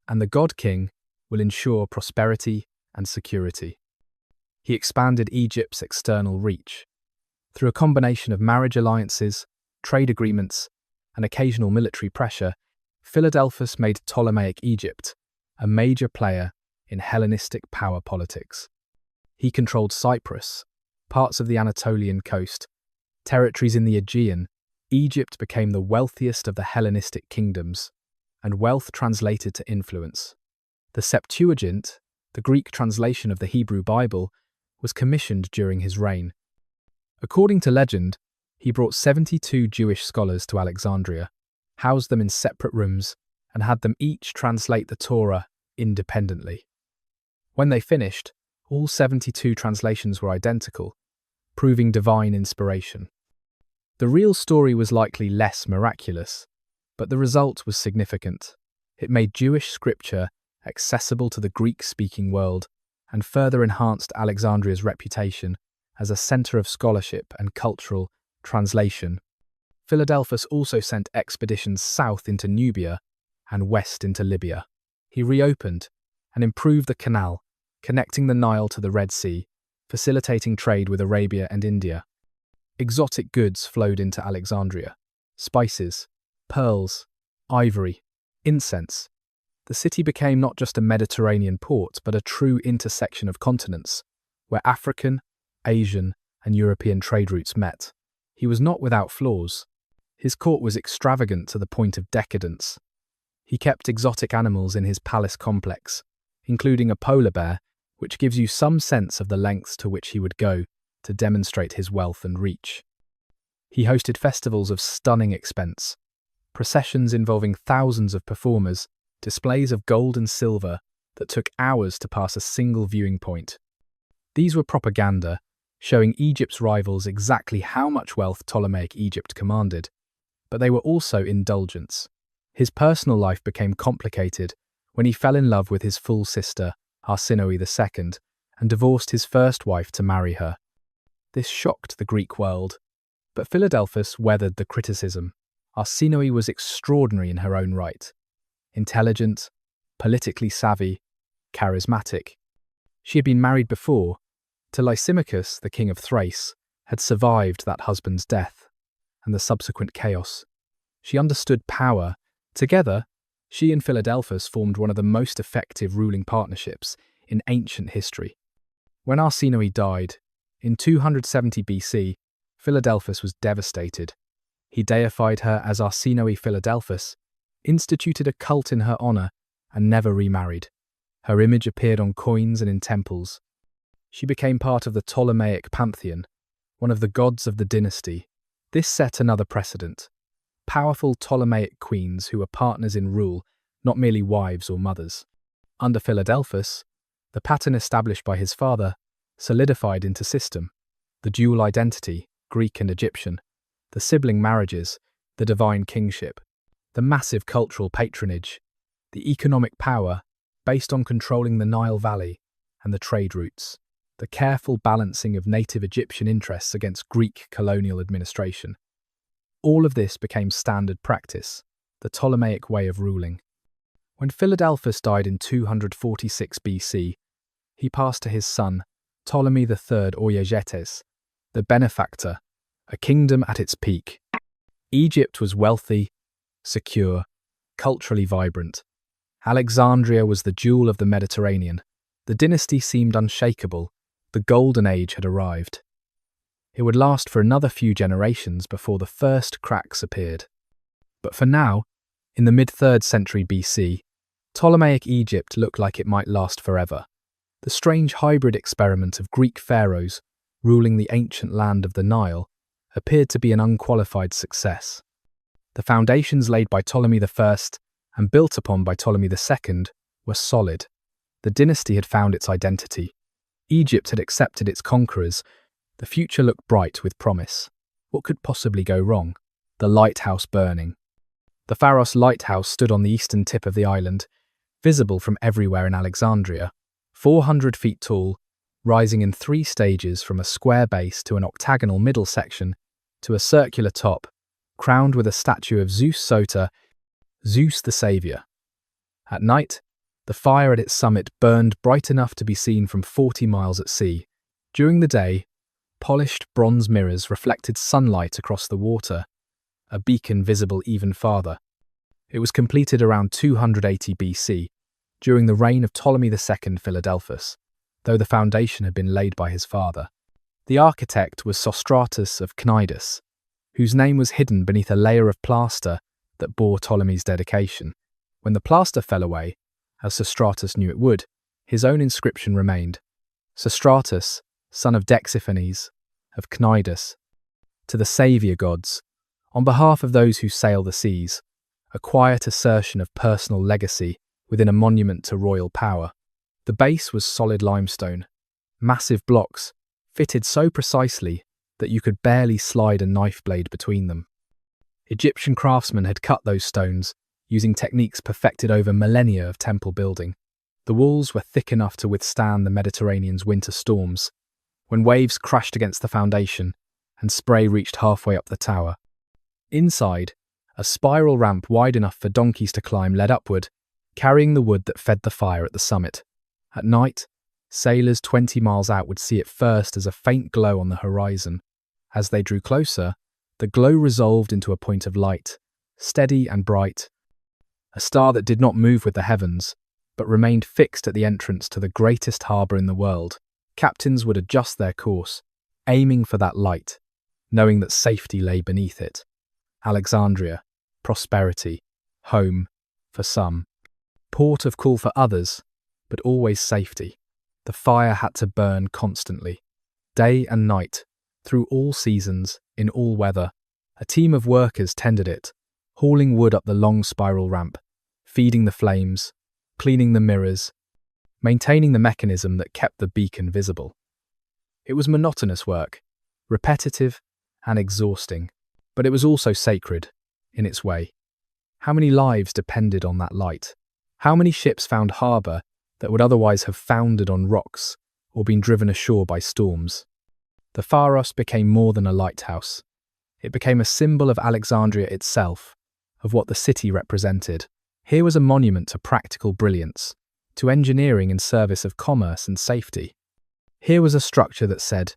and the God King will ensure prosperity and security. He expanded Egypt's external reach. Through a combination of marriage alliances, trade agreements, and occasional military pressure, Philadelphus made Ptolemaic Egypt a major player in Hellenistic power politics. He controlled Cyprus, parts of the Anatolian coast, territories in the Aegean. Egypt became the wealthiest of the Hellenistic kingdoms, and wealth translated to influence. The Septuagint, the Greek translation of the Hebrew Bible, was commissioned during his reign. According to legend, he brought 72 Jewish scholars to Alexandria, housed them in separate rooms, and had them each translate the Torah independently. When they finished, all 72 translations were identical, proving divine inspiration. The real story was likely less miraculous, but the result was significant. It made Jewish scripture accessible to the Greek-speaking world and further enhanced Alexandria's reputation as a center of scholarship and cultural translation. Philadelphus also sent expeditions south into Nubia and west into Libya. He reopened and improved the canal, connecting the Nile to the Red Sea, facilitating trade with Arabia and India. Exotic goods flowed into Alexandria: spices, pearls, ivory, incense. The city became not just a Mediterranean port, but a true intersection of continents, where African, Asian, and European trade routes met. He was not without flaws. His court was extravagant to the point of decadence. He kept exotic animals in his palace complex, including a polar bear, which gives you some sense of the lengths to which he would go to demonstrate his wealth and reach. He hosted festivals of stunning expense, processions involving thousands of performers, displays of gold and silver that took hours to pass a single viewing point. These were propaganda, showing Egypt's rivals exactly how much wealth Ptolemaic Egypt commanded, but they were also indulgence. His personal life became complicated when he fell in love with his full sister, Arsinoe II, and divorced his first wife to marry her. This shocked the Greek world, but Philadelphus weathered the criticism. Arsinoe was extraordinary in her own right: intelligent, politically savvy, charismatic. She had been married before to Lysimachus, the king of Thrace, had survived that husband's death and the subsequent chaos. She understood power. Together, she and Philadelphus formed one of the most effective ruling partnerships in ancient history. When Arsinoe died, in 270 BC, Philadelphus was devastated. He deified her as Arsinoe Philadelphus, instituted a cult in her honor, and never remarried. Her image appeared on coins and in temples. She became part of the Ptolemaic pantheon, one of the gods of the dynasty. This set another precedent: powerful Ptolemaic queens who were partners in rule, not merely wives or mothers. Under Philadelphus, the pattern established by his father solidified into system: the dual identity, Greek and Egyptian, the sibling marriages, the divine kingship, the massive cultural patronage, the economic power based on controlling the Nile Valley and the trade routes, the careful balancing of native Egyptian interests against Greek colonial administration. All of this became standard practice, the Ptolemaic way of ruling. When Philadelphus died in 246 BC, he passed to his son, Ptolemy III Euergetes, the benefactor, a kingdom at its peak. Egypt was wealthy, secure, culturally vibrant. Alexandria was the jewel of the Mediterranean. The dynasty seemed unshakable. The golden age had arrived. It would last for another few generations before the first cracks appeared. But for now, in the mid-3rd century BC, Ptolemaic Egypt looked like it might last forever. The strange hybrid experiment of Greek pharaohs ruling the ancient land of the Nile appeared to be an unqualified success. The foundations laid by Ptolemy I and built upon by Ptolemy II were solid. The dynasty had found its identity. Egypt had accepted its conquerors. The future looked bright with promise. What could possibly go wrong? The lighthouse burning. The Pharos lighthouse stood on the eastern tip of the island, visible from everywhere in Alexandria, 400 feet tall, rising in 3 stages from a square base to an octagonal middle section to a circular top, crowned with a statue of Zeus Soter, Zeus the Saviour. At night, the fire at its summit burned bright enough to be seen from 40 miles at sea. During the day, polished bronze mirrors reflected sunlight across the water, a beacon visible even farther. It was completed around 280 BC, during the reign of Ptolemy II Philadelphus, though the foundation had been laid by his father. The architect was Sostratus of Cnidus, whose name was hidden beneath a layer of plaster that bore Ptolemy's dedication. When the plaster fell away, as Sostratus knew it would, his own inscription remained: Sostratus, son of Dexiphanes, of Cnidus, to the saviour gods, on behalf of those who sail the seas, a quiet assertion of personal legacy within a monument to royal power. The base was solid limestone, massive blocks, fitted so precisely that you could barely slide a knife blade between them. Egyptian craftsmen had cut those stones, using techniques perfected over millennia of temple building. The walls were thick enough to withstand the Mediterranean's winter storms, when waves crashed against the foundation and spray reached halfway up the tower. Inside, a spiral ramp wide enough for donkeys to climb led upward, carrying the wood that fed the fire at the summit. At night, sailors 20 miles out would see it first as a faint glow on the horizon. As they drew closer, the glow resolved into a point of light, steady and bright, a star that did not move with the heavens, but remained fixed at the entrance to the greatest harbour in the world. Captains would adjust their course, aiming for that light, knowing that safety lay beneath it. Alexandria, prosperity, home, for some. Port of call for others, but always safety. The fire had to burn constantly, day and night, through all seasons, in all weather. A team of workers tended it, hauling wood up the long spiral ramp, feeding the flames, cleaning the mirrors, maintaining the mechanism that kept the beacon visible. It was monotonous work, repetitive and exhausting, but it was also sacred, in its way. How many lives depended on that light? How many ships found harbour that would otherwise have foundered on rocks or been driven ashore by storms? The Pharos became more than a lighthouse. It became a symbol of Alexandria itself, of what the city represented. Here was a monument to practical brilliance, to engineering in service of commerce and safety. Here was a structure that said,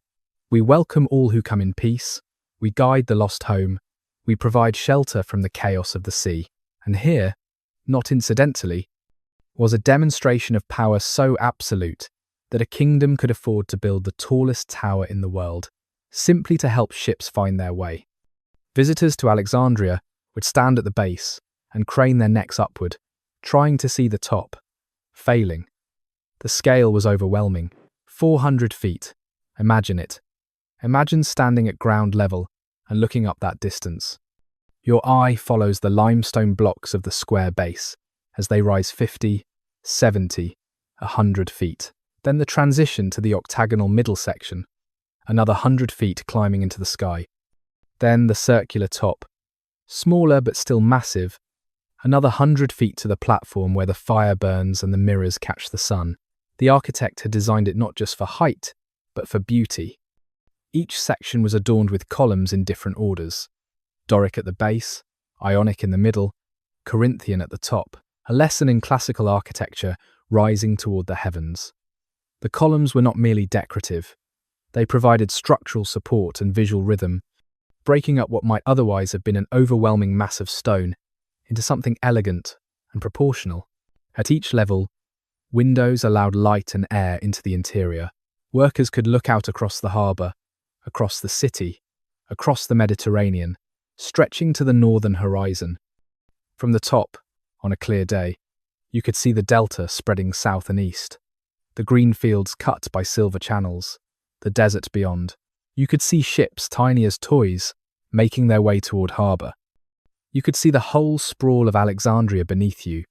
"We welcome all who come in peace, we guide the lost home, we provide shelter from the chaos of the sea." And here, not incidentally, was a demonstration of power so absolute that a kingdom could afford to build the tallest tower in the world, simply to help ships find their way. Visitors to Alexandria would stand at the base and crane their necks upward, trying to see the top, failing. The scale was overwhelming. 400 feet. Imagine it. Imagine standing at ground level and looking up that distance. Your eye follows the limestone blocks of the square base as they rise 50, 70, 100 feet. Then the transition to the octagonal middle section, another 100 feet climbing into the sky. Then the circular top, smaller but still massive, another 100 feet to the platform where the fire burns and the mirrors catch the sun. The architect had designed it not just for height, but for beauty. Each section was adorned with columns in different orders: Doric at the base, Ionic in the middle, Corinthian at the top, a lesson in classical architecture rising toward the heavens. The columns were not merely decorative. They provided structural support and visual rhythm, breaking up what might otherwise have been an overwhelming mass of stone into something elegant and proportional. At each level, windows allowed light and air into the interior. Workers could look out across the harbour, across the city, across the Mediterranean, stretching to the northern horizon. From the top, on a clear day, you could see the delta spreading south and east, the green fields cut by silver channels, the desert beyond. You could see ships tiny as toys making their way toward harbour. You could see the whole sprawl of Alexandria beneath you,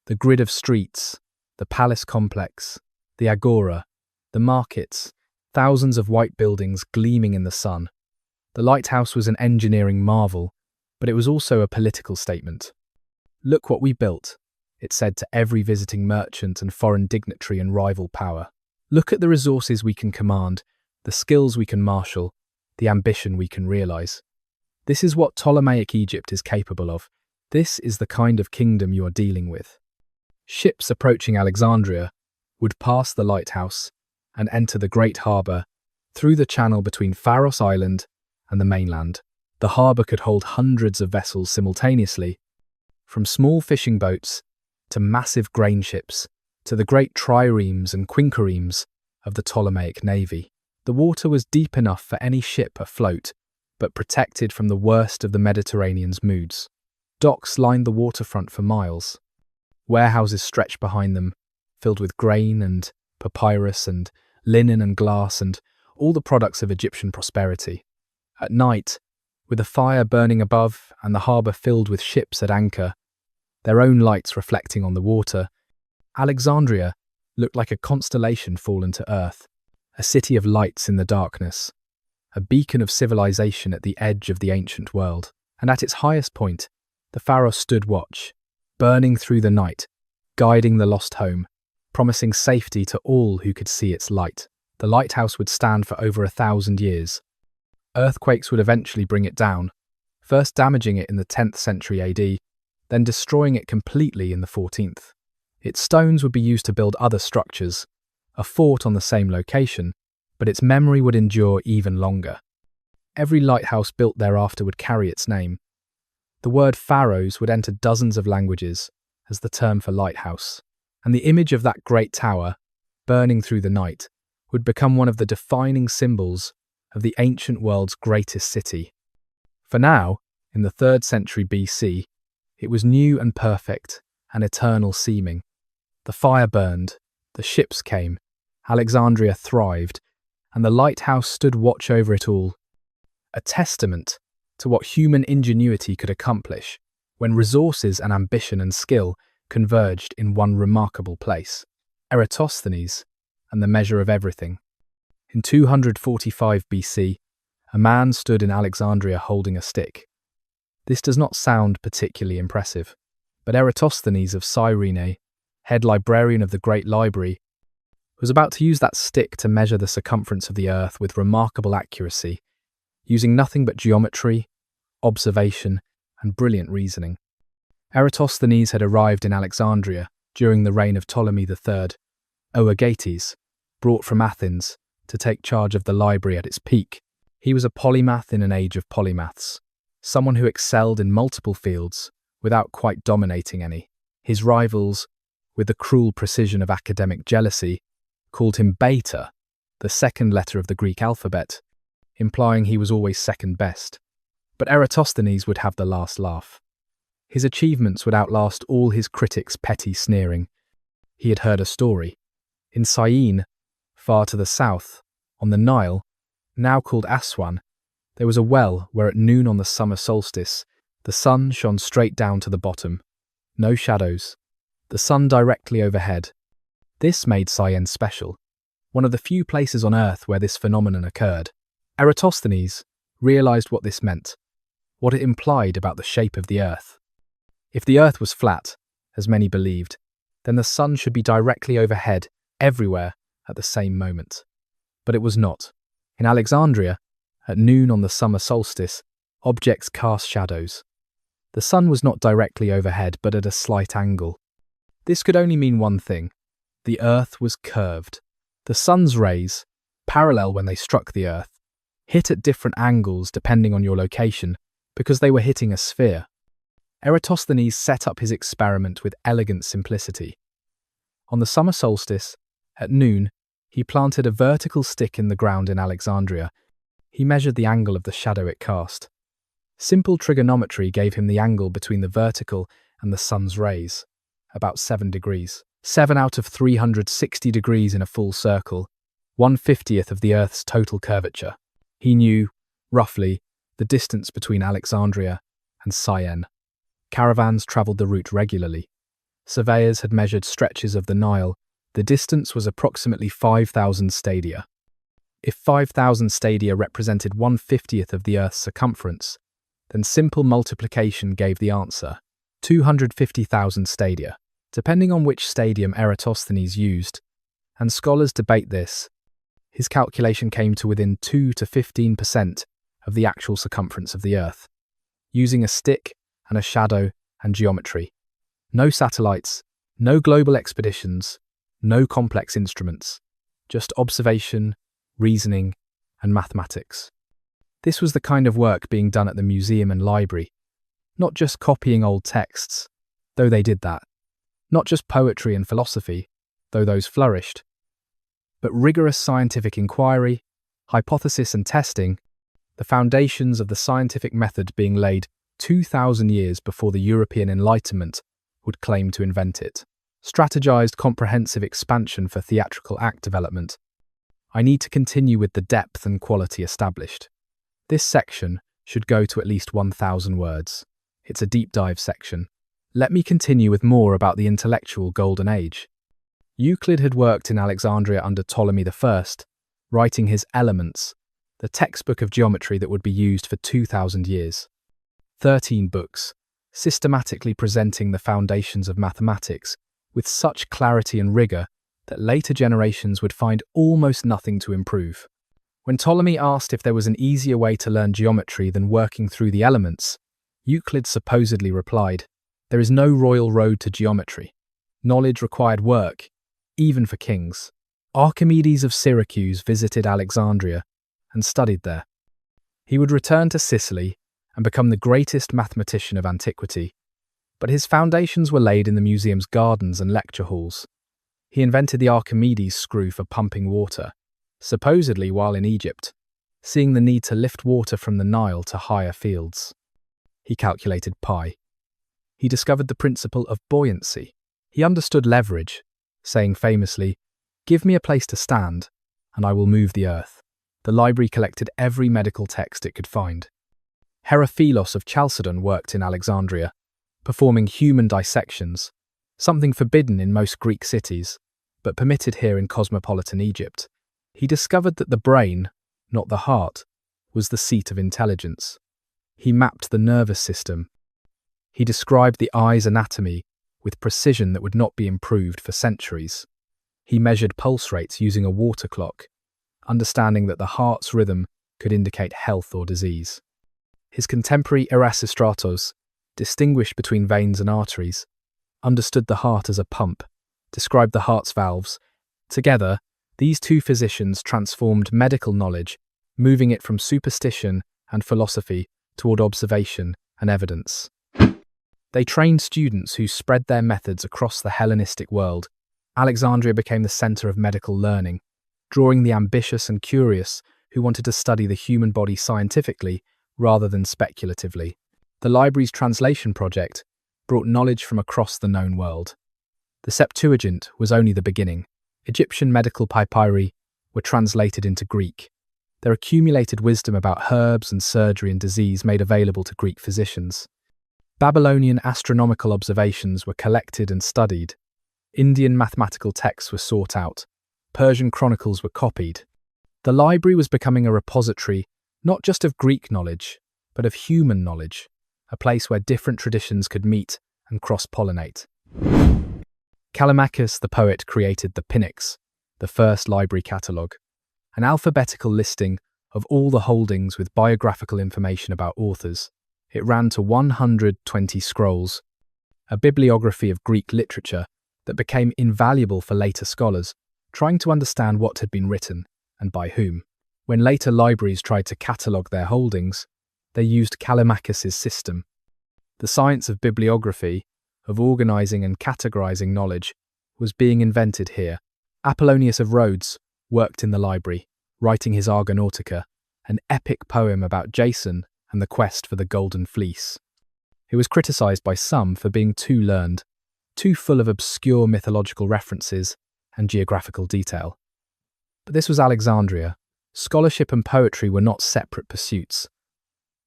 the grid of streets, the palace complex, the agora, the markets, thousands of white buildings gleaming in the sun. The lighthouse was an engineering marvel, but it was also a political statement. "Look what we built," it said to every visiting merchant and foreign dignitary and rival power. "Look at the resources we can command, the skills we can marshal, the ambition we can realize. This is what Ptolemaic Egypt is capable of. This is the kind of kingdom you are dealing with." Ships approaching Alexandria would pass the lighthouse and enter the great harbour through the channel between Pharos Island and the mainland. The harbour could hold hundreds of vessels simultaneously, from small fishing boats to massive grain ships to the great triremes and quinqueremes of the Ptolemaic navy. The water was deep enough for any ship afloat, but protected from the worst of the Mediterranean's moods. Docks lined the waterfront for miles. Warehouses stretched behind them, filled with grain and papyrus and linen and glass and all the products of Egyptian prosperity. At night, with a fire burning above and the harbour filled with ships at anchor, their own lights reflecting on the water, Alexandria looked like a constellation fallen to earth, a city of lights in the darkness, a beacon of civilization at the edge of the ancient world. And at its highest point, the pharaoh stood watch, burning through the night, guiding the lost home, promising safety to all who could see its light. The lighthouse would stand for over 1,000 years. Earthquakes would eventually bring it down, first damaging it in the 10th century AD, then destroying it completely in the 14th. Its stones would be used to build other structures, a fort on the same location, but its memory would endure even longer. Every lighthouse built thereafter would carry its name. The word pharaohs would enter dozens of languages as the term for lighthouse, and the image of that great tower, burning through the night, would become one of the defining symbols of the ancient world's greatest city. For now, in the 3rd century BC, it was new and perfect and eternal seeming. The fire burned, the ships came, Alexandria thrived, and the lighthouse stood watch over it all, a testament to what human ingenuity could accomplish when resources and ambition and skill converged in one remarkable place. Eratosthenes and the measure of everything. In 245 BC, a man stood in Alexandria holding a stick. This does not sound particularly impressive, but Eratosthenes of Cyrene, head librarian of the Great Library, was about to use that stick to measure the circumference of the earth with remarkable accuracy, using nothing but geometry, observation, and brilliant reasoning. Eratosthenes had arrived in Alexandria during the reign of Ptolemy III, Oeagetes, brought from Athens to take charge of the library at its peak. He was a polymath in an age of polymaths, someone who excelled in multiple fields without quite dominating any. His rivals, with the cruel precision of academic jealousy, called him beta, the second letter of the Greek alphabet, implying he was always second best. But Eratosthenes would have the last laugh. His achievements would outlast all his critics' petty sneering. He had heard a story. In Syene, far to the south, on the Nile, now called Aswan, there was a well where at noon on the summer solstice, the sun shone straight down to the bottom. No shadows. The sun directly overhead. This made Syene special, one of the few places on Earth where this phenomenon occurred. Eratosthenes realized what this meant, what it implied about the shape of the Earth. If the Earth was flat, as many believed, then the sun should be directly overhead, everywhere, at the same moment. But it was not. In Alexandria, at noon on the summer solstice, objects cast shadows. The sun was not directly overhead, but at a slight angle. This could only mean one thing. The Earth was curved. The sun's rays, parallel when they struck the Earth, hit at different angles depending on your location, because they were hitting a sphere. Eratosthenes set up his experiment with elegant simplicity. On the summer solstice, at noon, he planted a vertical stick in the ground in Alexandria. He measured the angle of the shadow it cast. Simple trigonometry gave him the angle between the vertical and the sun's rays, about 7 degrees. 7 out of 360 degrees in a full circle, 1/50th of the Earth's total curvature. He knew, roughly, the distance between Alexandria and Syene. Caravans travelled the route regularly. Surveyors had measured stretches of the Nile. The distance was approximately 5,000 stadia. If 5,000 stadia represented 1/50th of the Earth's circumference, then simple multiplication gave the answer, 250,000 stadia, depending on which stadium Eratosthenes used, and scholars debate this. His calculation came to within 2 to 15% of the actual circumference of the Earth, using a stick and a shadow and geometry. No satellites, no global expeditions, no complex instruments, just observation, reasoning, and mathematics. This was the kind of work being done at the museum and library, not just copying old texts, though they did that, not just poetry and philosophy, though those flourished, but rigorous scientific inquiry, hypothesis and testing, the foundations of the scientific method being laid 2,000 years before the European Enlightenment would claim to invent it. Strategized comprehensive expansion for theatrical act development. I need to continue with the depth and quality established. This section should go to at least 1,000 words. It's a deep dive section. Let me continue with more about the intellectual golden age. Euclid had worked in Alexandria under Ptolemy I, writing his Elements, the textbook of geometry that would be used for 2,000 years. 13 books, systematically presenting the foundations of mathematics with such clarity and rigor that later generations would find almost nothing to improve. When Ptolemy asked if there was an easier way to learn geometry than working through the elements, Euclid supposedly replied, "There is no royal road to geometry. Knowledge required work, even for kings." Archimedes of Syracuse visited Alexandria and studied there. He would return to Sicily and become the greatest mathematician of antiquity, but his foundations were laid in the museum's gardens and lecture halls. He invented the Archimedes screw for pumping water, supposedly while in Egypt, seeing the need to lift water from the Nile to higher fields. He calculated pi. He discovered the principle of buoyancy. He understood leverage, saying famously, "Give me a place to stand, and I will move the earth." The library collected every medical text it could find. Herophilos of Chalcedon worked in Alexandria, performing human dissections, something forbidden in most Greek cities, but permitted here in cosmopolitan Egypt. He discovered that the brain, not the heart, was the seat of intelligence. He mapped the nervous system. He described the eye's anatomy with precision that would not be improved for centuries. He measured pulse rates using a water clock, understanding that the heart's rhythm could indicate health or disease. His contemporary Erasistratos distinguished between veins and arteries, understood the heart as a pump, described the heart's valves. Together, these two physicians transformed medical knowledge, moving it from superstition and philosophy toward observation and evidence. They trained students who spread their methods across the Hellenistic world. Alexandria became the center of medical learning, drawing the ambitious and curious who wanted to study the human body scientifically rather than speculatively. The library's translation project brought knowledge from across the known world. The Septuagint was only the beginning. Egyptian medical papyri were translated into Greek. Their accumulated wisdom about herbs and surgery and disease made available to Greek physicians. Babylonian astronomical observations were collected and studied. Indian mathematical texts were sought out. Persian chronicles were copied. The library was becoming a repository not just of Greek knowledge, but of human knowledge, a place where different traditions could meet and cross-pollinate. Callimachus the poet created the Pnyx, the first library catalogue, an alphabetical listing of all the holdings with biographical information about authors. It ran to 120 scrolls, a bibliography of Greek literature that became invaluable for later scholars trying to understand what had been written and by whom. When later libraries tried to catalogue their holdings, they used Callimachus's system. The science of bibliography, of organising and categorising knowledge, was being invented here. Apollonius of Rhodes worked in the library, writing his Argonautica, an epic poem about Jason and the quest for the Golden Fleece. It was criticised by some for being too learned, too full of obscure mythological references and geographical detail. But this was Alexandria. Scholarship and poetry were not separate pursuits.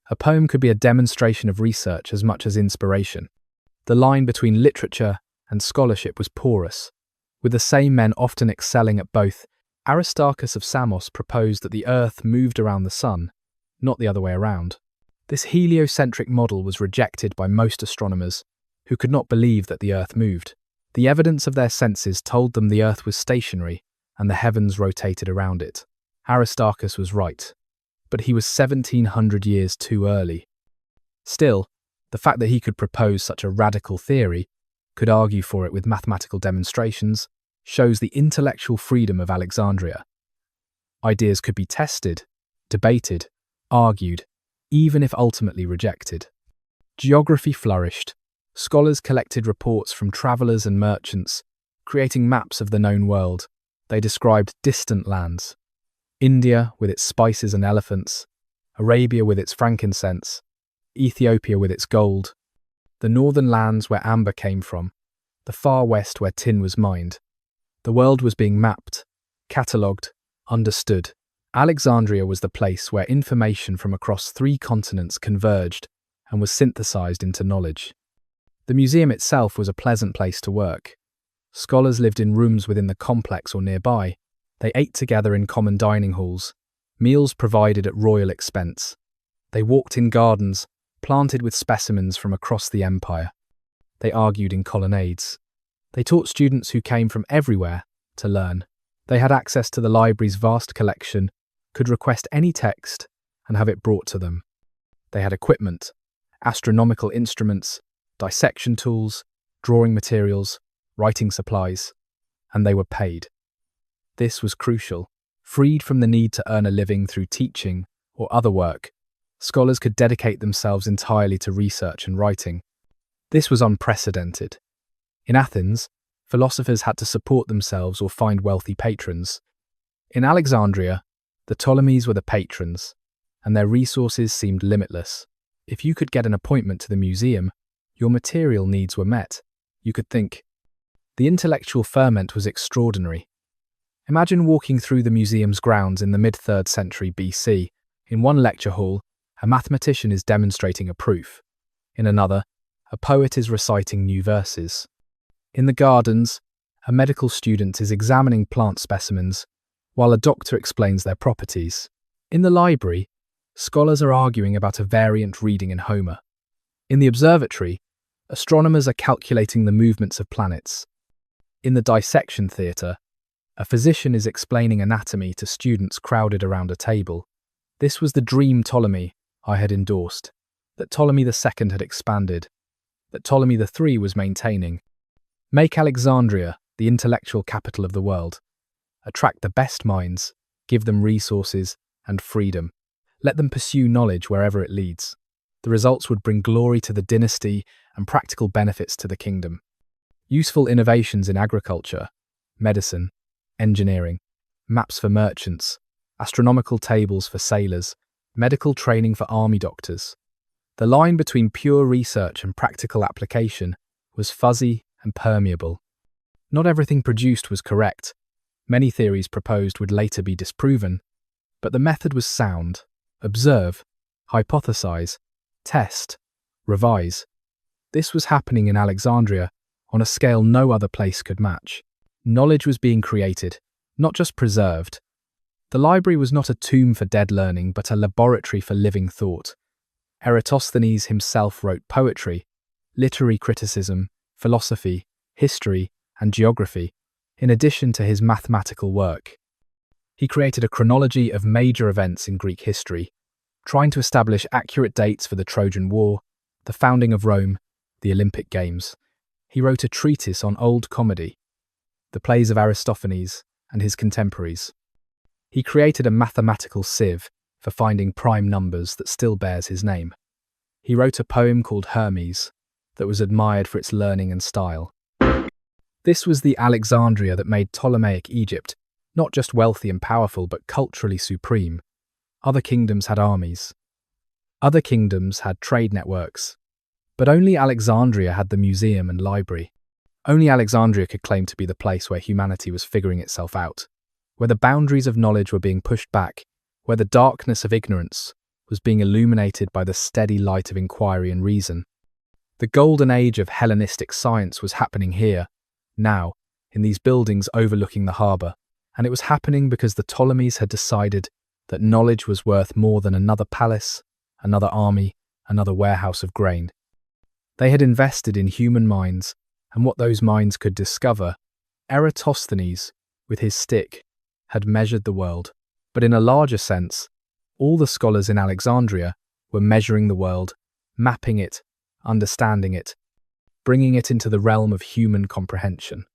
A poem could be a demonstration of research as much as inspiration. The line between literature and scholarship was porous, with the same men often excelling at both Aristarchus of Samos proposed that the Earth moved around the Sun, not the other way around. This heliocentric model was rejected by most astronomers, who could not believe that the Earth moved. The evidence of their senses told them the Earth was stationary and the heavens rotated around it. Aristarchus was right, but he was 1700 years too early. Still, the fact that he could propose such a radical theory, could argue for it with mathematical demonstrations, shows the intellectual freedom of Alexandria. Ideas could be tested, debated, argued, even if ultimately rejected. Geography flourished. Scholars collected reports from travelers and merchants, creating maps of the known world. They described distant lands. India with its spices and elephants, Arabia with its frankincense, Ethiopia with its gold, the northern lands where amber came from, the far west where tin was mined. The world was being mapped, catalogued, understood. Alexandria was the place where information from across 3 continents converged and was synthesized into knowledge. The museum itself was a pleasant place to work. Scholars lived in rooms within the complex or nearby. They ate together in common dining halls, meals provided at royal expense. They walked in gardens, planted with specimens from across the empire. They argued in colonnades. They taught students who came from everywhere to learn. They had access to the library's vast collection, could request any text and have it brought to them. They had equipment, astronomical instruments, dissection tools, drawing materials, writing supplies, and they were paid. This was crucial. Freed from the need to earn a living through teaching or other work, scholars could dedicate themselves entirely to research and writing. This was unprecedented. In Athens, philosophers had to support themselves or find wealthy patrons. In Alexandria, the Ptolemies were the patrons, and their resources seemed limitless. If you could get an appointment to the museum, your material needs were met. You could think. The intellectual ferment was extraordinary. Imagine walking through the museum's grounds in the mid-3rd century BC. In one lecture hall, a mathematician is demonstrating a proof. In another, a poet is reciting new verses. In the gardens, a medical student is examining plant specimens, while a doctor explains their properties. In the library, scholars are arguing about a variant reading in Homer. In the observatory, astronomers are calculating the movements of planets. In the dissection theatre, a physician is explaining anatomy to students crowded around a table. This was the dream Ptolemy I had endorsed, that Ptolemy II had expanded, that Ptolemy III was maintaining. Make Alexandria the intellectual capital of the world. Attract the best minds, give them resources and freedom. Let them pursue knowledge wherever it leads. The results would bring glory to the dynasty and practical benefits to the kingdom. Useful innovations in agriculture, medicine, engineering, maps for merchants, astronomical tables for sailors, medical training for army doctors. The line between pure research and practical application was fuzzy and permeable. Not everything produced was correct. Many theories proposed would later be disproven, but the method was sound. Observe, hypothesize, test, revise. This was happening in Alexandria on a scale no other place could match. Knowledge was being created, not just preserved. The library was not a tomb for dead learning, but a laboratory for living thought. Eratosthenes himself wrote poetry, literary criticism, philosophy, history, and geography, in addition to his mathematical work. He created a chronology of major events in Greek history, trying to establish accurate dates for the Trojan War, the founding of Rome, the Olympic Games. He wrote a treatise on old comedy, the plays of Aristophanes and his contemporaries. He created a mathematical sieve for finding prime numbers that still bears his name. He wrote a poem called Hermes that was admired for its learning and style. This was the Alexandria that made Ptolemaic Egypt not just wealthy and powerful, but culturally supreme. Other kingdoms had armies. Other kingdoms had trade networks. But only Alexandria had the museum and library. Only Alexandria could claim to be the place where humanity was figuring itself out, where the boundaries of knowledge were being pushed back, where the darkness of ignorance was being illuminated by the steady light of inquiry and reason. The golden age of Hellenistic science was happening here, now, in these buildings overlooking the harbour. And it was happening because the Ptolemies had decided that knowledge was worth more than another palace, another army, another warehouse of grain. They had invested in human minds and what those minds could discover. Eratosthenes, with his stick, had measured the world. But in a larger sense, all the scholars in Alexandria were measuring the world, mapping it, understanding it, bringing it into the realm of human comprehension.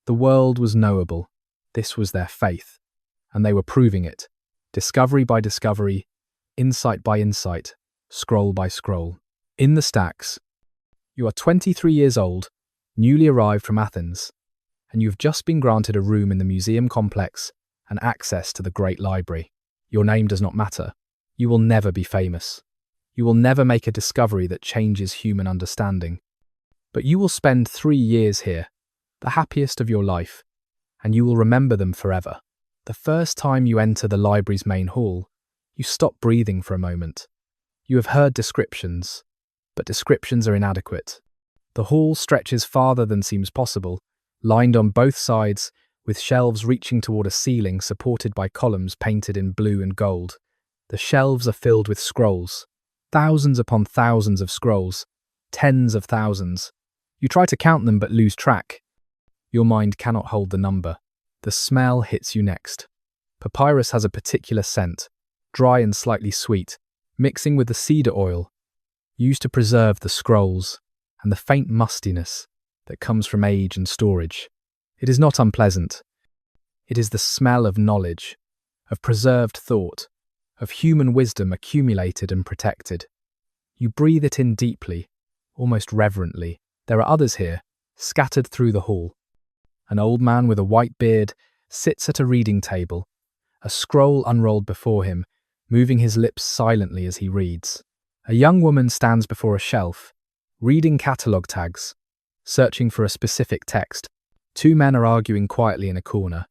The world was knowable. This was their faith, and they were proving it, discovery by discovery, insight by insight, scroll by scroll. In the stacks, you are 23 years old, newly arrived from Athens, and you've just been granted a room in the museum complex and access to the great library. Your name does not matter. You will never be famous. You will never make a discovery that changes human understanding. But you will spend 3 years here, the happiest of your life, and you will remember them forever. The first time you enter the library's main hall, you stop breathing for a moment. You have heard descriptions, but descriptions are inadequate. The hall stretches farther than seems possible, lined on both sides, with shelves reaching toward a ceiling supported by columns painted in blue and gold. The shelves are filled with scrolls, thousands upon thousands of scrolls, tens of thousands. You try to count them but lose track. Your mind cannot hold the number. The smell hits you next. Papyrus has a particular scent, dry and slightly sweet, mixing with the cedar oil, used to preserve the scrolls, and the faint mustiness that comes from age and storage. It is not unpleasant. It is the smell of knowledge, of preserved thought, of human wisdom accumulated and protected. You breathe it in deeply, almost reverently. There are others here, scattered through the hall. An old man with a white beard sits at a reading table, a scroll unrolled before him, moving his lips silently as he reads. A young woman stands before a shelf, reading catalogue tags, searching for a specific text. 2 men are arguing quietly in a corner,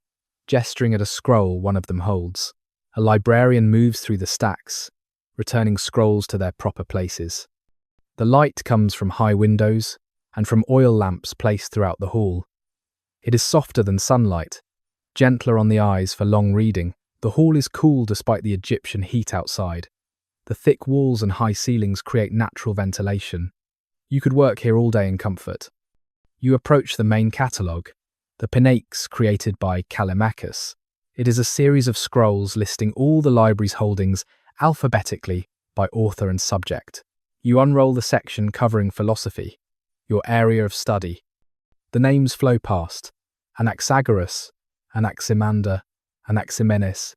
gesturing at a scroll one of them holds. A librarian moves through the stacks, returning scrolls to their proper places. The light comes from high windows and from oil lamps placed throughout the hall. It is softer than sunlight, gentler on the eyes for long reading. The hall is cool despite the Egyptian heat outside. The thick walls and high ceilings create natural ventilation. You could work here all day in comfort. You approach the main catalogue, the Ptolemaics created by Callimachus. It is a series of scrolls listing all the library's holdings alphabetically by author and subject. You unroll the section covering philosophy, your area of study. The names flow past: Anaxagoras, Anaximander, Anaximenes,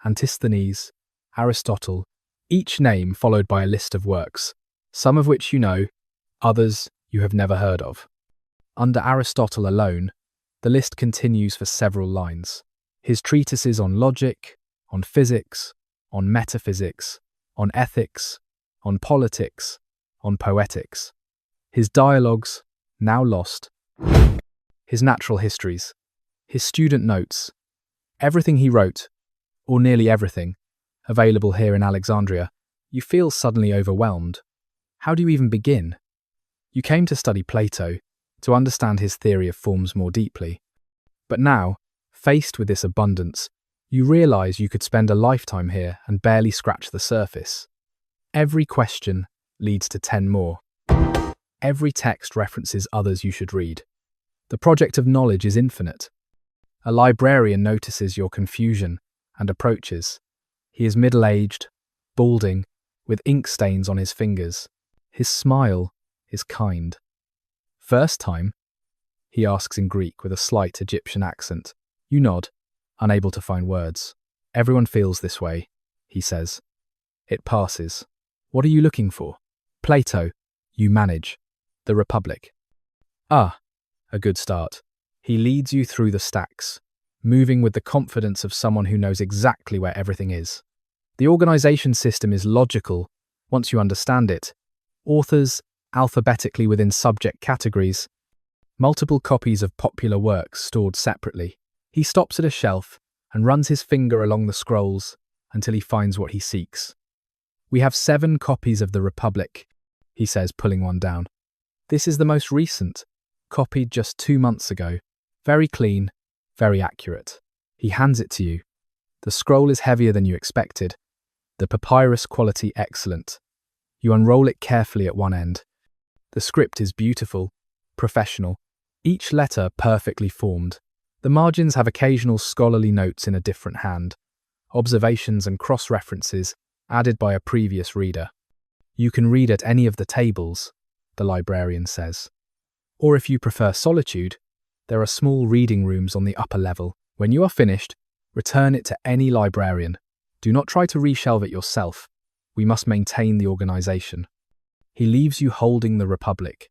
Antisthenes, Aristotle, each name followed by a list of works, some of which you know, others you have never heard of. Under Aristotle alone, the list continues for several lines. His treatises on logic, on physics, on metaphysics, on ethics, on politics, on poetics. His dialogues, now lost. His natural histories, his student notes, everything he wrote, or nearly everything, available here in Alexandria. You feel suddenly overwhelmed. How do you even begin? You came to study Plato, to understand his theory of forms more deeply. But now, faced with this abundance, you realize you could spend a lifetime here and barely scratch the surface. Every question leads to 10 more. Every text references others you should read. The project of knowledge is infinite. A librarian notices your confusion and approaches. He is middle-aged, balding, with ink stains on his fingers. His smile is kind. First time? He asks in Greek with a slight Egyptian accent. You nod, unable to find words. Everyone feels this way, he says. It passes. What are you looking for? Plato. You manage. The Republic. Ah, a good start. He leads you through the stacks, moving with the confidence of someone who knows exactly where everything is. The organization system is logical once you understand it. Authors, alphabetically within subject categories, multiple copies of popular works stored separately. He stops at a shelf and runs his finger along the scrolls until he finds what he seeks. We have 7 copies of the Republic, he says, pulling one down. This is the most recent, copied just 2 months ago. Very clean, very accurate. He hands it to you. The scroll is heavier than you expected. The papyrus quality excellent. You unroll it carefully at one end. The script is beautiful, professional, each letter perfectly formed. The margins have occasional scholarly notes in a different hand, observations and cross-references added by a previous reader. You can read at any of the tables, the librarian says. Or if you prefer solitude, there are small reading rooms on the upper level. When you are finished, return it to any librarian. Do not try to reshelve it yourself. We must maintain the organization. He leaves you holding the Republic.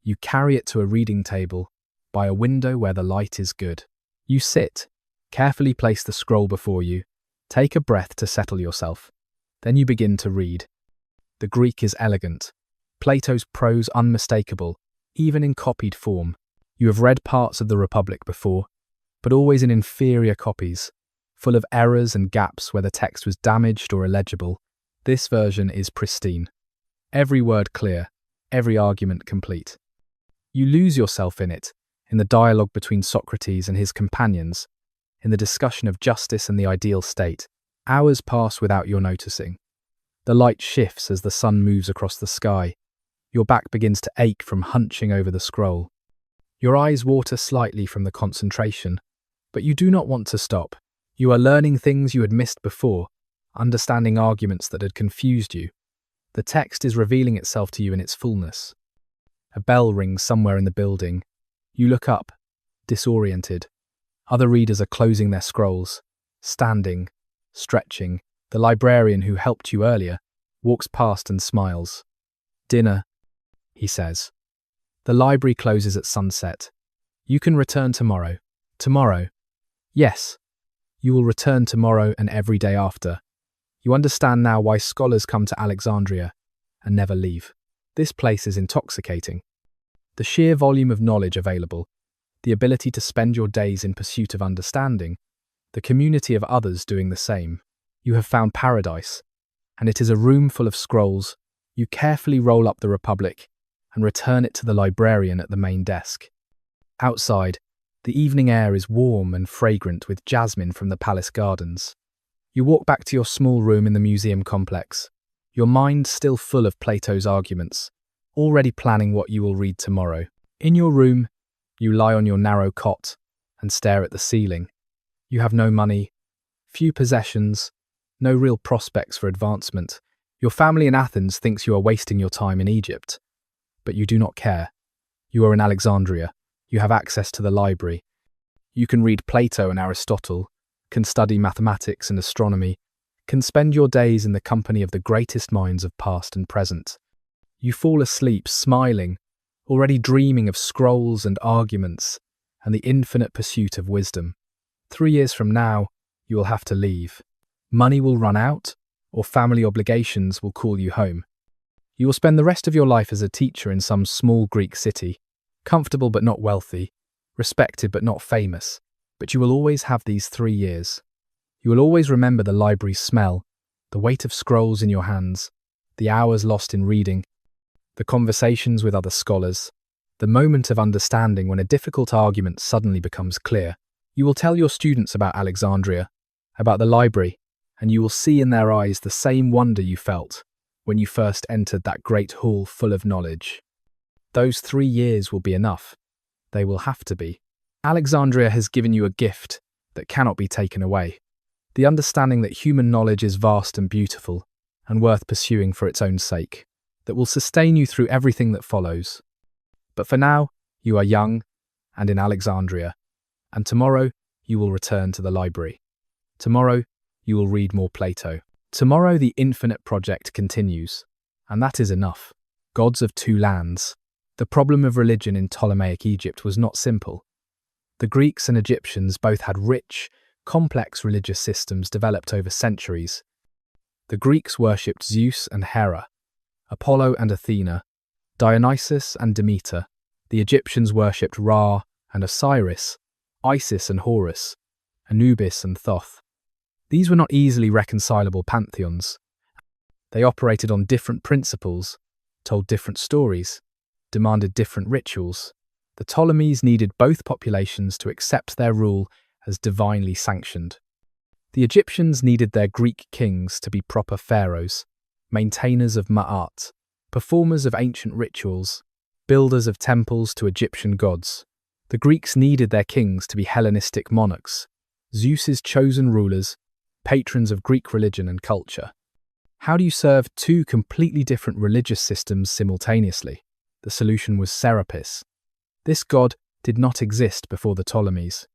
You carry it to a reading table, by a window where the light is good. You sit, carefully place the scroll before you, take a breath to settle yourself. Then you begin to read. The Greek is elegant. Plato's prose unmistakable, even in copied form. You have read parts of the Republic before, but always in inferior copies, full of errors and gaps where the text was damaged or illegible. This version is pristine. Every word clear, every argument complete. You lose yourself in it, in the dialogue between Socrates and his companions, in the discussion of justice and the ideal state. Hours pass without your noticing. The light shifts as the sun moves across the sky. Your back begins to ache from hunching over the scroll. Your eyes water slightly from the concentration, but you do not want to stop. You are learning things you had missed before, understanding arguments that had confused you. The text is revealing itself to you in its fullness. A bell rings somewhere in the building. You look up, disoriented. Other readers are closing their scrolls, standing, stretching. The librarian who helped you earlier walks past and smiles. Dinner, he says. The library closes at sunset. You can return tomorrow. Tomorrow? Yes. You will return tomorrow and every day after. You understand now why scholars come to Alexandria and never leave. This place is intoxicating. The sheer volume of knowledge available, the ability to spend your days in pursuit of understanding, the community of others doing the same. You have found paradise, and it is a room full of scrolls. You carefully roll up the Republic and return it to the librarian at the main desk. Outside, the evening air is warm and fragrant with jasmine from the palace gardens. You walk back to your small room in the museum complex, your mind still full of Plato's arguments, already planning what you will read tomorrow. In your room, you lie on your narrow cot and stare at the ceiling. You have no money, few possessions, no real prospects for advancement. Your family in Athens thinks you are wasting your time in Egypt. But you do not care. You are in Alexandria. You have access to the library. You can read Plato and Aristotle, can study mathematics and astronomy, can spend your days in the company of the greatest minds of past and present. You fall asleep smiling, already dreaming of scrolls and arguments and the infinite pursuit of wisdom. 3 years from now, you will have to leave. Money will run out, or family obligations will call you home. You will spend the rest of your life as a teacher in some small Greek city, comfortable but not wealthy, respected but not famous. But you will always have these 3 years. You will always remember the library smell, the weight of scrolls in your hands, the hours lost in reading, the conversations with other scholars, the moment of understanding when a difficult argument suddenly becomes clear. You will tell your students about Alexandria, about the library, and you will see in their eyes the same wonder you felt when you first entered that great hall full of knowledge. Those 3 years will be enough. They will have to be. Alexandria has given you a gift that cannot be taken away. The understanding that human knowledge is vast and beautiful and worth pursuing for its own sake, that will sustain you through everything that follows. But for now, you are young and in Alexandria, and tomorrow you will return to the library. Tomorrow you will read more Plato. Tomorrow the infinite project continues, and that is enough. Gods of two lands. The problem of religion in Ptolemaic Egypt was not simple. The Greeks and Egyptians both had rich, complex religious systems developed over centuries. The Greeks worshipped Zeus and Hera, Apollo and Athena, Dionysus and Demeter. The Egyptians worshipped Ra and Osiris, Isis and Horus, Anubis and Thoth. These were not easily reconcilable pantheons. They operated on different principles, told different stories, demanded different rituals. The Ptolemies needed both populations to accept their rule as divinely sanctioned. The Egyptians needed their Greek kings to be proper pharaohs, maintainers of ma'at, performers of ancient rituals, builders of temples to Egyptian gods. The Greeks needed their kings to be Hellenistic monarchs, Zeus's chosen rulers, patrons of Greek religion and culture. How do you serve two completely different religious systems simultaneously? The solution was Serapis. This god did not exist before the Ptolemies.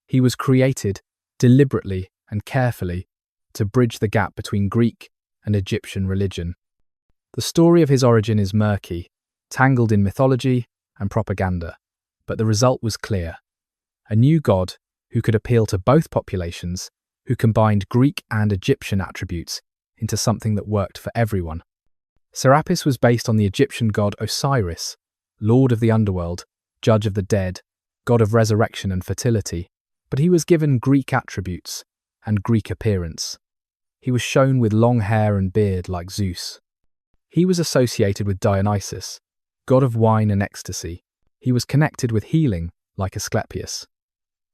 He was created deliberately and carefully to bridge the gap between Greek and Egyptian religion. The story of his origin is murky, tangled in mythology and propaganda, but the result was clear. A new god who could appeal to both populations, who combined Greek and Egyptian attributes into something that worked for everyone. Serapis was based on the Egyptian god Osiris, lord of the underworld, judge of the dead, god of resurrection and fertility, but he was given Greek attributes and Greek appearance. He was shown with long hair and beard like Zeus. He was associated with Dionysus, god of wine and ecstasy. He was connected with healing like Asclepius.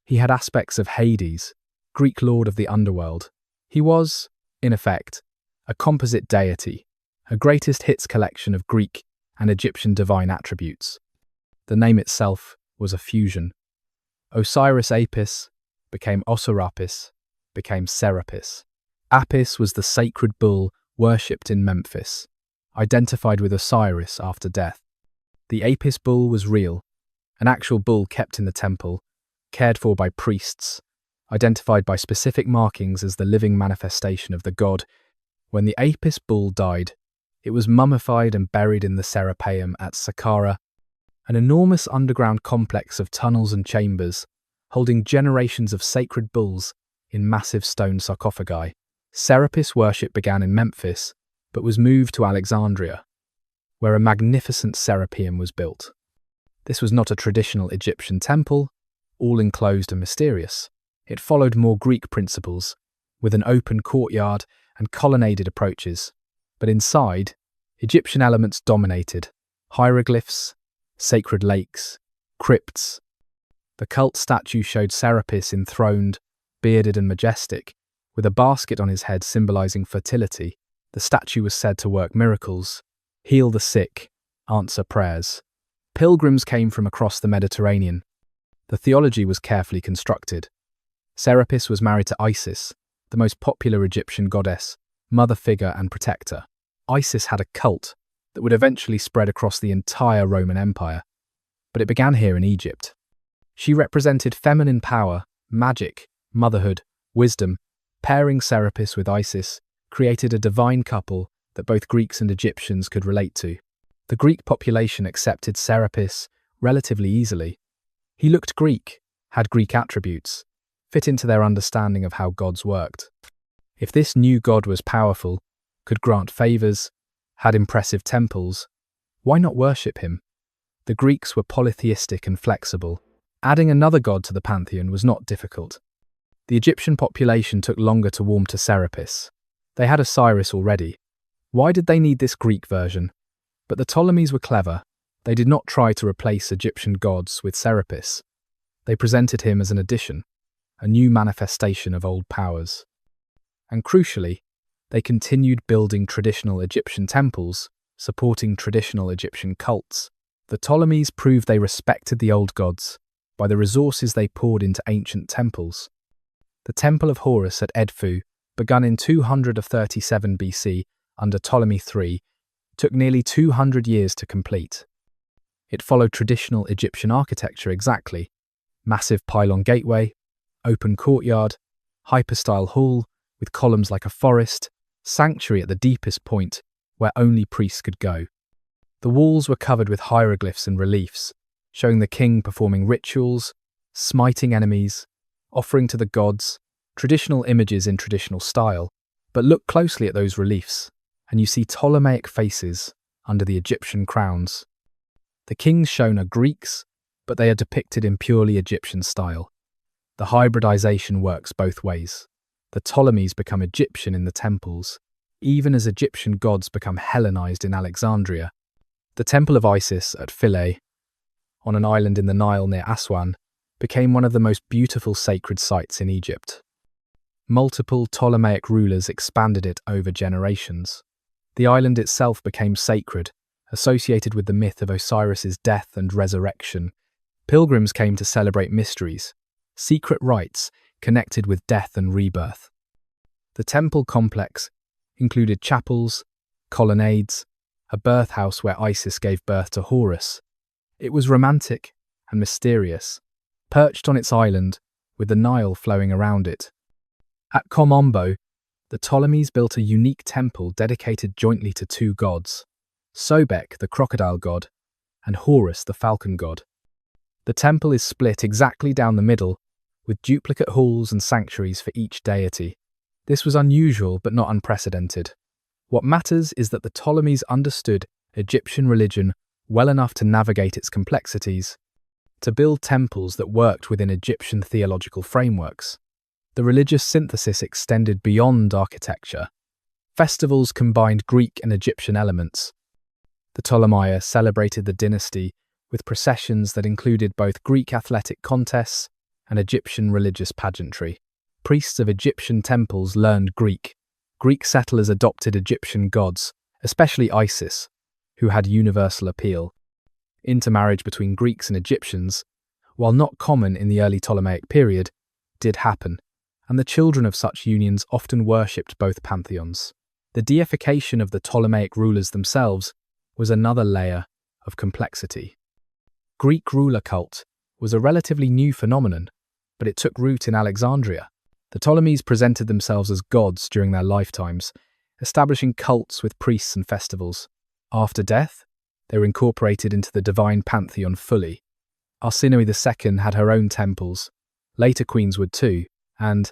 He had aspects of Hades, Greek lord of the underworld. He was, in effect, a composite deity, a greatest hits collection of Greek and Egyptian divine attributes. The name itself was a fusion. Osiris Apis became Osirapis, became Serapis. Apis was the sacred bull worshipped in Memphis, identified with Osiris after death. The Apis bull was real, an actual bull kept in the temple, cared for by priests, identified by specific markings as the living manifestation of the god. When the Apis bull died, it was mummified and buried in the Serapeum at Saqqara, an enormous underground complex of tunnels and chambers, holding generations of sacred bulls in massive stone sarcophagi. Serapis worship began in Memphis, but was moved to Alexandria, where a magnificent Serapeum was built. This was not a traditional Egyptian temple, all enclosed and mysterious. It followed more Greek principles, with an open courtyard and colonnaded approaches. But inside, Egyptian elements dominated: hieroglyphs, sacred lakes, crypts. The cult statue showed Serapis enthroned, bearded and majestic, with a basket on his head symbolizing fertility. The statue was said to work miracles, heal the sick, answer prayers. Pilgrims came from across the Mediterranean. The theology was carefully constructed. Serapis was married to Isis, the most popular Egyptian goddess, mother figure and protector. Isis had a cult that would eventually spread across the entire Roman Empire, but it began here in Egypt. She represented feminine power, magic, motherhood, wisdom. Pairing Serapis with Isis created a divine couple that both Greeks and Egyptians could relate to. The Greek population accepted Serapis relatively easily. He looked Greek, had Greek attributes, fit into their understanding of how gods worked. If this new god was powerful, could grant favors, had impressive temples, why not worship him? The Greeks were polytheistic and flexible. Adding another god to the pantheon was not difficult. The Egyptian population took longer to warm to Serapis. They had Osiris already. Why did they need this Greek version? But the Ptolemies were clever. They did not try to replace Egyptian gods with Serapis. They presented him as an addition, a new manifestation of old powers. And crucially, they continued building traditional Egyptian temples, supporting traditional Egyptian cults. The Ptolemies proved they respected the old gods by the resources they poured into ancient temples. The Temple of Horus at Edfu, begun in 237 BC under Ptolemy III, took nearly 200 years to complete. It followed traditional Egyptian architecture exactly: massive pylon gateway, open courtyard, hypostyle hall with columns like a forest, sanctuary at the deepest point where only priests could go. The walls were covered with hieroglyphs and reliefs, showing the king performing rituals, smiting enemies, offering to the gods, traditional images in traditional style. But look closely at those reliefs, and you see Ptolemaic faces under the Egyptian crowns. The kings shown are Greeks, but they are depicted in purely Egyptian style. The hybridization works both ways. The Ptolemies become Egyptian in the temples, even as Egyptian gods become Hellenized in Alexandria. The Temple of Isis at Philae, on an island in the Nile near Aswan, became one of the most beautiful sacred sites in Egypt. Multiple Ptolemaic rulers expanded it over generations. The island itself became sacred, associated with the myth of Osiris's death and resurrection. Pilgrims came to celebrate mysteries, secret rites connected with death and rebirth. The temple complex included chapels, colonnades, a birthhouse where Isis gave birth to Horus. It was romantic and mysterious, perched on its island with the Nile flowing around it. At Kom-Ombo, the Ptolemies built a unique temple dedicated jointly to two gods, Sobek, the crocodile god, and Horus, the falcon god. The temple is split exactly down the middle, with duplicate halls and sanctuaries for each deity. This was unusual but not unprecedented. What matters is that the Ptolemies understood Egyptian religion well enough to navigate its complexities, to build temples that worked within Egyptian theological frameworks. The religious synthesis extended beyond architecture. Festivals combined Greek and Egyptian elements. The Ptolemaic celebrated the dynasty with processions that included both Greek athletic contests and Egyptian religious pageantry. Priests of Egyptian temples learned Greek. Greek settlers adopted Egyptian gods, especially Isis, who had universal appeal. Intermarriage between Greeks and Egyptians, while not common in the early Ptolemaic period, did happen, and the children of such unions often worshipped both pantheons. The deification of the Ptolemaic rulers themselves was another layer of complexity. Greek ruler cult was a relatively new phenomenon, but it took root in Alexandria. The Ptolemies presented themselves as gods during their lifetimes, establishing cults with priests and festivals. After death, they were incorporated into the divine pantheon fully. Arsinoe II had her own temples, later queens would too, and,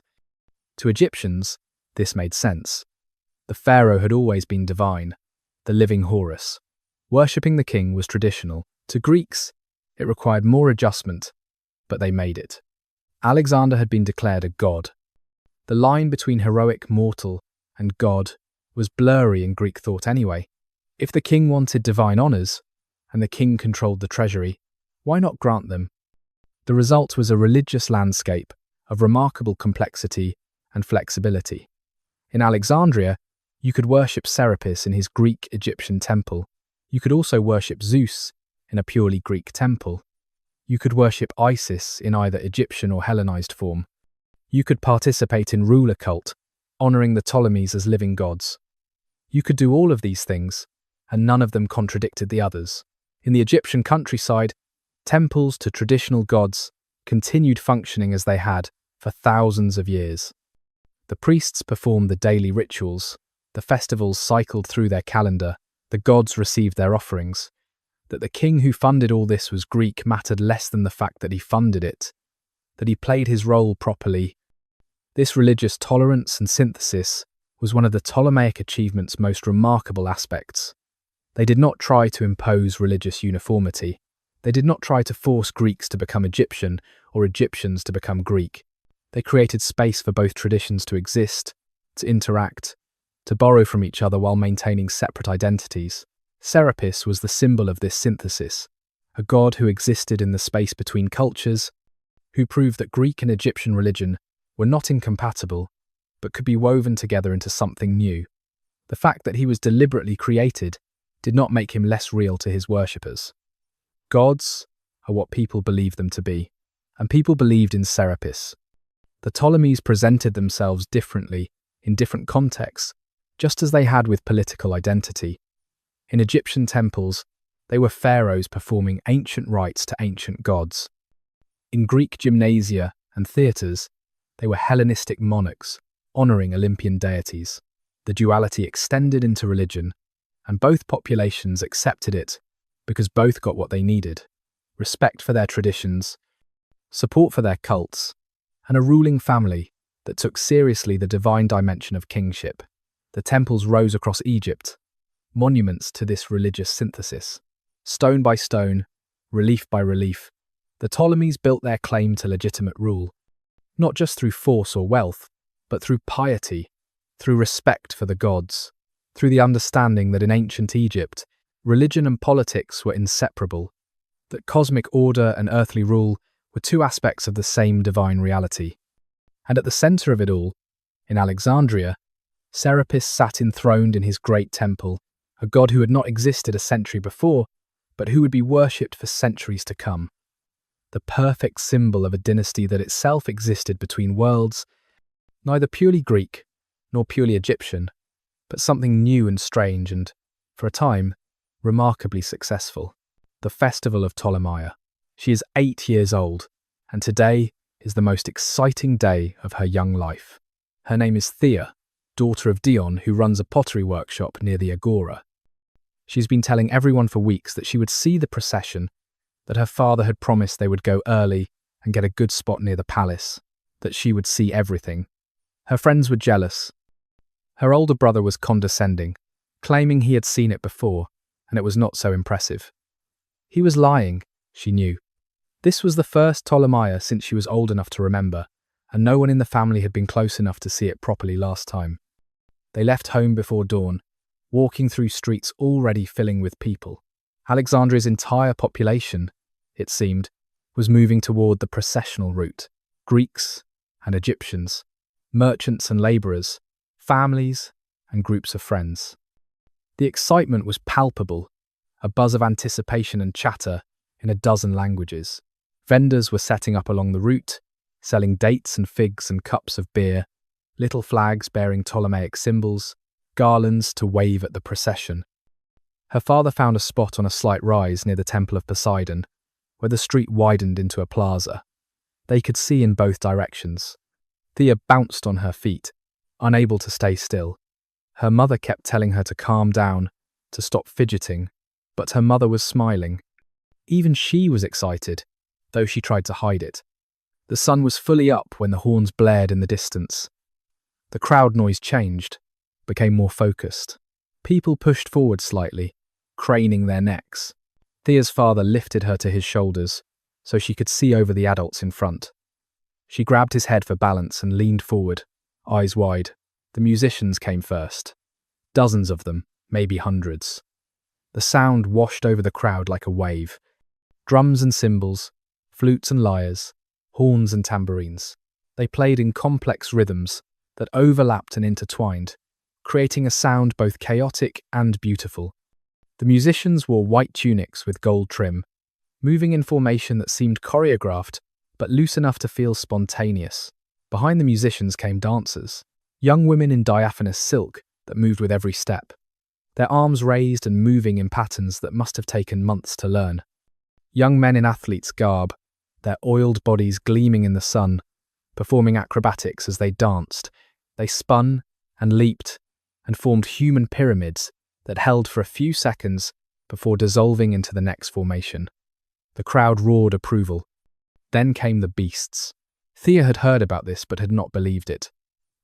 to Egyptians, this made sense. The pharaoh had always been divine, the living Horus. Worshipping the king was traditional. To Greeks, it required more adjustment, but they made it. Alexander had been declared a god. The line between heroic mortal and god was blurry in Greek thought anyway. If the king wanted divine honours, and the king controlled the treasury, why not grant them? The result was a religious landscape of remarkable complexity and flexibility. In Alexandria, you could worship Serapis in his Greek-Egyptian temple. You could also worship Zeus in a purely Greek temple. You could worship Isis in either Egyptian or Hellenized form. You could participate in ruler cult, honouring the Ptolemies as living gods. You could do all of these things, and none of them contradicted the others. In the Egyptian countryside, temples to traditional gods continued functioning as they had for thousands of years. The priests performed the daily rituals, the festivals cycled through their calendar, the gods received their offerings. That the king who funded all this was Greek mattered less than the fact that he funded it, that he played his role properly. This religious tolerance and synthesis was one of the Ptolemaic achievement's most remarkable aspects. They did not try to impose religious uniformity. They did not try to force Greeks to become Egyptian or Egyptians to become Greek. They created space for both traditions to exist, to interact, to borrow from each other while maintaining separate identities. Serapis was the symbol of this synthesis, a god who existed in the space between cultures, who proved that Greek and Egyptian religion were not incompatible, but could be woven together into something new. The fact that he was deliberately created did not make him less real to his worshippers. Gods are what people believe them to be, and people believed in Serapis. The Ptolemies presented themselves differently in different contexts, just as they had with political identity. In Egyptian temples, they were pharaohs performing ancient rites to ancient gods. In Greek gymnasia and theatres, they were Hellenistic monarchs, honouring Olympian deities. The duality extended into religion, and both populations accepted it because both got what they needed: respect for their traditions, support for their cults, and a ruling family that took seriously the divine dimension of kingship. The temples rose across Egypt, monuments to this religious synthesis. Stone by stone, relief by relief, the Ptolemies built their claim to legitimate rule, not just through force or wealth, but through piety, through respect for the gods, through the understanding that in ancient Egypt, religion and politics were inseparable, that cosmic order and earthly rule were two aspects of the same divine reality. And at the center of it all, in Alexandria, Serapis sat enthroned in his great temple, a god who had not existed a century before, but who would be worshipped for centuries to come. The perfect symbol of a dynasty that itself existed between worlds, neither purely Greek nor purely Egyptian, but something new and strange and, for a time, remarkably successful. The Festival of Ptolemy. She is 8 years old, and today is the most exciting day of her young life. Her name is Thea, daughter of Dion, who runs a pottery workshop near the Agora. She's been telling everyone for weeks that she would see the procession, that her father had promised they would go early and get a good spot near the palace, that she would see everything. Her friends were jealous. Her older brother was condescending, claiming he had seen it before, and it was not so impressive. He was lying, she knew. This was the first Ptolemy since she was old enough to remember, and no one in the family had been close enough to see it properly last time. They left home before dawn, walking through streets already filling with people. Alexandria's entire population, it seemed, was moving toward the processional route. Greeks and Egyptians, merchants and labourers, families and groups of friends. The excitement was palpable, a buzz of anticipation and chatter in a dozen languages. Vendors were setting up along the route, selling dates and figs and cups of beer, little flags bearing Ptolemaic symbols, garlands to wave at the procession. Her father found a spot on a slight rise near the Temple of Poseidon, where the street widened into a plaza. They could see in both directions. Thea bounced on her feet, unable to stay still. Her mother kept telling her to calm down, to stop fidgeting, but her mother was smiling. Even she was excited, though she tried to hide it. The sun was fully up when the horns blared in the distance. The crowd noise changed, became more focused. People pushed forward slightly, craning their necks. Thea's father lifted her to his shoulders so she could see over the adults in front. She grabbed his head for balance and leaned forward, eyes wide. The musicians came first. Dozens of them, maybe hundreds. The sound washed over the crowd like a wave. Drums and cymbals, flutes and lyres, horns and tambourines. They played in complex rhythms that overlapped and intertwined, creating a sound both chaotic and beautiful. The musicians wore white tunics with gold trim, moving in formation that seemed choreographed, but loose enough to feel spontaneous. Behind the musicians came dancers, young women in diaphanous silk that moved with every step, their arms raised and moving in patterns that must have taken months to learn. Young men in athletes' garb, their oiled bodies gleaming in the sun, performing acrobatics as they danced. They spun and leaped and formed human pyramids that held for a few seconds before dissolving into the next formation. The crowd roared approval. Then came the beasts. Thea had heard about this but had not believed it.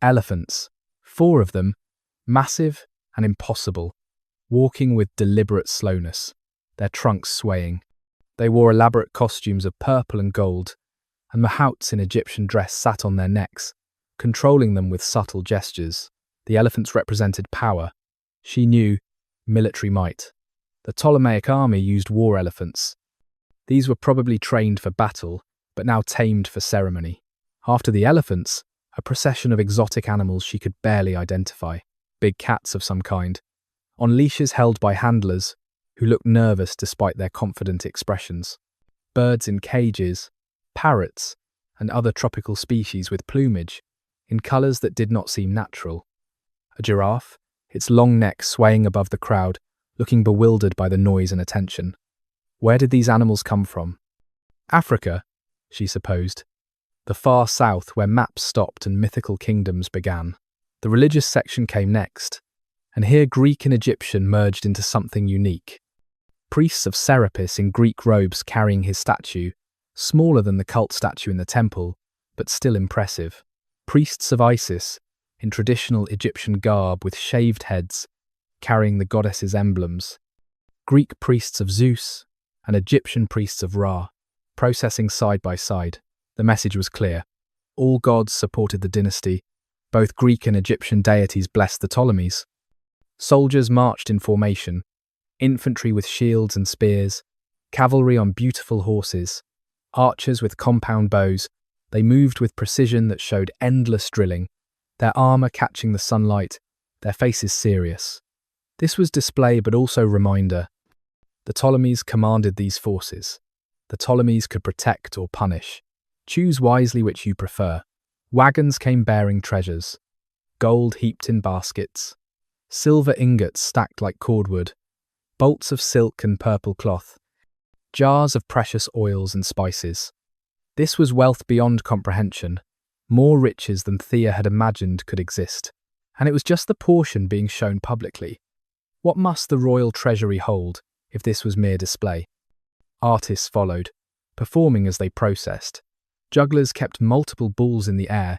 Elephants, 4 of them, massive and impossible, walking with deliberate slowness, their trunks swaying. They wore elaborate costumes of purple and gold, and mahouts in Egyptian dress sat on their necks, controlling them with subtle gestures. The elephants represented power. She knew military might. The Ptolemaic army used war elephants. These were probably trained for battle, but now tamed for ceremony. After the elephants, a procession of exotic animals she could barely identify. Big cats of some kind, on leashes held by handlers who looked nervous despite their confident expressions. Birds in cages, parrots, and other tropical species with plumage, in colours that did not seem natural. A giraffe, its long neck swaying above the crowd, looking bewildered by the noise and attention. Where did these animals come from? Africa, she supposed. The far south where maps stopped and mythical kingdoms began. The religious section came next, and here Greek and Egyptian merged into something unique. Priests of Serapis in Greek robes carrying his statue, smaller than the cult statue in the temple, but still impressive. Priests of Isis, in traditional Egyptian garb with shaved heads, carrying the goddess's emblems. Greek priests of Zeus and Egyptian priests of Ra, processing side by side. The message was clear. All gods supported the dynasty. Both Greek and Egyptian deities blessed the Ptolemies. Soldiers marched in formation, infantry with shields and spears, cavalry on beautiful horses, Archers with compound bows, they moved with precision that showed endless drilling, their armor catching the sunlight, their faces serious. This was display but also reminder. The Ptolemies commanded these forces. The Ptolemies could protect or punish. Choose wisely which you prefer. Wagons came bearing treasures. Gold heaped in baskets. Silver ingots stacked like cordwood. Bolts of silk and purple cloth. Jars of precious oils and spices. This was wealth beyond comprehension. More riches than Thea had imagined could exist. And it was just the portion being shown publicly. What must the royal treasury hold if this was mere display? Artists followed, performing as they processed. Jugglers kept multiple balls in the air.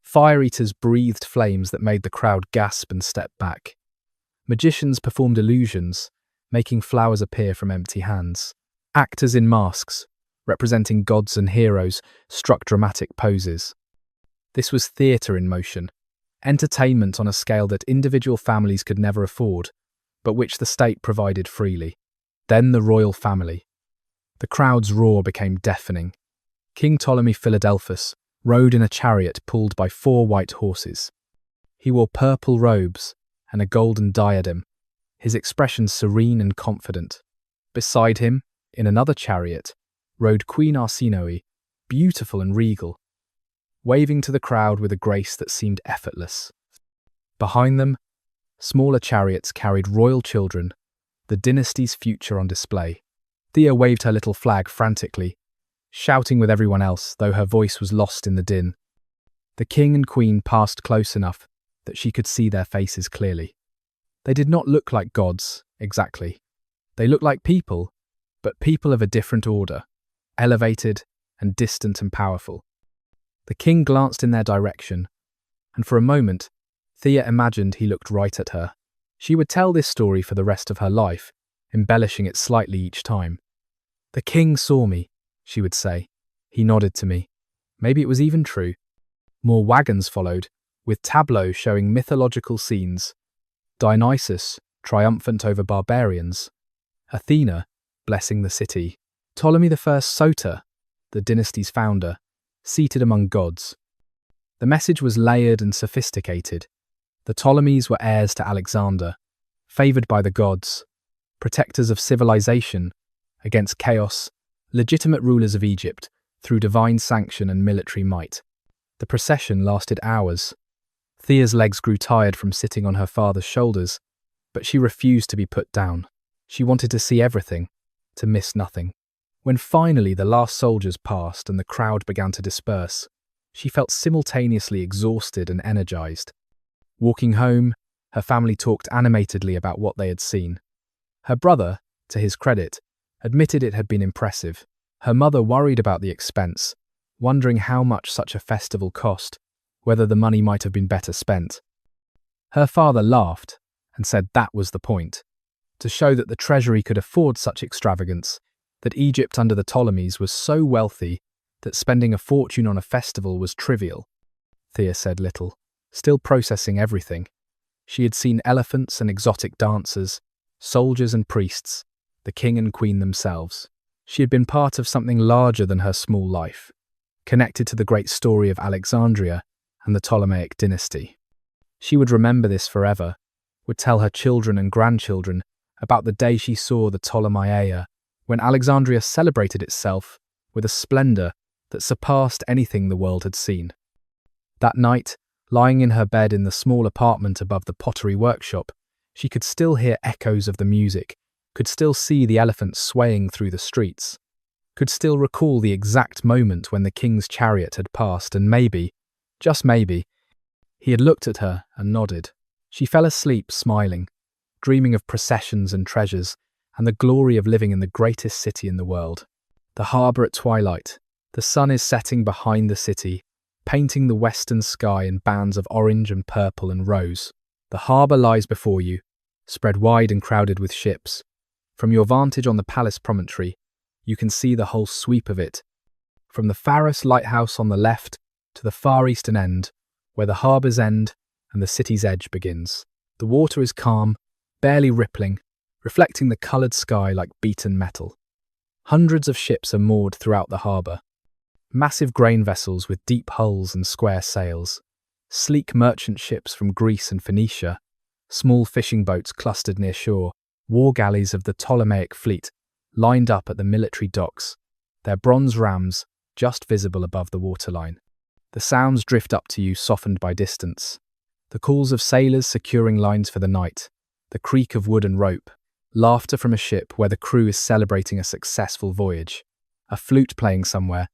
Fire-eaters breathed flames that made the crowd gasp and step back. Magicians performed illusions, making flowers appear from empty hands. Actors in masks, representing gods and heroes, struck dramatic poses. This was theatre in motion, entertainment on a scale that individual families could never afford, but which the state provided freely. Then the royal family. The crowd's roar became deafening. King Ptolemy Philadelphus rode in a chariot pulled by 4 white horses. He wore purple robes and a golden diadem, his expression serene and confident. Beside him, in another chariot, rode Queen Arsinoe, beautiful and regal, waving to the crowd with a grace that seemed effortless. Behind them, smaller chariots carried royal children, the dynasty's future on display. Thea waved her little flag frantically, shouting with everyone else, though her voice was lost in the din. The king and queen passed close enough that she could see their faces clearly. They did not look like gods, exactly. They looked like people, but people of a different order, elevated and distant and powerful. The king glanced in their direction, and for a moment, Thea imagined he looked right at her. She would tell this story for the rest of her life, embellishing it slightly each time. "The king saw me," she would say. "He nodded to me." Maybe it was even true. More wagons followed, with tableaux showing mythological scenes. Dionysus, triumphant over barbarians. Athena, blessing the city. Ptolemy I Soter, the dynasty's founder, seated among gods. The message was layered and sophisticated. The Ptolemies were heirs to Alexander, favoured by the gods, protectors of civilization against chaos, legitimate rulers of Egypt through divine sanction and military might. The procession lasted hours. Thea's legs grew tired from sitting on her father's shoulders, but she refused to be put down. She wanted to see everything, to miss nothing. When finally the last soldiers passed and the crowd began to disperse, she felt simultaneously exhausted and energized. Walking home, her family talked animatedly about what they had seen. Her brother, to his credit, admitted it had been impressive. Her mother worried about the expense, wondering how much such a festival cost, whether the money might have been better spent. Her father laughed and said that was the point, to show that the treasury could afford such extravagance, that Egypt under the Ptolemies was so wealthy that spending a fortune on a festival was trivial. Thea said little, still processing everything. She had seen elephants and exotic dancers, soldiers and priests, the king and queen themselves. She had been part of something larger than her small life, connected to the great story of Alexandria and the Ptolemaic dynasty. She would remember this forever, would tell her children and grandchildren about the day she saw the Ptolemaic, when Alexandria celebrated itself with a splendour that surpassed anything the world had seen. That night, lying in her bed in the small apartment above the pottery workshop, she could still hear echoes of the music, could still see the elephants swaying through the streets, could still recall the exact moment when the king's chariot had passed and maybe, just maybe, he had looked at her and nodded. She fell asleep smiling, dreaming of processions and treasures and the glory of living in the greatest city in the world. The harbour at twilight. The sun is setting behind the city, painting the western sky in bands of orange and purple and rose. The harbour lies before you, spread wide and crowded with ships. From your vantage on the palace promontory, you can see the whole sweep of it, from the Pharos lighthouse on the left to the far eastern end, where the harbour's end and the city's edge begins. The water is calm, barely rippling, reflecting the coloured sky like beaten metal. Hundreds of ships are moored throughout the harbour. Massive grain vessels with deep hulls and square sails, sleek merchant ships from Greece and Phoenicia, small fishing boats clustered near shore, war galleys of the Ptolemaic fleet lined up at the military docks, their bronze rams just visible above the waterline. The sounds drift up to you, softened by distance. The calls of sailors securing lines for the night, the creak of wood and rope, laughter from a ship where the crew is celebrating a successful voyage, a flute playing somewhere,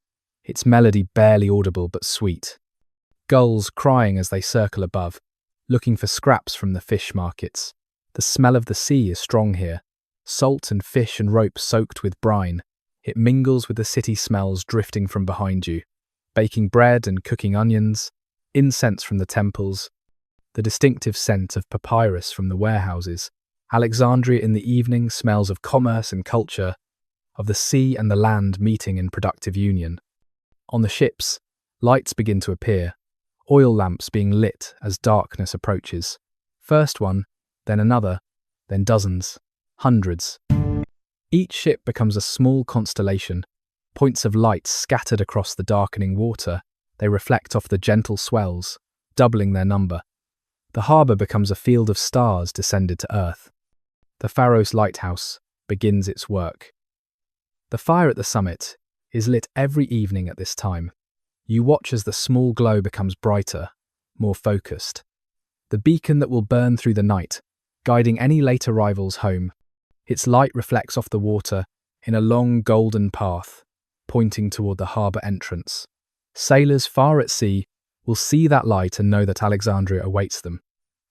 its melody barely audible but sweet. Gulls crying as they circle above, looking for scraps from the fish markets. The smell of the sea is strong here, salt and fish and rope soaked with brine. It mingles with the city smells drifting from behind you. Baking bread and cooking onions, incense from the temples, the distinctive scent of papyrus from the warehouses. Alexandria in the evening smells of commerce and culture, of the sea and the land meeting in productive union. On the ships, lights begin to appear, oil lamps being lit as darkness approaches. First one, then another, then dozens, hundreds. Each ship becomes a small constellation, points of light scattered across the darkening water. They reflect off the gentle swells, doubling their number. The harbour becomes a field of stars descended to earth. The pharaoh's lighthouse begins its work. The fire at the summit is lit every evening at this time. You watch as the small glow becomes brighter, more focused. The beacon that will burn through the night, guiding any late arrivals home. Its light reflects off the water in a long golden path, pointing toward the harbour entrance. Sailors far at sea will see that light and know that Alexandria awaits them.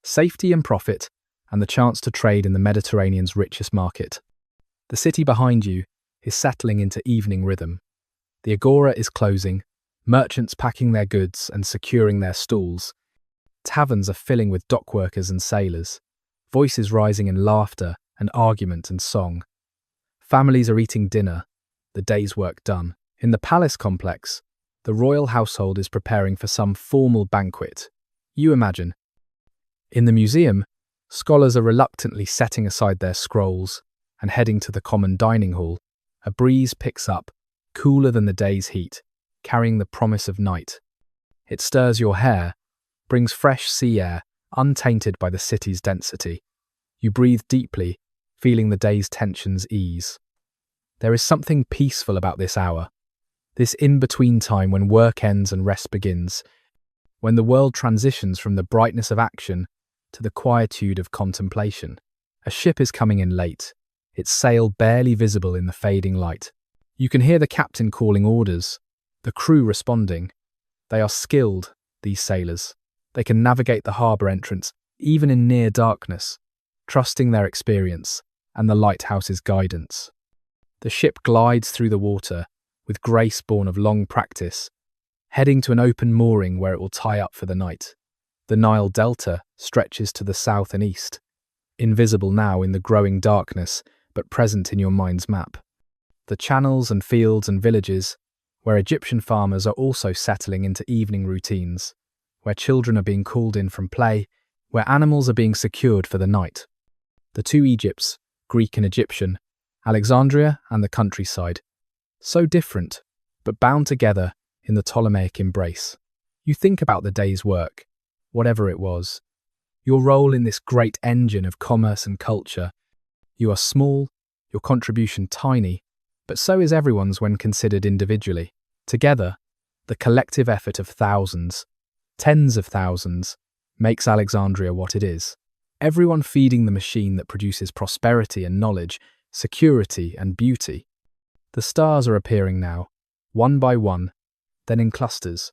Safety and profit, and the chance to trade in the Mediterranean's richest market. The city behind you is settling into evening rhythm. The agora is closing, merchants packing their goods and securing their stalls. Taverns are filling with dockworkers and sailors, voices rising in laughter and argument and song. Families are eating dinner, the day's work done. In the palace complex, the royal household is preparing for some formal banquet. You imagine. In the museum, scholars are reluctantly setting aside their scrolls and heading to the common dining hall. A breeze picks up, cooler than the day's heat, carrying the promise of night. It stirs your hair, brings fresh sea air, untainted by the city's density. You breathe deeply, feeling the day's tensions ease. There is something peaceful about this hour, this in-between time when work ends and rest begins, when the world transitions from the brightness of action to the quietude of contemplation. A ship is coming in late, its sail barely visible in the fading light. You can hear the captain calling orders, the crew responding. They are skilled, these sailors. They can navigate the harbour entrance, even in near darkness, trusting their experience and the lighthouse's guidance. The ship glides through the water, with grace born of long practice, heading to an open mooring where it will tie up for the night. The Nile Delta stretches to the south and east, invisible now in the growing darkness, but present in your mind's map. The channels and fields and villages, where Egyptian farmers are also settling into evening routines, where children are being called in from play, where animals are being secured for the night. The two Egypts, Greek and Egyptian, Alexandria and the countryside, so different, but bound together in the Ptolemaic embrace. You think about the day's work, whatever it was, your role in this great engine of commerce and culture. You are small, your contribution tiny, but so is everyone's when considered individually. Together, the collective effort of thousands, tens of thousands, makes Alexandria what it is. Everyone feeding the machine that produces prosperity and knowledge, security and beauty. The stars are appearing now, one by one, then in clusters.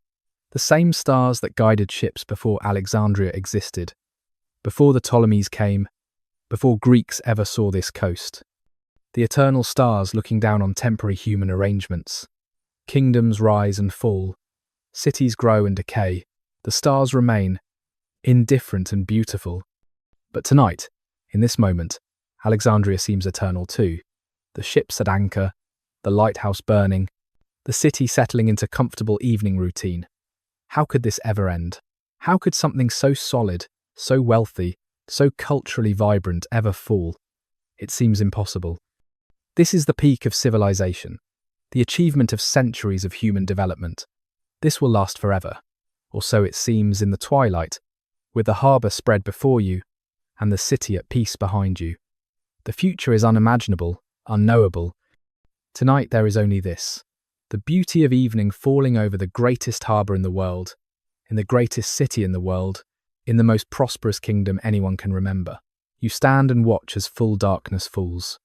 The same stars that guided ships before Alexandria existed, before the Ptolemies came, before Greeks ever saw this coast. The eternal stars looking down on temporary human arrangements. Kingdoms rise and fall, cities grow and decay. The stars remain, indifferent and beautiful. But tonight, in this moment, Alexandria seems eternal too. The ships at anchor, the lighthouse burning, the city settling into comfortable evening routine. How could this ever end? How could something so solid, so wealthy, so culturally vibrant ever fall? It seems impossible. This is the peak of civilization, the achievement of centuries of human development. This will last forever, or so it seems in the twilight, with the harbour spread before you and the city at peace behind you. The future is unimaginable, unknowable. Tonight there is only this: the beauty of evening falling over the greatest harbour in the world, in the greatest city in the world, in the most prosperous kingdom anyone can remember. You stand and watch as full darkness falls.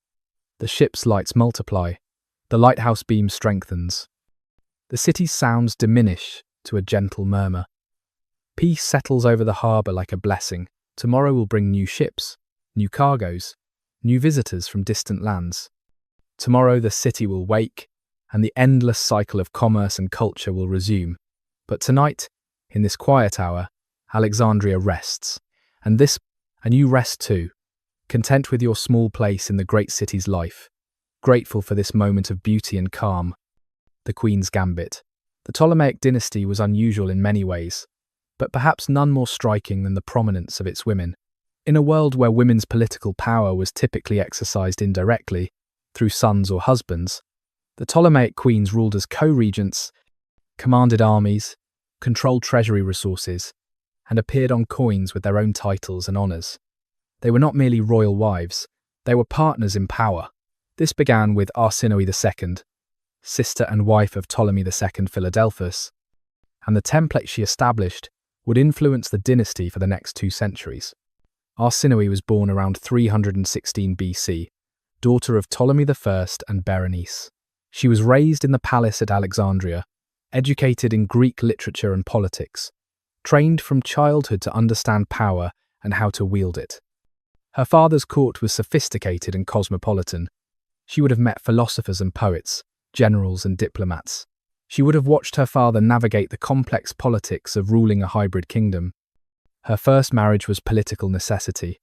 The ship's lights multiply, the lighthouse beam strengthens. The city's sounds diminish to a gentle murmur. Peace settles over the harbour like a blessing. Tomorrow will bring new ships, new cargoes, new visitors from distant lands. Tomorrow the city will wake, and the endless cycle of commerce and culture will resume. But tonight, in this quiet hour, Alexandria rests, and you rest too, content with your small place in the great city's life, grateful for this moment of beauty and calm. The Queen's Gambit. The Ptolemaic dynasty was unusual in many ways, but perhaps none more striking than the prominence of its women. In a world where women's political power was typically exercised indirectly, through sons or husbands, the Ptolemaic queens ruled as co-regents, commanded armies, controlled treasury resources, and appeared on coins with their own titles and honours. They were not merely royal wives, they were partners in power. This began with Arsinoe II, sister and wife of Ptolemy II Philadelphus, and the template she established would influence the dynasty for the next 2 centuries. Arsinoe was born around 316 BC, daughter of Ptolemy I and Berenice. She was raised in the palace at Alexandria, educated in Greek literature and politics, trained from childhood to understand power and how to wield it. Her father's court was sophisticated and cosmopolitan. She would have met philosophers and poets, generals and diplomats. She would have watched her father navigate the complex politics of ruling a hybrid kingdom. Her first marriage was political necessity.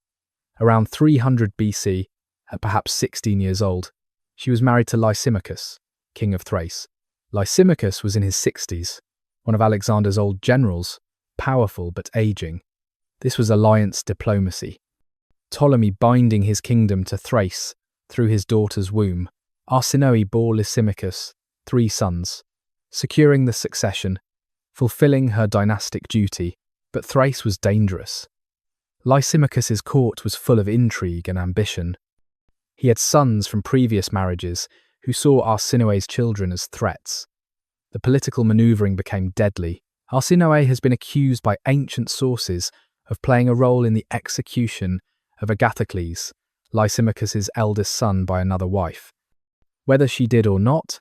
Around 300 BC, at perhaps 16 years old, she was married to Lysimachus, king of Thrace. Lysimachus was in his 60s, one of Alexander's old generals, powerful but aging. This was alliance diplomacy. Ptolemy binding his kingdom to Thrace through his daughter's womb. Arsinoe bore Lysimachus 3 sons, securing the succession, fulfilling her dynastic duty, but Thrace was dangerous. Lysimachus's court was full of intrigue and ambition. He had sons from previous marriages who saw Arsinoe's children as threats. The political manoeuvring became deadly. Arsinoe has been accused by ancient sources of playing a role in the execution of Agathocles, Lysimachus's eldest son, by another wife. Whether she did or not,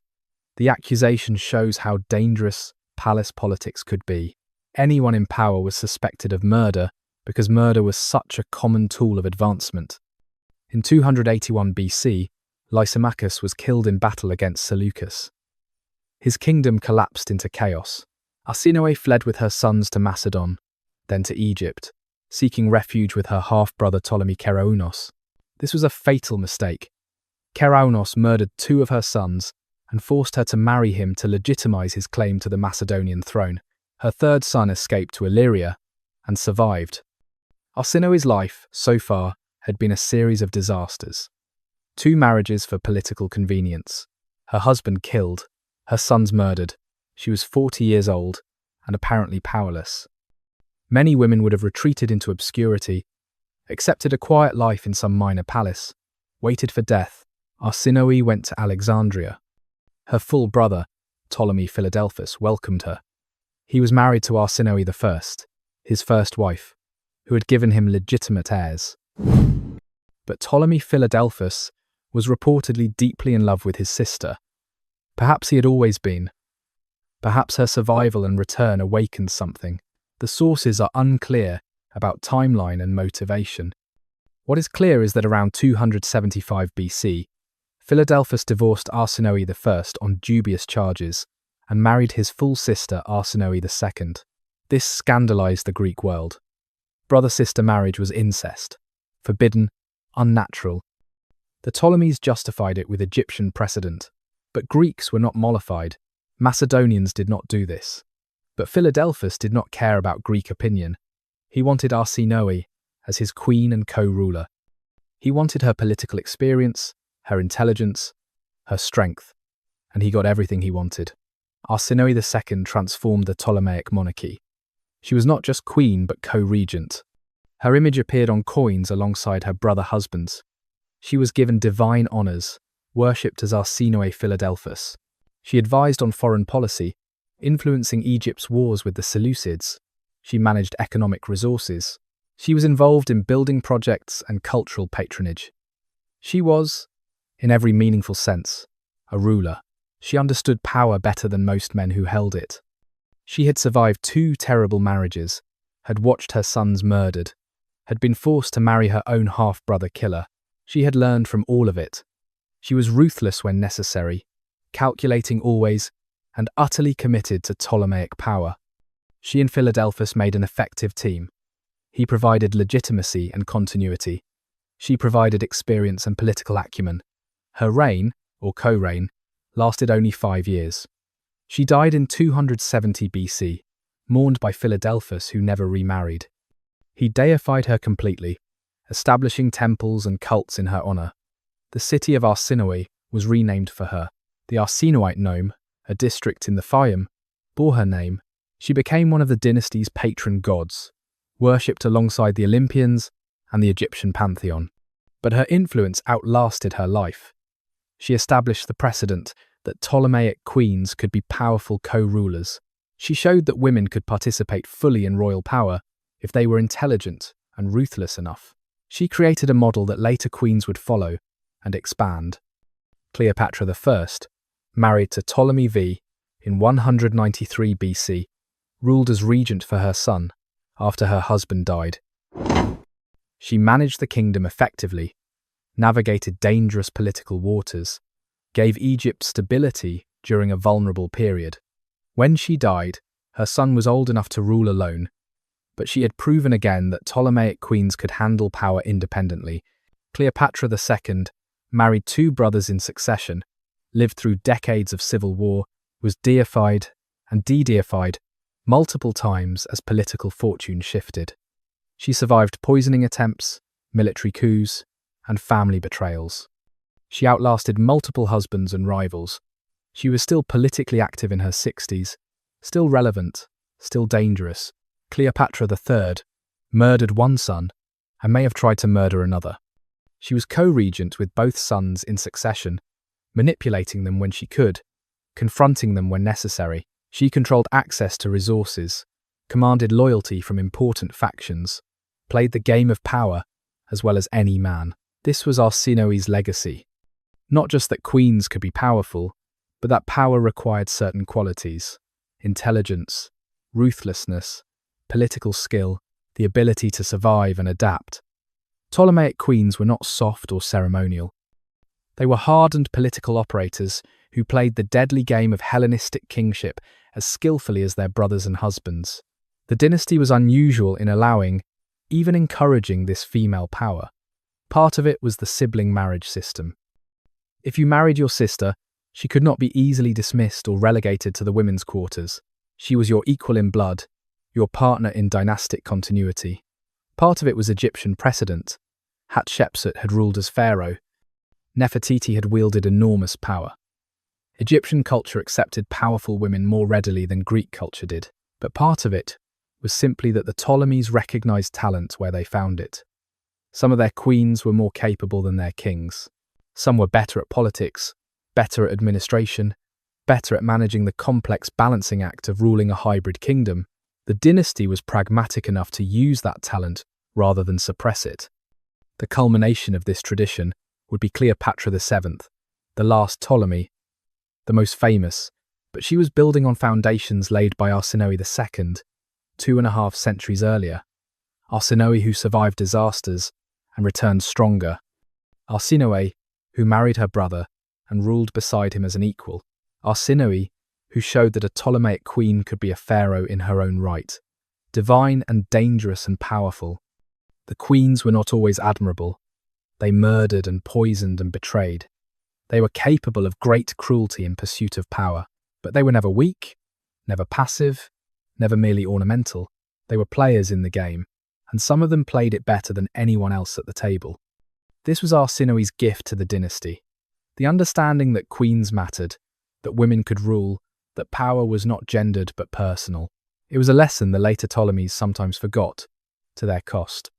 the accusation shows how dangerous palace politics could be. Anyone in power was suspected of murder because murder was such a common tool of advancement. In 281 BC, Lysimachus was killed in battle against Seleucus. His kingdom collapsed into chaos. Arsinoe fled with her sons to Macedon, then to Egypt, seeking refuge with her half-brother Ptolemy Keraunos. This was a fatal mistake. Keraunos murdered 2 of her sons and forced her to marry him to legitimize his claim to the Macedonian throne. Her 3rd son escaped to Illyria and survived. Arsinoe's life, so far, had been a series of disasters. 2 marriages for political convenience. Her husband killed, her sons murdered. She was 40 years old and apparently powerless. Many women would have retreated into obscurity, accepted a quiet life in some minor palace, waited for death. Arsinoe went to Alexandria. Her full brother, Ptolemy Philadelphus, welcomed her. He was married to Arsinoe I, his first wife, who had given him legitimate heirs. But Ptolemy Philadelphus was reportedly deeply in love with his sister. Perhaps he had always been. Perhaps her survival and return awakened something. The sources are unclear about timeline and motivation. What is clear is that around 275 BC, Philadelphus divorced Arsinoe I on dubious charges and married his full sister Arsinoe II. This scandalized the Greek world. Brother-sister marriage was incest, forbidden, unnatural. The Ptolemies justified it with Egyptian precedent, but Greeks were not mollified. Macedonians did not do this. But Philadelphus did not care about Greek opinion. He wanted Arsinoe as his queen and co-ruler. He wanted her political experience, her intelligence, her strength, and he got everything he wanted. Arsinoe II transformed the Ptolemaic monarchy. She was not just queen but co-regent. Her image appeared on coins alongside her brother husbands. She was given divine honours, worshipped as Arsinoe Philadelphus. She advised on foreign policy, influencing Egypt's wars with the Seleucids. She managed economic resources. She was involved in building projects and cultural patronage. She was, in every meaningful sense, a ruler. She understood power better than most men who held it. She had survived 2 terrible marriages, had watched her sons murdered, had been forced to marry her own half-brother killer. She had learned from all of it. She was ruthless when necessary, calculating always, and utterly committed to Ptolemaic power. She and Philadelphus made an effective team. He provided legitimacy and continuity. She provided experience and political acumen. Her reign, or co-reign, lasted only 5 years. She died in 270 BC, mourned by Philadelphus, who never remarried. He deified her completely, establishing temples and cults in her honour. The city of Arsinoe was renamed for her. The Arsinoite nome, a district in the Fayum, bore her name. She became one of the dynasty's patron gods, worshipped alongside the Olympians and the Egyptian pantheon. But her influence outlasted her life. She established the precedent that Ptolemaic queens could be powerful co-rulers. She showed that women could participate fully in royal power if they were intelligent and ruthless enough. She created a model that later queens would follow and expand. Cleopatra I, married to Ptolemy I in 193 BC, ruled as regent for her son after her husband died. She managed the kingdom effectively, navigated dangerous political waters, gave Egypt stability during a vulnerable period. When she died, her son was old enough to rule alone, but she had proven again that Ptolemaic queens could handle power independently. Cleopatra II married 2 brothers in succession, lived through decades of civil war, was deified and de-deified multiple times as political fortune shifted. She survived poisoning attempts, military coups, and family betrayals. She outlasted multiple husbands and rivals. She was still politically active in her 60s, still relevant, still dangerous. Cleopatra III murdered one son and may have tried to murder another. She was co-regent with both sons in succession, manipulating them when she could, confronting them when necessary. She controlled access to resources, commanded loyalty from important factions, played the game of power as well as any man. This was Arsinoe's legacy. Not just that queens could be powerful, but that power required certain qualities: intelligence, ruthlessness, political skill, the ability to survive and adapt. Ptolemaic queens were not soft or ceremonial. They were hardened political operators who played the deadly game of Hellenistic kingship as skillfully as their brothers and husbands. The dynasty was unusual in allowing, even encouraging, this female power. Part of it was the sibling marriage system. If you married your sister, she could not be easily dismissed or relegated to the women's quarters. She was your equal in blood, your partner in dynastic continuity. Part of it was Egyptian precedent. Hatshepsut had ruled as pharaoh. Nefertiti had wielded enormous power. Egyptian culture accepted powerful women more readily than Greek culture did, but part of it was simply that the Ptolemies recognized talent where they found it. Some of their queens were more capable than their kings. Some were better at politics, better at administration, better at managing the complex balancing act of ruling a hybrid kingdom. The dynasty was pragmatic enough to use that talent rather than suppress it. The culmination of this tradition would be Cleopatra VII, the last Ptolemy, the most famous, but she was building on foundations laid by Arsinoe II 2.5 centuries earlier. Arsinoe, who survived disasters and returned stronger. Arsinoe, who married her brother and ruled beside him as an equal. Arsinoe, who showed that a Ptolemaic queen could be a pharaoh in her own right, divine and dangerous and powerful. The queens were not always admirable. They murdered and poisoned and betrayed. They were capable of great cruelty in pursuit of power, but they were never weak, never passive, never merely ornamental. They were players in the game, and some of them played it better than anyone else at the table. This was Arsinoe's gift to the dynasty. The understanding that queens mattered, that women could rule, that power was not gendered but personal. It was a lesson the later Ptolemies sometimes forgot, to their cost.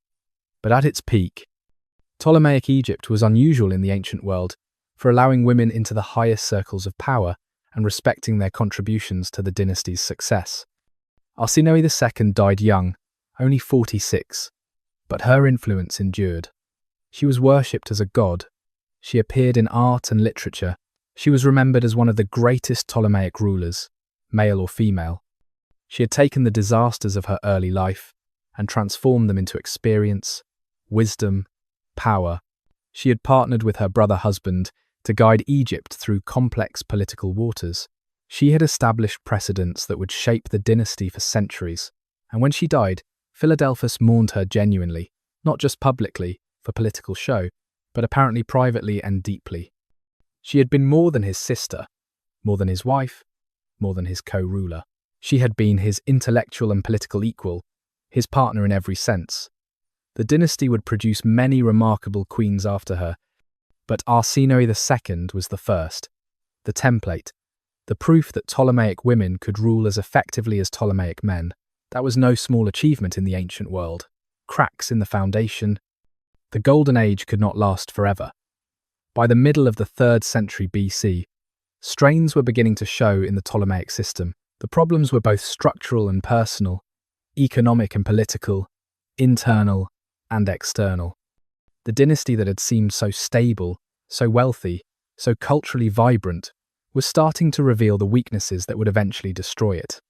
But at its peak, Ptolemaic Egypt was unusual in the ancient world for allowing women into the highest circles of power and respecting their contributions to the dynasty's success. Arsinoe II died young, only 46, but her influence endured. She was worshipped as a god. She appeared in art and literature. She was remembered as one of the greatest Ptolemaic rulers, male or female. She had taken the disasters of her early life and transformed them into experience, wisdom, power. She had partnered with her brother husband to guide Egypt through complex political waters. She had established precedents that would shape the dynasty for centuries, and when she died, Philadelphus mourned her genuinely, not just publicly, for political show, but apparently privately and deeply. She had been more than his sister, more than his wife, more than his co-ruler. She had been his intellectual and political equal, his partner in every sense. The dynasty would produce many remarkable queens after her, but Arsinoe II was the first, the template, the proof that Ptolemaic women could rule as effectively as Ptolemaic men. That was no small achievement in the ancient world. Cracks in the foundation. The Golden Age could not last forever. By the middle of the 3rd century BC, strains were beginning to show in the Ptolemaic system. The problems were both structural and personal, economic and political, internal and external. The dynasty that had seemed so stable, so wealthy, so culturally vibrant, was starting to reveal the weaknesses that would eventually destroy it.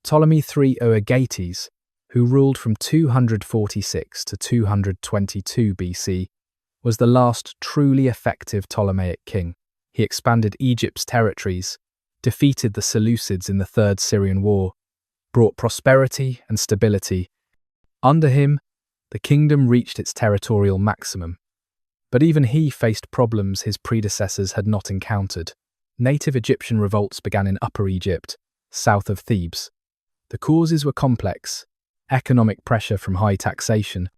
Ptolemy III Euergetes, who ruled from 246 to 222 BC, was the last truly effective Ptolemaic king. He expanded Egypt's territories, defeated the Seleucids in the Third Syrian War, brought prosperity and stability. Under him, the kingdom reached its territorial maximum. But even he faced problems his predecessors had not encountered. Native Egyptian revolts began in Upper Egypt, south of Thebes. The causes were complex: economic pressure from high taxation,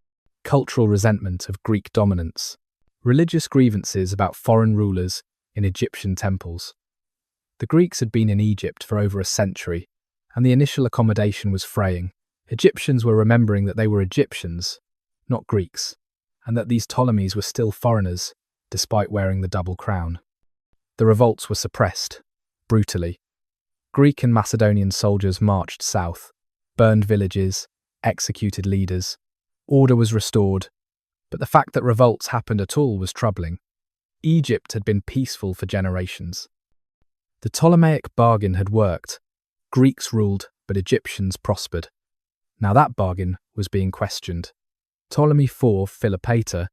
cultural resentment of Greek dominance, religious grievances about foreign rulers in Egyptian temples. The Greeks had been in Egypt for over a century, and the initial accommodation was fraying. Egyptians were remembering that they were Egyptians, not Greeks, and that these Ptolemies were still foreigners, despite wearing the double crown. The revolts were suppressed, brutally. Greek and Macedonian soldiers marched south, burned villages, executed leaders. Order was restored, but the fact that revolts happened at all was troubling. Egypt had been peaceful for generations. The Ptolemaic bargain had worked. Greeks ruled, but Egyptians prospered. Now that bargain was being questioned. Ptolemy IV Philadelphus,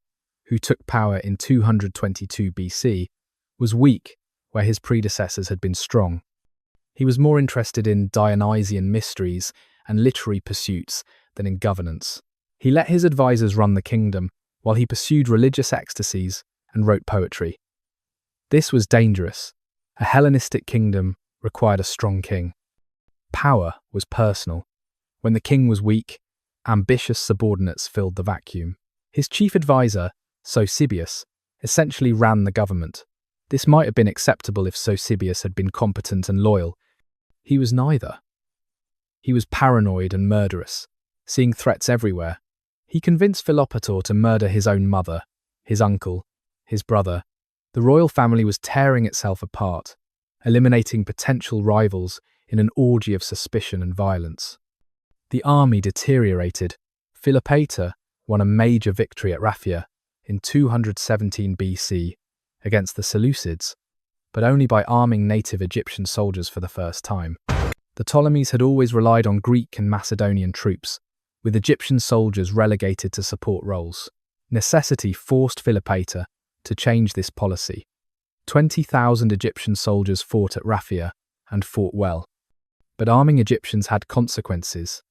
who took power in 222 BC, was weak where his predecessors had been strong. He was more interested in Dionysian mysteries and literary pursuits than in governance. He let his advisors run the kingdom while he pursued religious ecstasies and wrote poetry. This was dangerous. A Hellenistic kingdom required a strong king. Power was personal. When the king was weak, ambitious subordinates filled the vacuum. His chief advisor, Sosibius, essentially ran the government. This might have been acceptable if Sosibius had been competent and loyal. He was neither. He was paranoid and murderous, seeing threats everywhere. He convinced Philopator to murder his own mother, his uncle, his brother. The royal family was tearing itself apart, eliminating potential rivals in an orgy of suspicion and violence. The army deteriorated. Philopator won a major victory at Raphia in 217 BC against the Seleucids, but only by arming native Egyptian soldiers for the first time. The Ptolemies had always relied on Greek and Macedonian troops, with Egyptian soldiers relegated to support roles. Necessity forced Philopator to change this policy. 20,000 Egyptian soldiers fought at Raphia and fought well. But arming Egyptians had consequences.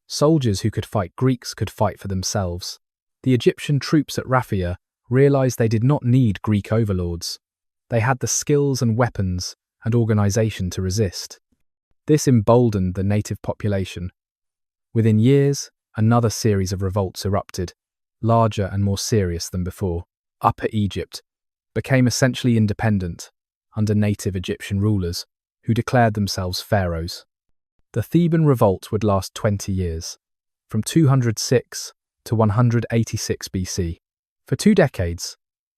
Soldiers who could fight Greeks could fight for themselves. The Egyptian troops at Raphia realized they did not need Greek overlords. They had the skills and weapons and organization to resist. This emboldened the native population. Within years, another series of revolts erupted, larger and more serious than before. Upper Egypt, became essentially independent under native Egyptian rulers who declared themselves pharaohs. The Theban revolt would last 20 years, from 206 to 186 BC. For 2 decades,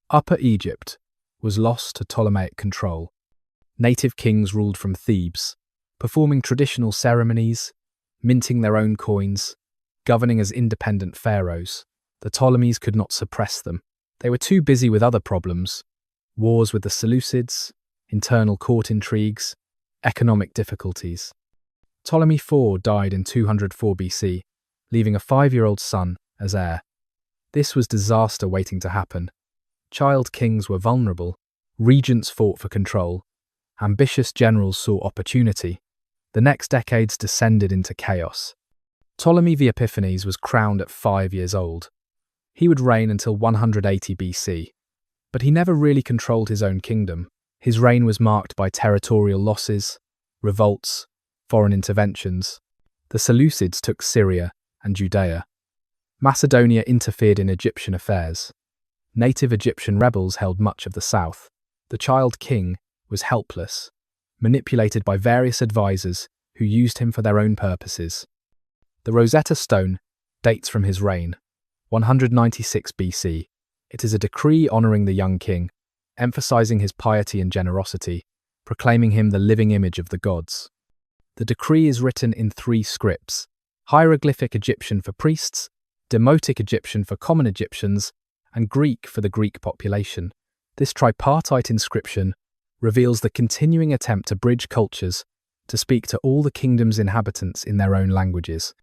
Upper Egypt was lost to Ptolemaic control. Native kings ruled from Thebes, performing traditional ceremonies, minting their own coins, governing as independent pharaohs. The Ptolemies could not suppress them. They were too busy with other problems: wars with the Seleucids, internal court intrigues, economic difficulties. Ptolemy IV died in 204 BC, leaving a 5-year-old son as heir. This was disaster waiting to happen. Child kings were vulnerable, regents fought for control, ambitious generals saw opportunity. The next decades descended into chaos. Ptolemy the Epiphanes was crowned at 5 years old. He would reign until 180 BC, but he never really controlled his own kingdom. His reign was marked by territorial losses, revolts, foreign interventions. The Seleucids took Syria and Judea. Macedonia interfered in Egyptian affairs. Native Egyptian rebels held much of the south. The child king was helpless, manipulated by various advisors who used him for their own purposes. The Rosetta Stone dates from his reign, 196 BC. It is a decree honouring the young king, emphasising his piety and generosity, proclaiming him the living image of the gods. The decree is written in 3 scripts: hieroglyphic Egyptian for priests, Demotic Egyptian for common Egyptians, and Greek for the Greek population. This tripartite inscription reveals the continuing attempt to bridge cultures to speak to all the kingdom's inhabitants in their own languages.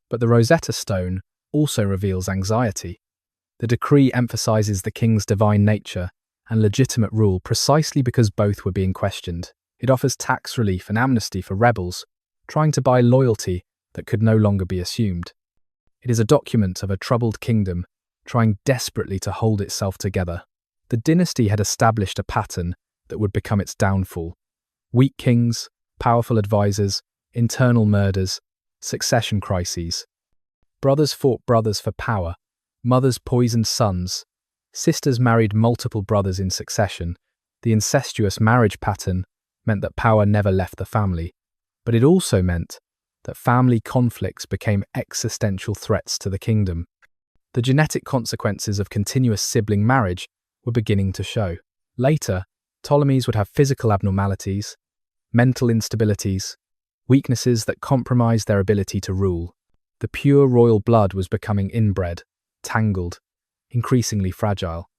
But the Rosetta Stone also reveals anxiety. The decree emphasizes the king's divine nature and legitimate rule precisely because both were being questioned. It offers tax relief and amnesty for rebels trying to buy loyalty that could no longer be assumed. It is a document of a troubled kingdom trying desperately to hold itself together. The dynasty had established a pattern that would become its downfall: weak kings, powerful advisors, internal murders, succession crises. Brothers fought brothers for power, mothers poisoned sons, sisters married multiple brothers in succession. The incestuous marriage pattern meant that power never left the family, but it also meant that family conflicts became existential threats to the kingdom. The genetic consequences of continuous sibling marriage were beginning to show. Later, Ptolemies would have physical abnormalities, mental instabilities, weaknesses that compromised their ability to rule. The pure royal blood was becoming inbred, tangled, increasingly fragile.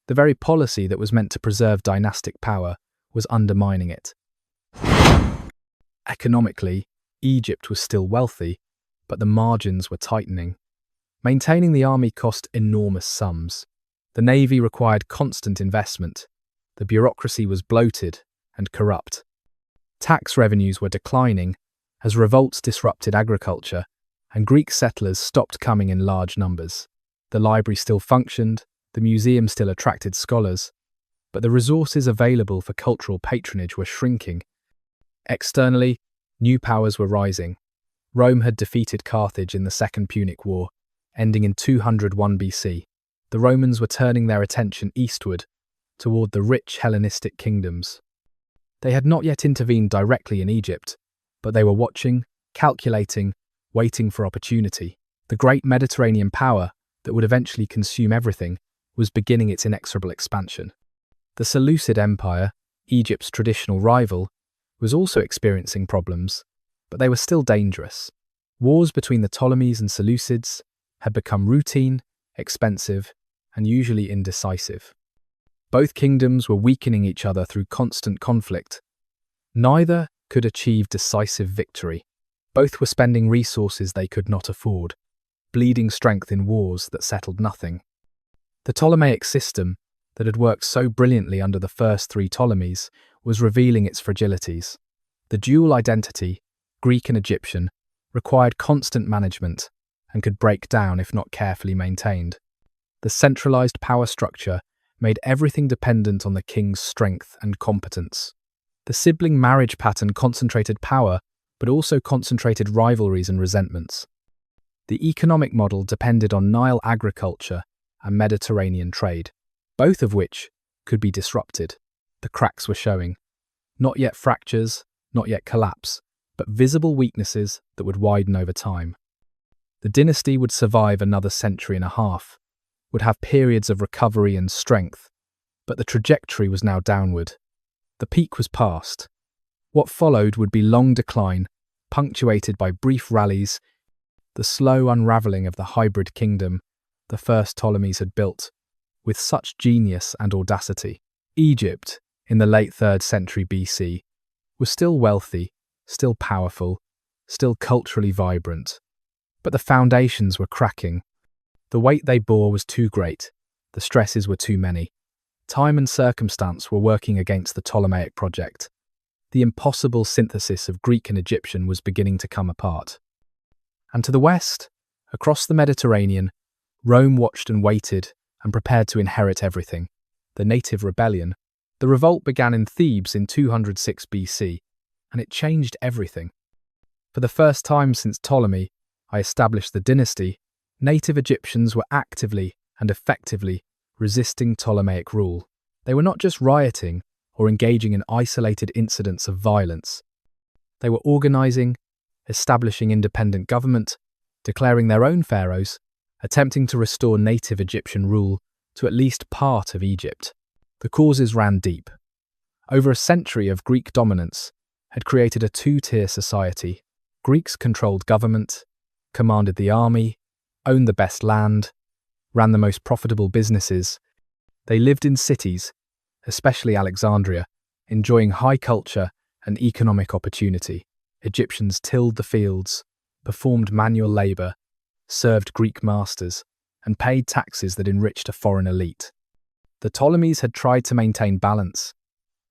The very policy that was meant to preserve dynastic power was undermining it. Economically, Egypt was still wealthy, but the margins were tightening. Maintaining the army cost enormous sums. The navy required constant investment. The bureaucracy was bloated and corrupt. Tax revenues were declining as revolts disrupted agriculture, and Greek settlers stopped coming in large numbers. The library still functioned, the museum still attracted scholars, but the resources available for cultural patronage were shrinking. Externally, new powers were rising. Rome had defeated Carthage in the Second Punic War, ending in 201 BC. The Romans were turning their attention eastward, toward the rich Hellenistic kingdoms. They had not yet intervened directly in Egypt, but they were watching, calculating, waiting for opportunity. The great Mediterranean power that would eventually consume everything was beginning its inexorable expansion. The Seleucid Empire, Egypt's traditional rival, was also experiencing problems, but they were still dangerous. Wars between the Ptolemies and Seleucids had become routine, expensive, and usually indecisive. Both kingdoms were weakening each other through constant conflict. Neither could achieve decisive victory. Both were spending resources they could not afford, bleeding strength in wars that settled nothing. The Ptolemaic system, that had worked so brilliantly under the first 3 Ptolemies, was revealing its fragilities. The dual identity, Greek and Egyptian, required constant management and could break down if not carefully maintained. The centralized power structure made everything dependent on the king's strength and competence. The sibling marriage pattern concentrated power, but also concentrated rivalries and resentments. The economic model depended on Nile agriculture and Mediterranean trade, both of which could be disrupted. The cracks were showing. Not yet fractures, not yet collapse, but visible weaknesses that would widen over time. The dynasty would survive another century and a half, would have periods of recovery and strength, but the trajectory was now downward. The peak was past. What followed would be long decline, punctuated by brief rallies, the slow unravelling of the hybrid kingdom the first Ptolemies had built with such genius and audacity. Egypt, in the late 3rd century BC, was still wealthy, still powerful, still culturally vibrant. But the foundations were cracking. The weight they bore was too great. The stresses were too many. Time and circumstance were working against the Ptolemaic project. The impossible synthesis of Greek and Egyptian was beginning to come apart. And to the west, across the Mediterranean, Rome watched and waited and prepared to inherit everything. The native rebellion. The revolt began in Thebes in 206 BC, and it changed everything. For the first time since Ptolemy I established the dynasty, native Egyptians were actively and effectively resisting Ptolemaic rule. They were not just rioting or engaging in isolated incidents of violence. They were organizing, establishing independent government, declaring their own pharaohs, attempting to restore native Egyptian rule to at least part of Egypt. The causes ran deep. Over a century of Greek dominance had created a two-tier society. Greeks controlled government, commanded the army, owned the best land, ran the most profitable businesses. They lived in cities, especially Alexandria, enjoying high culture and economic opportunity. Egyptians tilled the fields, performed manual labor, served Greek masters, and paid taxes that enriched a foreign elite. The Ptolemies had tried to maintain balance.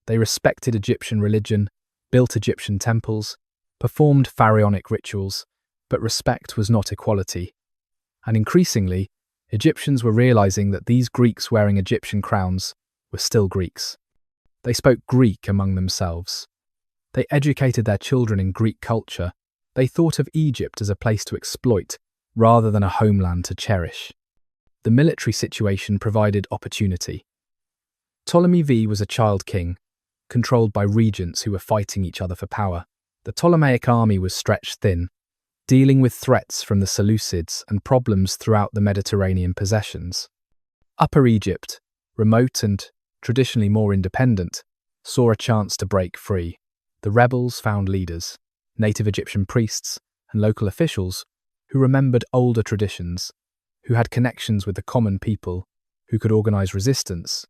They respected Egyptian religion, built Egyptian temples, performed pharaonic rituals, but respect was not equality. And increasingly, Egyptians were realizing that these Greeks wearing Egyptian crowns were still Greeks. They spoke Greek among themselves. They educated their children in Greek culture. They thought of Egypt as a place to exploit rather than a homeland to cherish. The military situation provided opportunity. Ptolemy V was a child king, controlled by regents who were fighting each other for power. The Ptolemaic army was stretched thin, dealing with threats from the Seleucids and problems throughout the Mediterranean possessions. Upper Egypt, remote and traditionally more independent, saw a chance to break free. The rebels found leaders, native Egyptian priests and local officials who remembered older traditions, who had connections with the common people, who could organize resistance.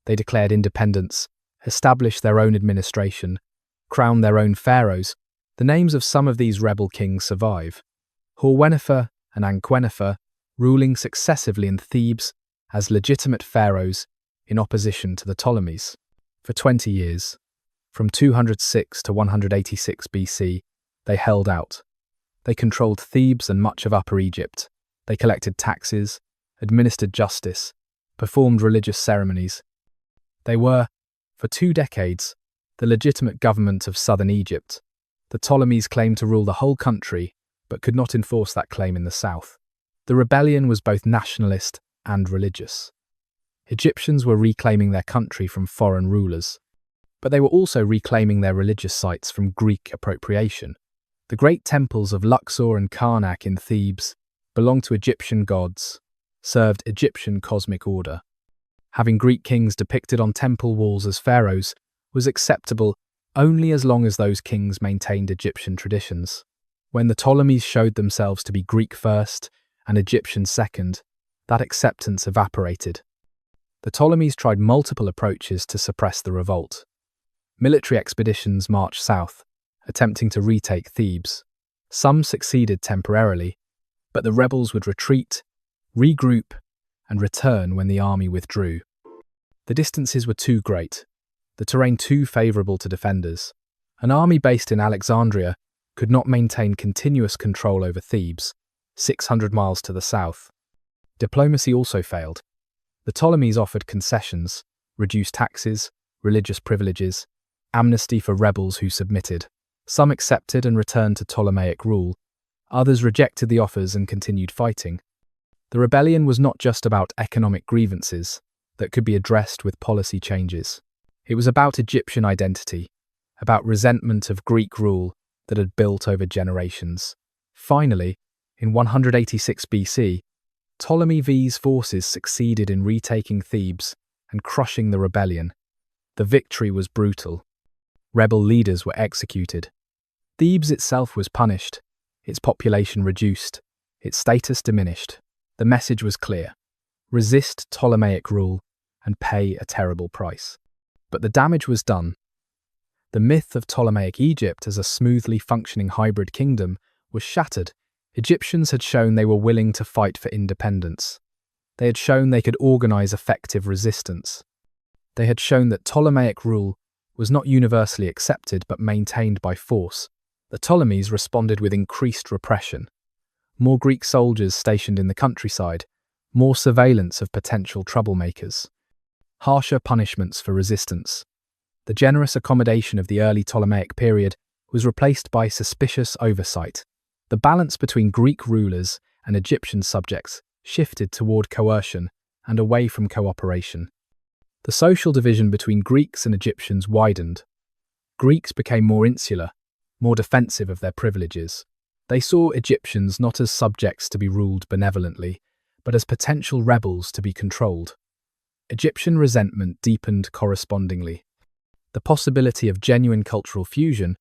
They declared independence, established their own administration, crowned their own pharaohs. The names of some of these rebel kings survive. Horwenifer and Anquenifer, ruling successively in Thebes as legitimate pharaohs in opposition to the Ptolemies. For 20 years, from 206 to 186 BC, they held out. They controlled Thebes and much of Upper Egypt. They collected taxes, administered justice, performed religious ceremonies. They were, for 2 decades, the legitimate government of southern Egypt. The Ptolemies claimed to rule the whole country, but could not enforce that claim in the south. The rebellion was both nationalist and religious. Egyptians were reclaiming their country from foreign rulers, but they were also reclaiming their religious sites from Greek appropriation. The great temples of Luxor and Karnak in Thebes belonged to Egyptian gods, served Egyptian cosmic order. Having Greek kings depicted on temple walls as pharaohs was acceptable only as long as those kings maintained Egyptian traditions. When the Ptolemies showed themselves to be Greek first and Egyptian second, that acceptance evaporated. The Ptolemies tried multiple approaches to suppress the revolt. Military expeditions marched south, attempting to retake Thebes. Some succeeded temporarily, but the rebels would retreat, regroup, and return when the army withdrew. The distances were too great, the terrain too favourable to defenders. An army based in Alexandria could not maintain continuous control over Thebes, 600 miles to the south. Diplomacy also failed. The Ptolemies offered concessions, reduced taxes, religious privileges, amnesty for rebels who submitted. Some accepted and returned to Ptolemaic rule. Others rejected the offers and continued fighting. The rebellion was not just about economic grievances. that could be addressed with policy changes. It was about Egyptian identity, about resentment of Greek rule that had built over generations. Finally, in 186 BC, Ptolemy I's forces succeeded in retaking Thebes and crushing the rebellion. The victory was brutal. Rebel leaders were executed. Thebes itself was punished, its population reduced, its status diminished. The message was clear: resist Ptolemaic rule and pay a terrible price. But the damage was done. The myth of Ptolemaic Egypt as a smoothly functioning hybrid kingdom was shattered. Egyptians had shown they were willing to fight for independence. They had shown they could organize effective resistance. They had shown that Ptolemaic rule was not universally accepted but maintained by force. The Ptolemies responded with increased repression. More Greek soldiers stationed in the countryside, more surveillance of potential troublemakers, harsher punishments for resistance. The generous accommodation of the early Ptolemaic period was replaced by suspicious oversight. The balance between Greek rulers and Egyptian subjects shifted toward coercion and away from cooperation. The social division between Greeks and Egyptians widened. Greeks became more insular, more defensive of their privileges. They saw Egyptians not as subjects to be ruled benevolently, but as potential rebels to be controlled. Egyptian resentment deepened correspondingly. The possibility of genuine cultural fusion,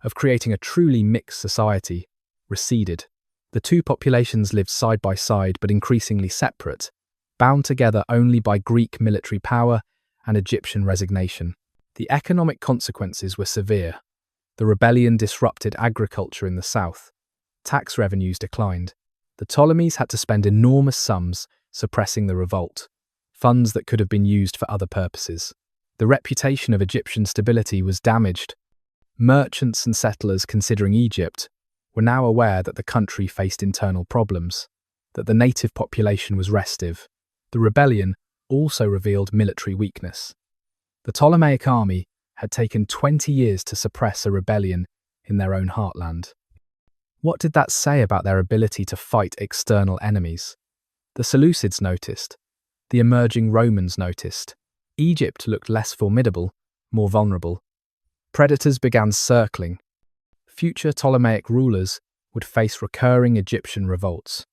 of creating a truly mixed society, receded. The two populations lived side by side but increasingly separate, bound together only by Greek military power and Egyptian resignation. The economic consequences were severe. The rebellion disrupted agriculture in the south. Tax revenues declined. The Ptolemies had to spend enormous sums suppressing the revolt, funds that could have been used for other purposes. The reputation of Egyptian stability was damaged. Merchants and settlers considering Egypt were now aware that the country faced internal problems, that the native population was restive. The rebellion also revealed military weakness. The Ptolemaic army had taken 20 years to suppress a rebellion in their own heartland. What did that say about their ability to fight external enemies? The Seleucids noticed. The emerging Romans noticed. Egypt looked less formidable, more vulnerable. Predators began circling. Future Ptolemaic rulers would face recurring Egyptian revolts.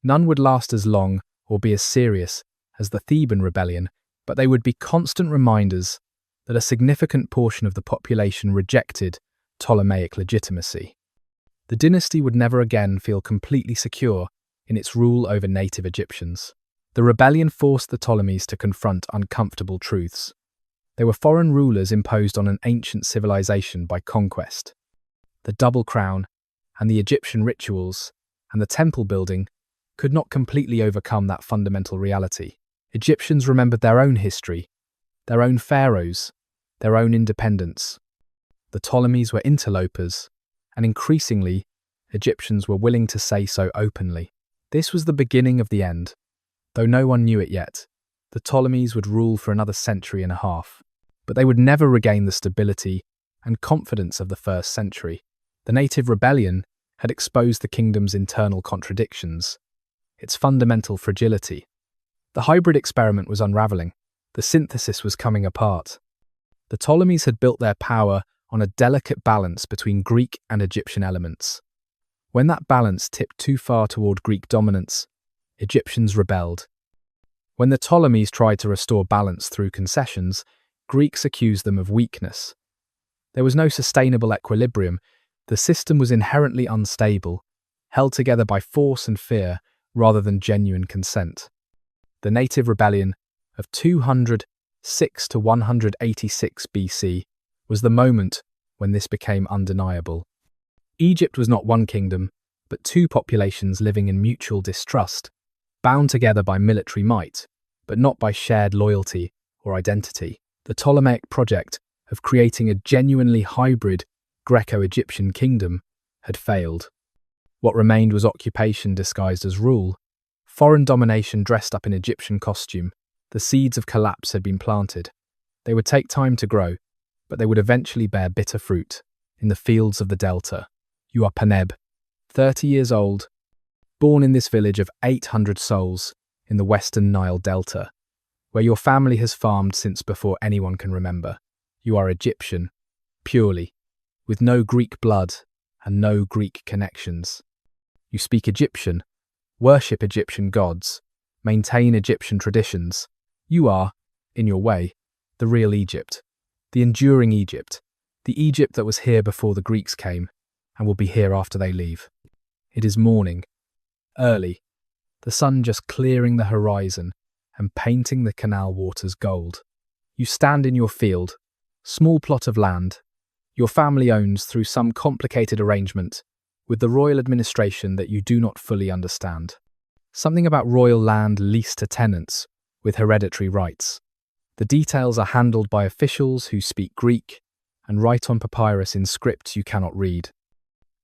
None would last as long or be as serious as the Theban rebellion, but they would be constant reminders that a significant portion of the population rejected Ptolemaic legitimacy. The dynasty would never again feel completely secure in its rule over native Egyptians. The rebellion forced the Ptolemies to confront uncomfortable truths. They were foreign rulers imposed on an ancient civilization by conquest. The double crown, and the Egyptian rituals, and the temple building could not completely overcome that fundamental reality. Egyptians remembered their own history, their own pharaohs, their own independence. The Ptolemies were interlopers, and increasingly, Egyptians were willing to say so openly. This was the beginning of the end. Though no one knew it yet, the Ptolemies would rule for another century and a half. But they would never regain the stability and confidence of the first century. The native rebellion had exposed the kingdom's internal contradictions, its fundamental fragility. The hybrid experiment was unraveling. The synthesis was coming apart. The Ptolemies had built their power on a delicate balance between Greek and Egyptian elements. When that balance tipped too far toward Greek dominance, Egyptians rebelled. When the Ptolemies tried to restore balance through concessions, Greeks accused them of weakness. There was no sustainable equilibrium. The system was inherently unstable, held together by force and fear rather than genuine consent. The native rebellion of 206 to 186 BC was the moment when this became undeniable. Egypt was not one kingdom, but two populations living in mutual distrust, bound together by military might, but not by shared loyalty or identity. The Ptolemaic project of creating a genuinely hybrid Greco-Egyptian kingdom had failed. What remained was occupation disguised as rule, foreign domination dressed up in Egyptian costume. The seeds of collapse had been planted. They would take time to grow, but they would eventually bear bitter fruit. In the fields of the Delta, Uapaneb, 30 years old, born in this village of 800 souls in the western Nile Delta, where your family has farmed since before anyone can remember. You are Egyptian, purely, with no Greek blood and no Greek connections. You speak Egyptian, worship Egyptian gods, maintain Egyptian traditions. You are, in your way, the real Egypt, the enduring Egypt, the Egypt that was here before the Greeks came and will be here after they leave. It is morning, early, the sun just clearing the horizon and painting the canal waters gold. You stand in your field, small plot of land, your family owns through some complicated arrangement with the royal administration that you do not fully understand. Something about royal land leased to tenants with hereditary rights. The details are handled by officials who speak Greek and write on papyrus in scripts you cannot read.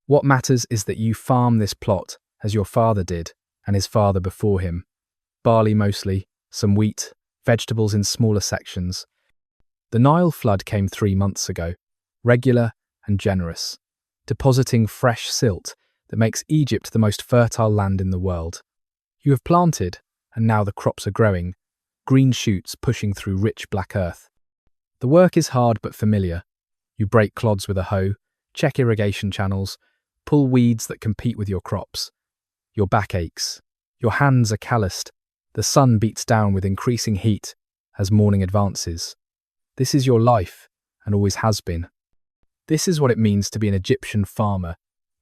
What matters is that you farm this plot as your father did and his father before him. Barley mostly, some wheat, vegetables in smaller sections. The Nile flood came 3 months ago, regular and generous, depositing fresh silt that makes Egypt the most fertile land in the world. You have planted, and now the crops are growing, green shoots pushing through rich black earth. The work is hard but familiar. You break clods with a hoe, check irrigation channels, pull weeds that compete with your crops. Your back aches. Your hands are calloused. The sun beats down with increasing heat as morning advances. This is your life, and always has been. This is what it means to be an Egyptian farmer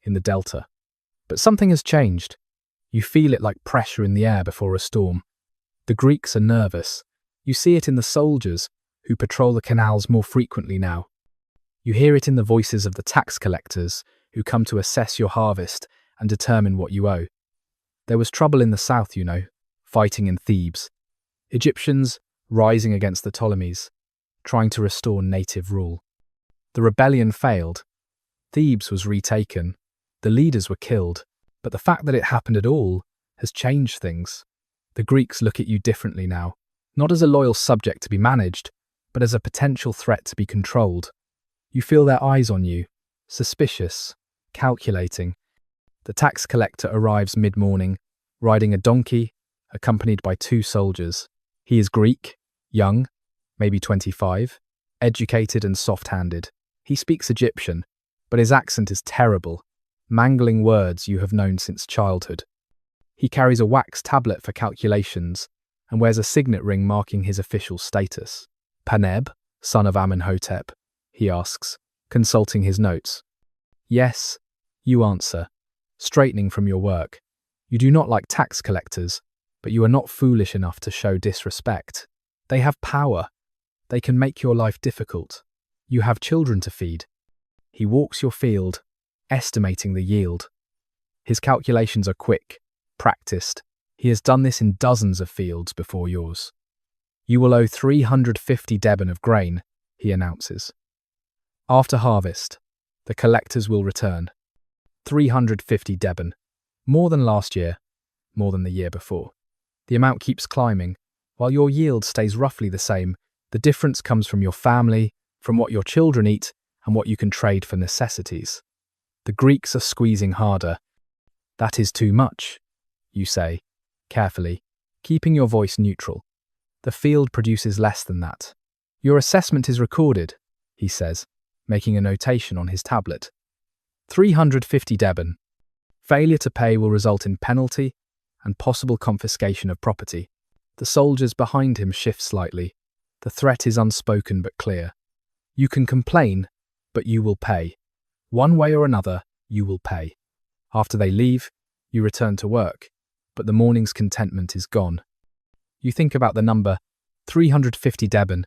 in the Delta. But something has changed. You feel it like pressure in the air before a storm. The Greeks are nervous. You see it in the soldiers who patrol the canals more frequently now. You hear it in the voices of the tax collectors who come to assess your harvest and determine what you owe. There was trouble in the south, you know, fighting in Thebes. Egyptians rising against the Ptolemies, trying to restore native rule. The rebellion failed. Thebes was retaken. The leaders were killed. But the fact that it happened at all has changed things. The Greeks look at you differently now, not as a loyal subject to be managed, but as a potential threat to be controlled. You feel their eyes on you, suspicious, calculating. The tax collector arrives mid-morning, riding a donkey, accompanied by 2 soldiers. He is Greek, young, maybe 25, educated and soft-handed. He speaks Egyptian, but his accent is terrible, mangling words you have known since childhood. He carries a wax tablet for calculations and wears a signet ring marking his official status. Paneb, son of Amenhotep, he asks, consulting his notes. Yes, you answer, straightening from your work. You do not like tax collectors, but you are not foolish enough to show disrespect. They have power. They can make your life difficult. You have children to feed. He walks your field, estimating the yield. His calculations are quick, practiced. He has done this in dozens of fields before yours. You will owe 350 deben of grain, he announces. After harvest, the collectors will return. 350 deben, more than last year, more than the year before. The amount keeps climbing, while your yield stays roughly the same. The difference comes from your family, from what your children eat, and what you can trade for necessities. The Greeks are squeezing harder. That is too much, you say, carefully, keeping your voice neutral. The field produces less than that. Your assessment is recorded, he says, making a notation on his tablet. 350 deben. Failure to pay will result in penalty and possible confiscation of property. The soldiers behind him shift slightly. The threat is unspoken but clear. You can complain, but you will pay. One way or another, you will pay. After they leave, you return to work, but the morning's contentment is gone. You think about the number 350 deben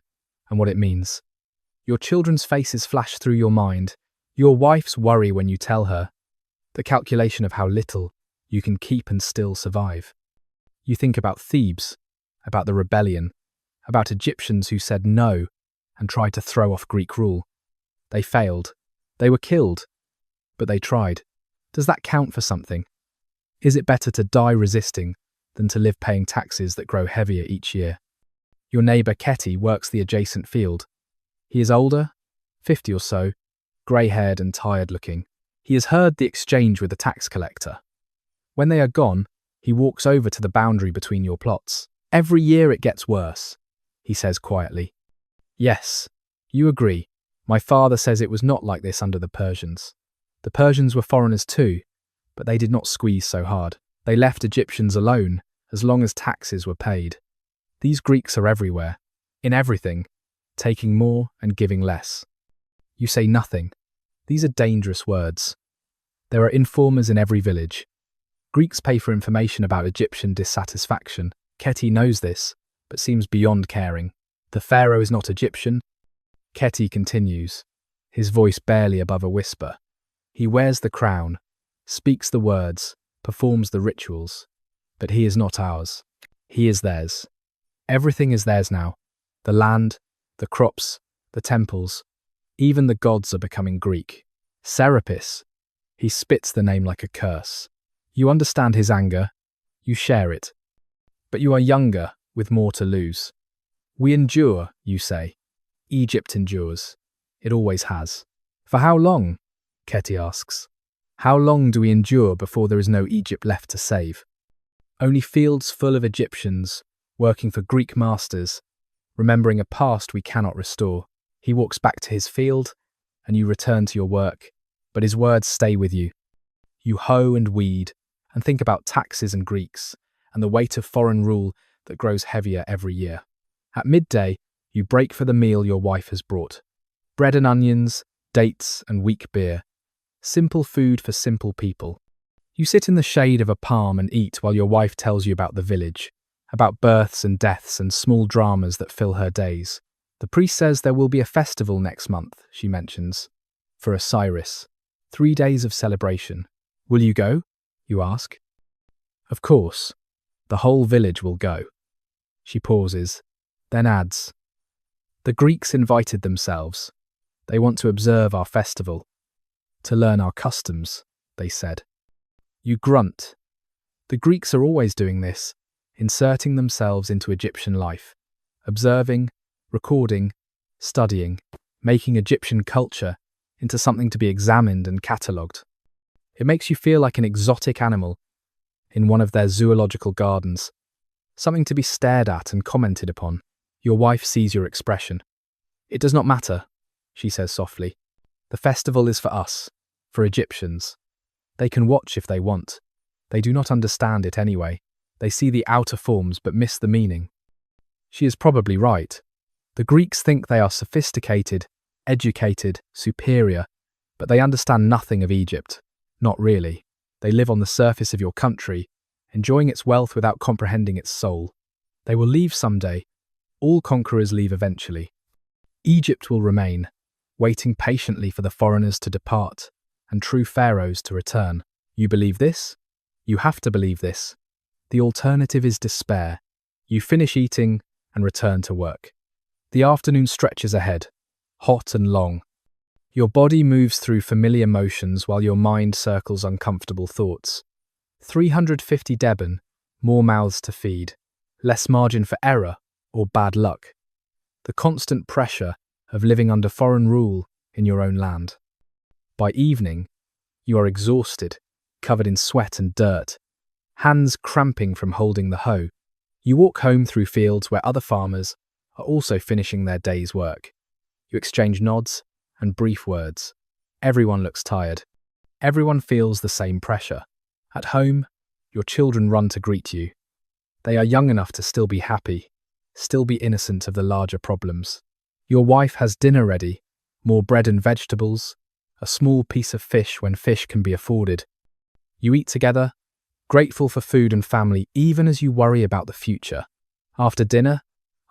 and what it means. Your children's faces flash through your mind, your wife's worry when you tell her, the calculation of how little you can keep and still survive. You think about Thebes, about the rebellion, about Egyptians who said no and tried to throw off Greek rule. They failed. They were killed. But they tried. Does that count for something? Is it better to die resisting than to live paying taxes that grow heavier each year? Your neighbour Ketty works the adjacent field. He is older, 50 or so, grey-haired and tired-looking. He has heard the exchange with the tax collector. When they are gone, he walks over to the boundary between your plots. Every year it gets worse. he says quietly. Yes, you agree. My father says it was not like this under the Persians. The Persians were foreigners too, but they did not squeeze so hard. They left Egyptians alone as long as taxes were paid. These Greeks are everywhere, in everything, taking more and giving less. You say nothing. These are dangerous words. There are informers in every village. Greeks pay for information about Egyptian dissatisfaction. Keti knows this, but seems beyond caring. The pharaoh is not Egyptian. Keti continues, his voice barely above a whisper. He wears the crown, speaks the words, performs the rituals, but he is not ours. He is theirs. Everything is theirs now. The land, the crops, the temples, even the gods are becoming Greek. Serapis. He spits the name like a curse. You understand his anger. You share it. But you are younger, with more to lose. We endure, you say. Egypt endures. It always has. For how long? Keti asks. How long do we endure before there is no Egypt left to save? Only fields full of Egyptians, working for Greek masters, remembering a past we cannot restore. He walks back to his field, and you return to your work, but his words stay with you. You hoe and weed, and think about taxes and Greeks, and the weight of foreign rule that grows heavier every year. At midday, you break for the meal your wife has brought. Bread and onions, dates and weak beer. Simple food for simple people. You sit in the shade of a palm and eat while your wife tells you about the village, about births and deaths and small dramas that fill her days. The priest says there will be a festival next month, she mentions, for Osiris. 3 days of celebration. Will you go? You ask. Of course. The whole village will go. She pauses, then adds, the Greeks invited themselves. They want to observe our festival, to learn our customs, they said. You grunt. The Greeks are always doing this, inserting themselves into Egyptian life, observing, recording, studying, making Egyptian culture into something to be examined and catalogued. It makes you feel like an exotic animal in one of their zoological gardens, something to be stared at and commented upon. Your wife sees your expression. It does not matter, she says softly. The festival is for us, for Egyptians. They can watch if they want. They do not understand it anyway. They see the outer forms but miss the meaning. She is probably right. The Greeks think they are sophisticated, educated, superior, but they understand nothing of Egypt. Not really. They live on the surface of your country, enjoying its wealth without comprehending its soul. They will leave someday. All conquerors leave eventually. Egypt will remain, waiting patiently for the foreigners to depart and true pharaohs to return. You believe this? You have to believe this. The alternative is despair. You finish eating and return to work. The afternoon stretches ahead, hot and long. Your body moves through familiar motions while your mind circles uncomfortable thoughts. 350 Deben, more mouths to feed, less margin for error or bad luck. The constant pressure of living under foreign rule in your own land. By evening, you are exhausted, covered in sweat and dirt, hands cramping from holding the hoe. You walk home through fields where other farmers are also finishing their day's work. You exchange nods and brief words. Everyone looks tired. Everyone feels the same pressure. At home, your children run to greet you. They are young enough to still be happy, still be innocent of the larger problems. Your wife has dinner ready, more bread and vegetables, a small piece of fish when fish can be afforded. You eat together, grateful for food and family even as you worry about the future. After dinner,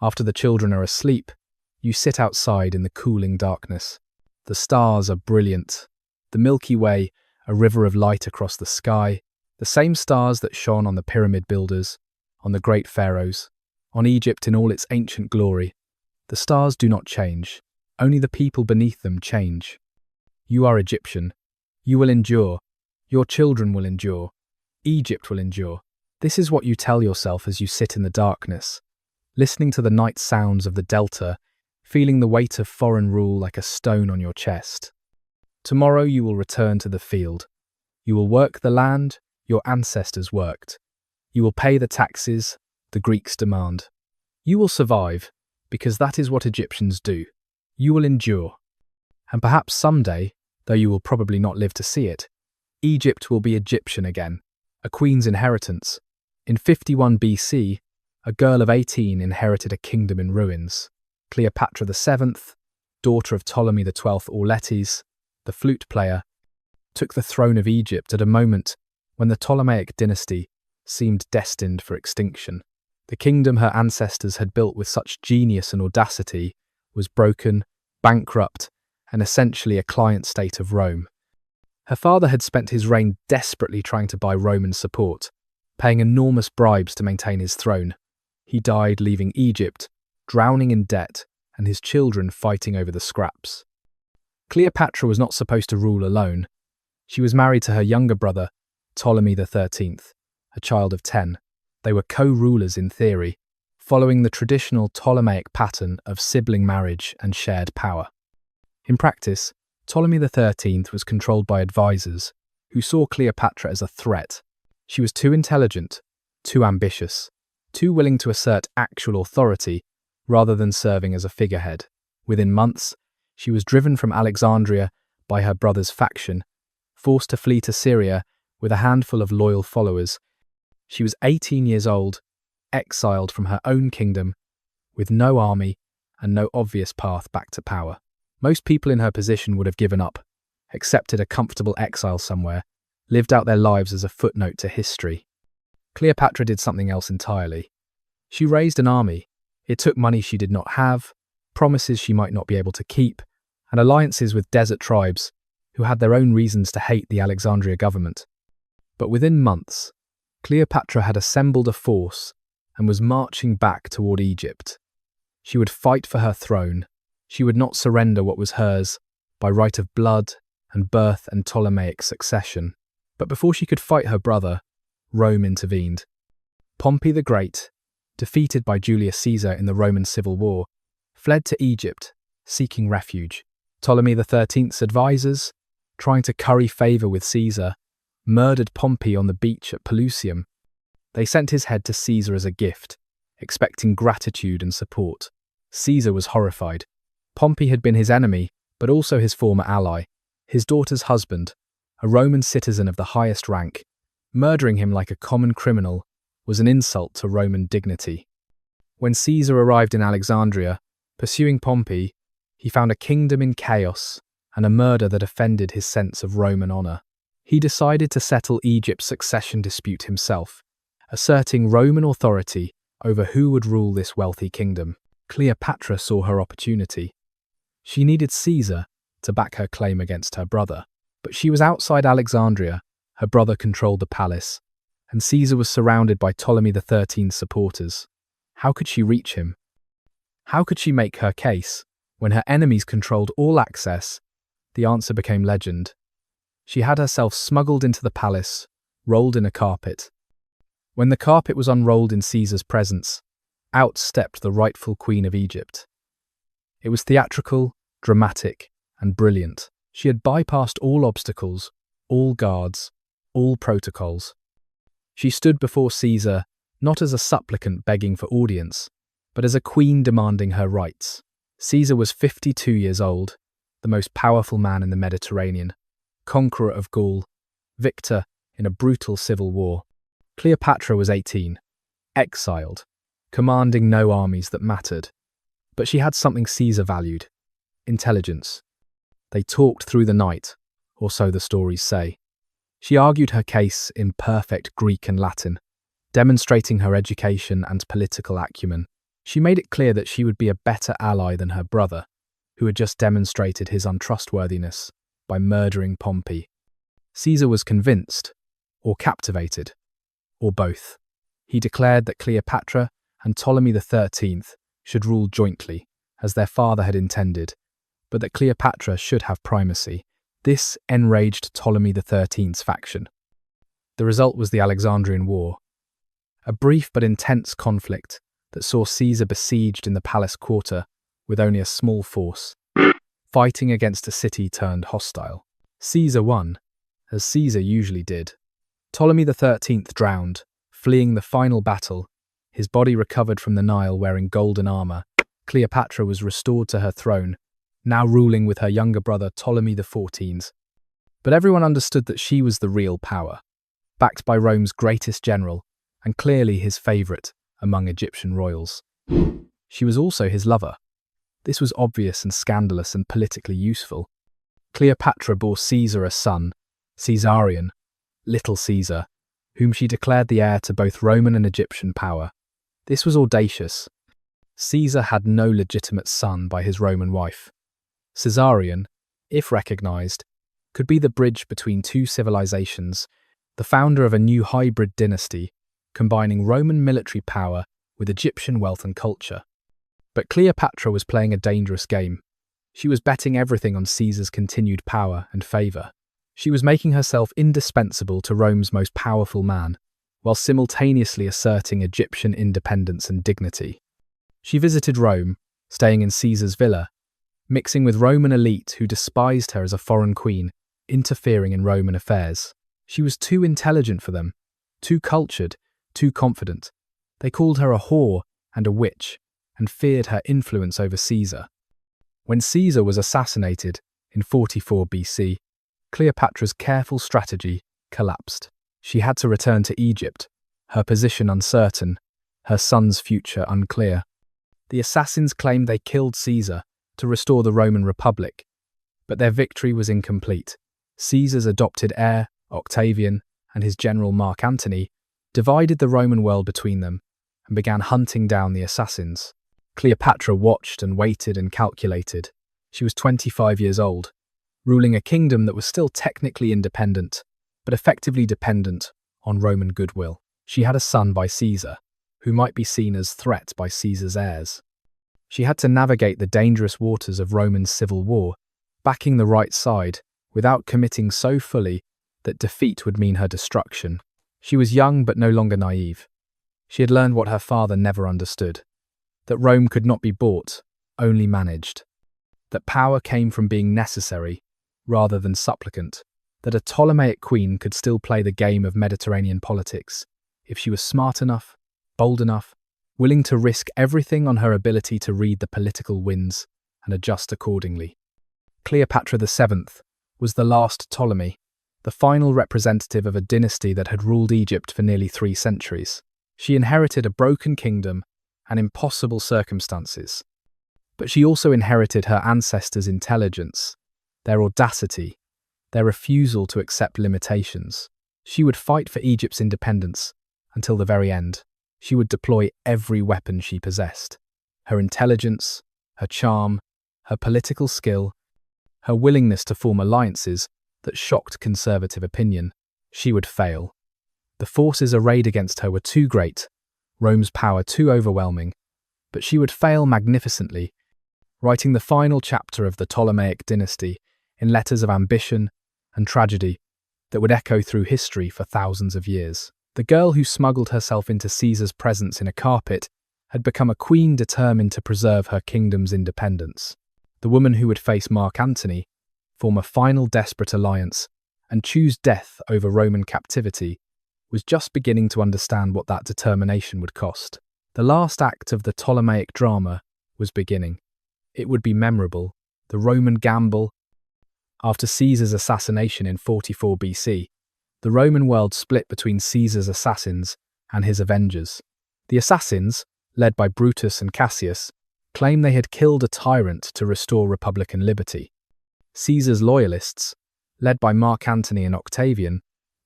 after the children are asleep, you sit outside in the cooling darkness. The stars are brilliant. The Milky Way, a river of light across the sky, the same stars that shone on the pyramid builders, on the great pharaohs, on Egypt in all its ancient glory. The stars do not change. Only the people beneath them change. You are Egyptian. You will endure. Your children will endure. Egypt will endure. This is what you tell yourself as you sit in the darkness, listening to the night sounds of the delta, feeling the weight of foreign rule like a stone on your chest. Tomorrow you will return to the field. You will work the land your ancestors worked. You will pay the taxes the Greeks demand. You will survive, because that is what Egyptians do. You will endure. And perhaps someday, though you will probably not live to see it, Egypt will be Egyptian again, a queen's inheritance. In 51 BC, a girl of 18 inherited a kingdom in ruins. Cleopatra VII, daughter of Ptolemy XII Auletes, the flute player, took the throne of Egypt at a moment when the Ptolemaic dynasty seemed destined for extinction. The kingdom her ancestors had built with such genius and audacity was broken, bankrupt, and essentially a client state of Rome. Her father had spent his reign desperately trying to buy Roman support, paying enormous bribes to maintain his throne. He died leaving Egypt, drowning in debt, and his children fighting over the scraps. Cleopatra was not supposed to rule alone. She was married to her younger brother, Ptolemy XIII, a child of 10. They were co-rulers in theory, following the traditional Ptolemaic pattern of sibling marriage and shared power. In practice, Ptolemy XIII was controlled by advisors who saw Cleopatra as a threat. She was too intelligent, too ambitious, too willing to assert actual authority rather than serving as a figurehead. Within months, she was driven from Alexandria by her brother's faction, forced to flee to Syria with a handful of loyal followers. She was 18 years old, exiled from her own kingdom, with no army and no obvious path back to power. Most people in her position would have given up, accepted a comfortable exile somewhere, lived out their lives as a footnote to history. Cleopatra did something else entirely. She raised an army. It took money she did not have, promises she might not be able to keep, and alliances with desert tribes who had their own reasons to hate the Alexandria government. But within months, Cleopatra had assembled a force and was marching back toward Egypt. She would fight for her throne. She would not surrender what was hers by right of blood and birth and Ptolemaic succession. But before she could fight her brother, Rome intervened. Pompey the Great, defeated by Julius Caesar in the Roman Civil War, fled to Egypt, seeking refuge. Ptolemy XIII's advisors, trying to curry favour with Caesar, murdered Pompey on the beach at Pelusium. They sent his head to Caesar as a gift, expecting gratitude and support. Caesar was horrified. Pompey had been his enemy, but also his former ally, his daughter's husband, a Roman citizen of the highest rank. Murdering him like a common criminal was an insult to Roman dignity. When Caesar arrived in Alexandria, pursuing Pompey, he found a kingdom in chaos and a murder that offended his sense of Roman honour. He decided to settle Egypt's succession dispute himself, asserting Roman authority over who would rule this wealthy kingdom. Cleopatra saw her opportunity. She needed Caesar to back her claim against her brother, but she was outside Alexandria. Her brother controlled the palace, and Caesar was surrounded by Ptolemy XIII's supporters. How could she reach him? How could she make her case when her enemies controlled all access? The answer became legend. She had herself smuggled into the palace, rolled in a carpet. When the carpet was unrolled in Caesar's presence, out stepped the rightful queen of Egypt. It was theatrical, dramatic, and brilliant. She had bypassed all obstacles, all guards, all protocols. She stood before Caesar not as a supplicant begging for audience, but as a queen demanding her rights. Caesar was 52 years old, the most powerful man in the Mediterranean, conqueror of Gaul, victor in a brutal civil war. Cleopatra was 18, exiled, commanding no armies that mattered. But she had something Caesar valued: intelligence. They talked through the night, or so the stories say. She argued her case in perfect Greek and Latin, demonstrating her education and political acumen. She made it clear that she would be a better ally than her brother, who had just demonstrated his untrustworthiness by murdering Pompey. Caesar was convinced, or captivated, or both. He declared that Cleopatra and Ptolemy XIII should rule jointly, as their father had intended, but that Cleopatra should have primacy. This enraged Ptolemy XIII's faction. The result was the Alexandrian War, a brief but intense conflict that saw Caesar besieged in the palace quarter with only a small force, fighting against a city turned hostile. Caesar won, as Caesar usually did. Ptolemy XIII drowned, fleeing the final battle, his body recovered from the Nile wearing golden armour. Cleopatra was restored to her throne, now ruling with her younger brother Ptolemy XIV. But everyone understood that she was the real power, backed by Rome's greatest general, and clearly his favourite among Egyptian royals. She was also his lover. This was obvious and scandalous and politically useful. Cleopatra bore Caesar a son, Caesarion, Little Caesar, whom she declared the heir to both Roman and Egyptian power. This was audacious. Caesar had no legitimate son by his Roman wife. Caesarion, if recognised, could be the bridge between two civilizations, the founder of a new hybrid dynasty, combining Roman military power with Egyptian wealth and culture. But Cleopatra was playing a dangerous game. She was betting everything on Caesar's continued power and favour. She was making herself indispensable to Rome's most powerful man, while simultaneously asserting Egyptian independence and dignity. She visited Rome, staying in Caesar's villa, mixing with Roman elite who despised her as a foreign queen, interfering in Roman affairs. She was too intelligent for them, too cultured, too confident. They called her a whore and a witch, and feared her influence over Caesar. When Caesar was assassinated in 44 BC, Cleopatra's careful strategy collapsed. She had to return to Egypt, her position uncertain, her son's future unclear. The assassins claimed they killed Caesar to restore the Roman Republic, but their victory was incomplete. Caesar's adopted heir, Octavian, and his general Mark Antony divided the Roman world between them and began hunting down the assassins. Cleopatra watched and waited and calculated. She was 25 years old, ruling a kingdom that was still technically independent, but effectively dependent on Roman goodwill. She had a son by Caesar, who might be seen as threat by Caesar's heirs. She had to navigate the dangerous waters of Roman civil war, backing the right side without committing so fully that defeat would mean her destruction. She was young but no longer naive. She had learned what her father never understood, that Rome could not be bought, only managed, that power came from being necessary rather than supplicant, that a Ptolemaic queen could still play the game of Mediterranean politics if she was smart enough, bold enough, willing to risk everything on her ability to read the political winds and adjust accordingly. Cleopatra VII was the last Ptolemy, the final representative of a dynasty that had ruled Egypt for nearly 3 centuries. She inherited a broken kingdom and impossible circumstances. But she also inherited her ancestors' intelligence, their audacity, their refusal to accept limitations. She would fight for Egypt's independence until the very end. She would deploy every weapon she possessed. Her intelligence, her charm, her political skill, her willingness to form alliances that shocked conservative opinion. She would fail. The forces arrayed against her were too great, Rome's power too overwhelming, but she would fail magnificently, writing the final chapter of the Ptolemaic dynasty in letters of ambition and tragedy that would echo through history for thousands of years. The girl who smuggled herself into Caesar's presence in a carpet had become a queen determined to preserve her kingdom's independence. The woman who would face Mark Antony, form a final desperate alliance, and choose death over Roman captivity, was just beginning to understand what that determination would cost. The last act of the Ptolemaic drama was beginning. It would be memorable, the Roman gamble. After Caesar's assassination in 44 BC, the Roman world split between Caesar's assassins and his avengers. The assassins, led by Brutus and Cassius, claimed they had killed a tyrant to restore republican liberty. Caesar's loyalists, led by Mark Antony and Octavian,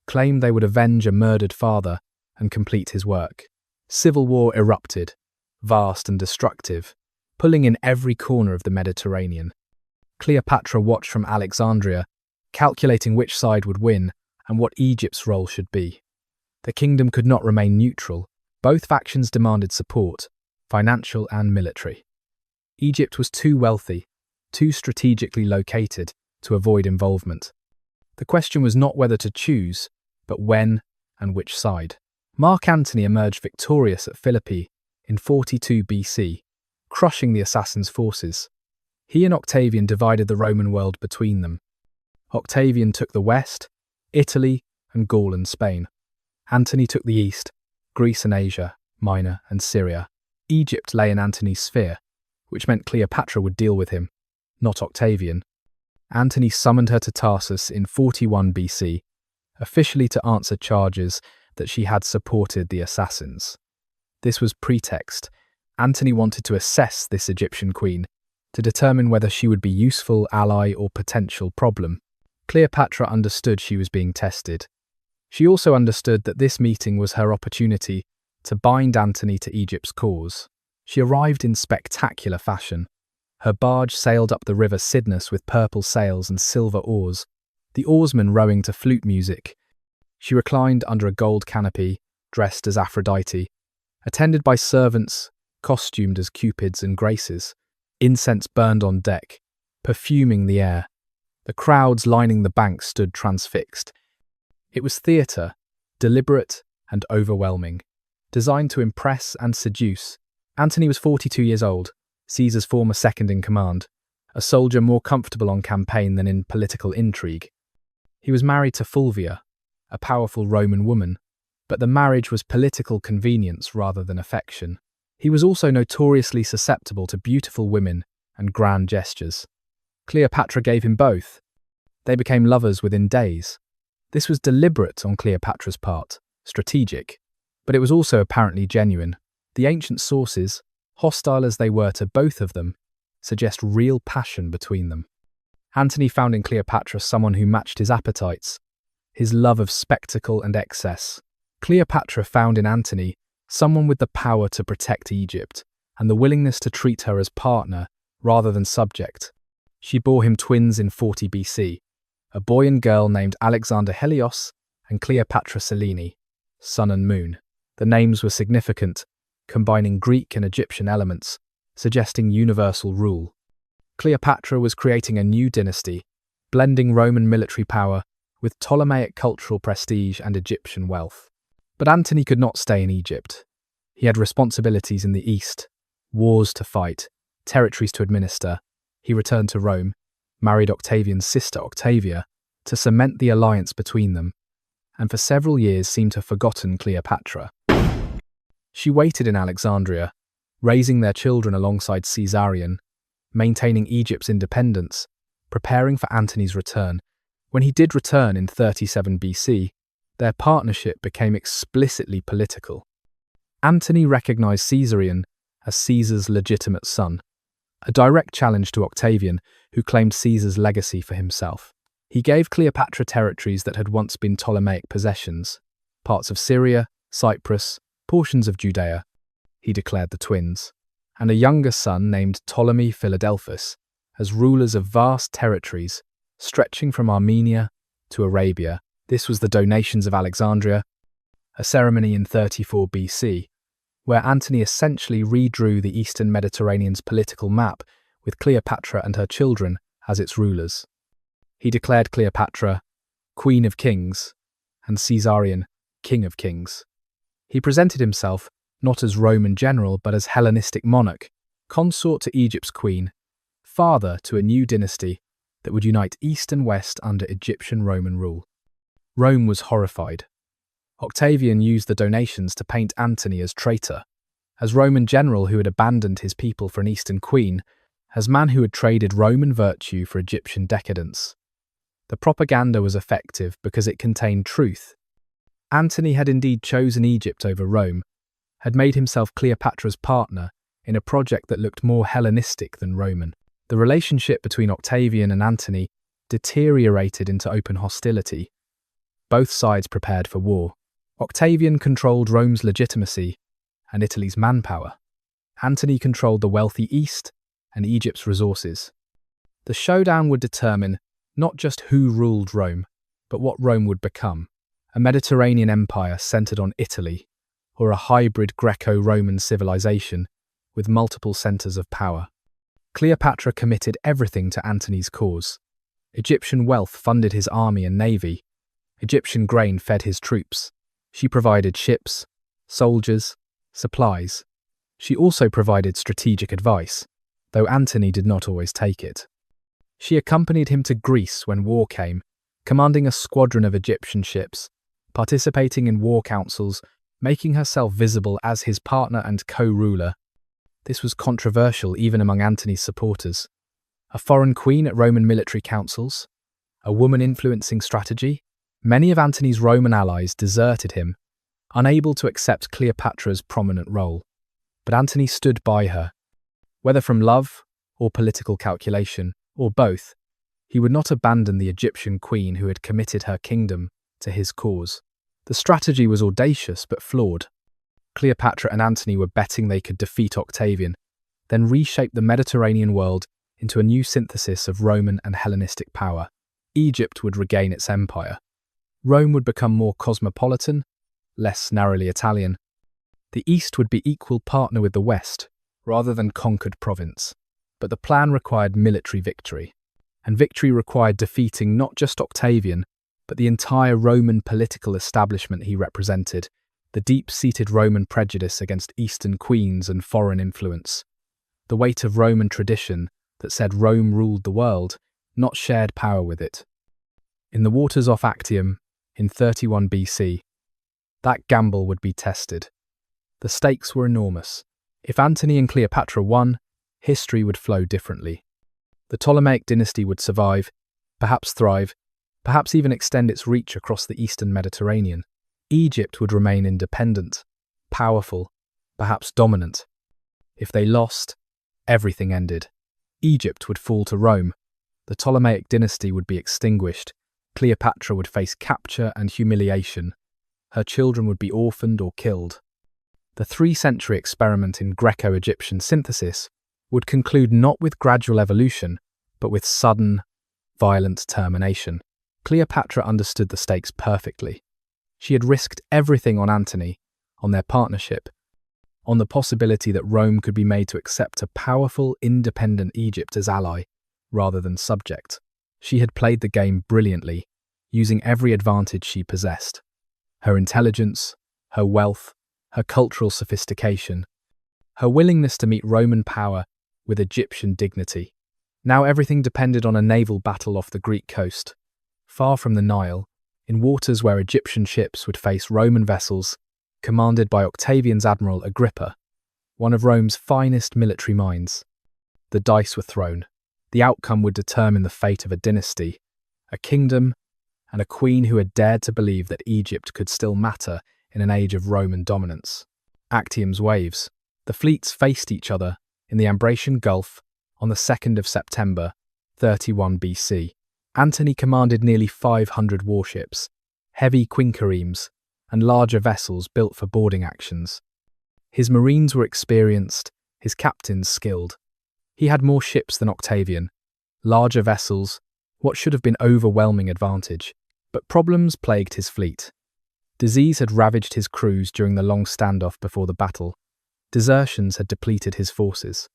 claimed they would avenge a murdered father and complete his work. Civil war erupted, vast and destructive, pulling in every corner of the Mediterranean. Cleopatra watched from Alexandria, calculating which side would win and what Egypt's role should be. The kingdom could not remain neutral. Both factions demanded support, financial and military. Egypt was too wealthy, too strategically located to avoid involvement. The question was not whether to choose, but when and which side. Mark Antony emerged victorious at Philippi in 42 BC, crushing the assassins' forces. He and Octavian divided the Roman world between them. Octavian took the west, Italy and Gaul and Spain. Antony took the east, Greece and Asia Minor and Syria. Egypt lay in Antony's sphere, which meant Cleopatra would deal with him, not Octavian. Antony summoned her to Tarsus in 41 BC, officially to answer charges that she had supported the assassins. This was pretext. Antony wanted to assess this Egyptian queen to determine whether she would be useful ally or potential problem. Cleopatra understood she was being tested. She also understood that this meeting was her opportunity to bind Antony to Egypt's cause. She arrived in spectacular fashion. Her barge sailed up the river Cydnus with purple sails and silver oars, the oarsmen rowing to flute music. She reclined under a gold canopy, dressed as Aphrodite, attended by servants costumed as Cupids and Graces. Incense burned on deck, perfuming the air. The crowds lining the banks stood transfixed. It was theatre, deliberate and overwhelming, designed to impress and seduce. Antony was 42 years old, Caesar's former second-in-command, a soldier more comfortable on campaign than in political intrigue. He was married to Fulvia, a powerful Roman woman, but the marriage was political convenience rather than affection. He was also notoriously susceptible to beautiful women and grand gestures. Cleopatra gave him both. They became lovers within days. This was deliberate on Cleopatra's part, strategic, but it was also apparently genuine. The ancient sources, hostile as they were to both of them, suggest real passion between them. Antony found in Cleopatra someone who matched his appetites, his love of spectacle and excess. Cleopatra found in Antony someone with the power to protect Egypt and the willingness to treat her as partner rather than subject. She bore him twins in 40 BC, a boy and girl named Alexander Helios and Cleopatra Selene, sun and moon. The names were significant, combining Greek and Egyptian elements, suggesting universal rule. Cleopatra was creating a new dynasty, blending Roman military power with Ptolemaic cultural prestige and Egyptian wealth. But Antony could not stay in Egypt. He had responsibilities in the east, wars to fight, territories to administer. He returned to Rome, married Octavian's sister Octavia, to cement the alliance between them, and for several years seemed to have forgotten Cleopatra. She waited in Alexandria, raising their children alongside Caesarion, maintaining Egypt's independence, preparing for Antony's return. When he did return in 37 BC, their partnership became explicitly political. Antony recognized Caesarion as Caesar's legitimate son, a direct challenge to Octavian, who claimed Caesar's legacy for himself. He gave Cleopatra territories that had once been Ptolemaic possessions, parts of Syria, Cyprus, portions of Judea. He declared the twins, and a younger son named Ptolemy Philadelphus, as rulers of vast territories stretching from Armenia to Arabia. This was the Donations of Alexandria, a ceremony in 34 BC, where Antony essentially redrew the Eastern Mediterranean's political map with Cleopatra and her children as its rulers. He declared Cleopatra Queen of Kings and Caesarion King of Kings. He presented himself not as Roman general but as Hellenistic monarch, consort to Egypt's queen, father to a new dynasty that would unite East and West under Egyptian-Roman rule. Rome was horrified. Octavian used the donations to paint Antony as traitor, as Roman general who had abandoned his people for an Eastern queen, as man who had traded Roman virtue for Egyptian decadence. The propaganda was effective because it contained truth. Antony had indeed chosen Egypt over Rome, had made himself Cleopatra's partner in a project that looked more Hellenistic than Roman. The relationship between Octavian and Antony deteriorated into open hostility. Both sides prepared for war. Octavian controlled Rome's legitimacy and Italy's manpower. Antony controlled the wealthy East and Egypt's resources. The showdown would determine not just who ruled Rome, but what Rome would become: a Mediterranean empire centered on Italy, or a hybrid Greco-Roman civilization with multiple centers of power. Cleopatra committed everything to Antony's cause. Egyptian wealth funded his army and navy. Egyptian grain fed his troops. She provided ships, soldiers, supplies. She also provided strategic advice, though Antony did not always take it. She accompanied him to Greece when war came, commanding a squadron of Egyptian ships, participating in war councils, making herself visible as his partner and co-ruler. This was controversial even among Antony's supporters. A foreign queen at Roman military councils? A woman influencing strategy? Many of Antony's Roman allies deserted him, unable to accept Cleopatra's prominent role. But Antony stood by her. Whether from love or political calculation, or both, he would not abandon the Egyptian queen who had committed her kingdom to his cause. The strategy was audacious but flawed. Cleopatra and Antony were betting they could defeat Octavian, then reshape the Mediterranean world into a new synthesis of Roman and Hellenistic power. Egypt would regain its empire. Rome would become more cosmopolitan, less narrowly Italian. The East would be equal partner with the West, rather than conquered province. But the plan required military victory. And victory required defeating not just Octavian, but the entire Roman political establishment he represented, the deep-seated Roman prejudice against Eastern queens and foreign influence. The weight of Roman tradition that said Rome ruled the world, not shared power with it. In the waters off Actium, in 31 BC, that gamble would be tested. The stakes were enormous. If Antony and Cleopatra won, history would flow differently. The Ptolemaic dynasty would survive, perhaps thrive, perhaps even extend its reach across the eastern Mediterranean. Egypt would remain independent, powerful, perhaps dominant. If they lost, everything ended. Egypt would fall to Rome. The Ptolemaic dynasty would be extinguished. Cleopatra would face capture and humiliation. Her children would be orphaned or killed. The 3-century experiment in Greco-Egyptian synthesis would conclude not with gradual evolution, but with sudden, violent termination. Cleopatra understood the stakes perfectly. She had risked everything on Antony, on their partnership, on the possibility that Rome could be made to accept a powerful, independent Egypt as ally, rather than subject. She had played the game brilliantly, using every advantage she possessed. Her intelligence, her wealth, her cultural sophistication, her willingness to meet Roman power with Egyptian dignity. Now everything depended on a naval battle off the Greek coast, far from the Nile, in waters where Egyptian ships would face Roman vessels commanded by Octavian's admiral Agrippa, one of Rome's finest military minds. The dice were thrown. The outcome would determine the fate of a dynasty, a kingdom, and a queen who had dared to believe that Egypt could still matter in an age of Roman dominance. Actium's waves. The fleets faced each other in the Ambracian Gulf on the 2nd of September, 31 BC. Antony commanded nearly 500 warships, heavy quinqueremes, and larger vessels built for boarding actions. His marines were experienced, his captains skilled. He had more ships than Octavian, larger vessels, what should have been overwhelming advantage, but problems plagued his fleet. Disease had ravaged his crews during the long standoff before the battle. Desertions had depleted his forces.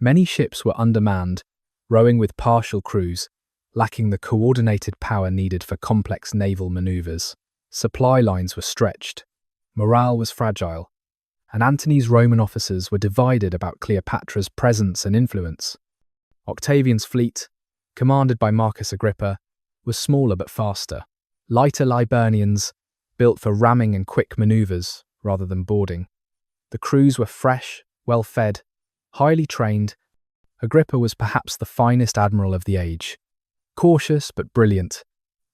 Many ships were undermanned, rowing with partial crews, lacking the coordinated power needed for complex naval maneuvers. Supply lines were stretched. Morale was fragile, and Antony's Roman officers were divided about Cleopatra's presence and influence. Octavian's fleet, commanded by Marcus Agrippa, was smaller but faster. Lighter Liburnians, built for ramming and quick maneuvers rather than boarding. The crews were fresh, well-fed, highly trained. Agrippa was perhaps the finest admiral of the age. Cautious but brilliant,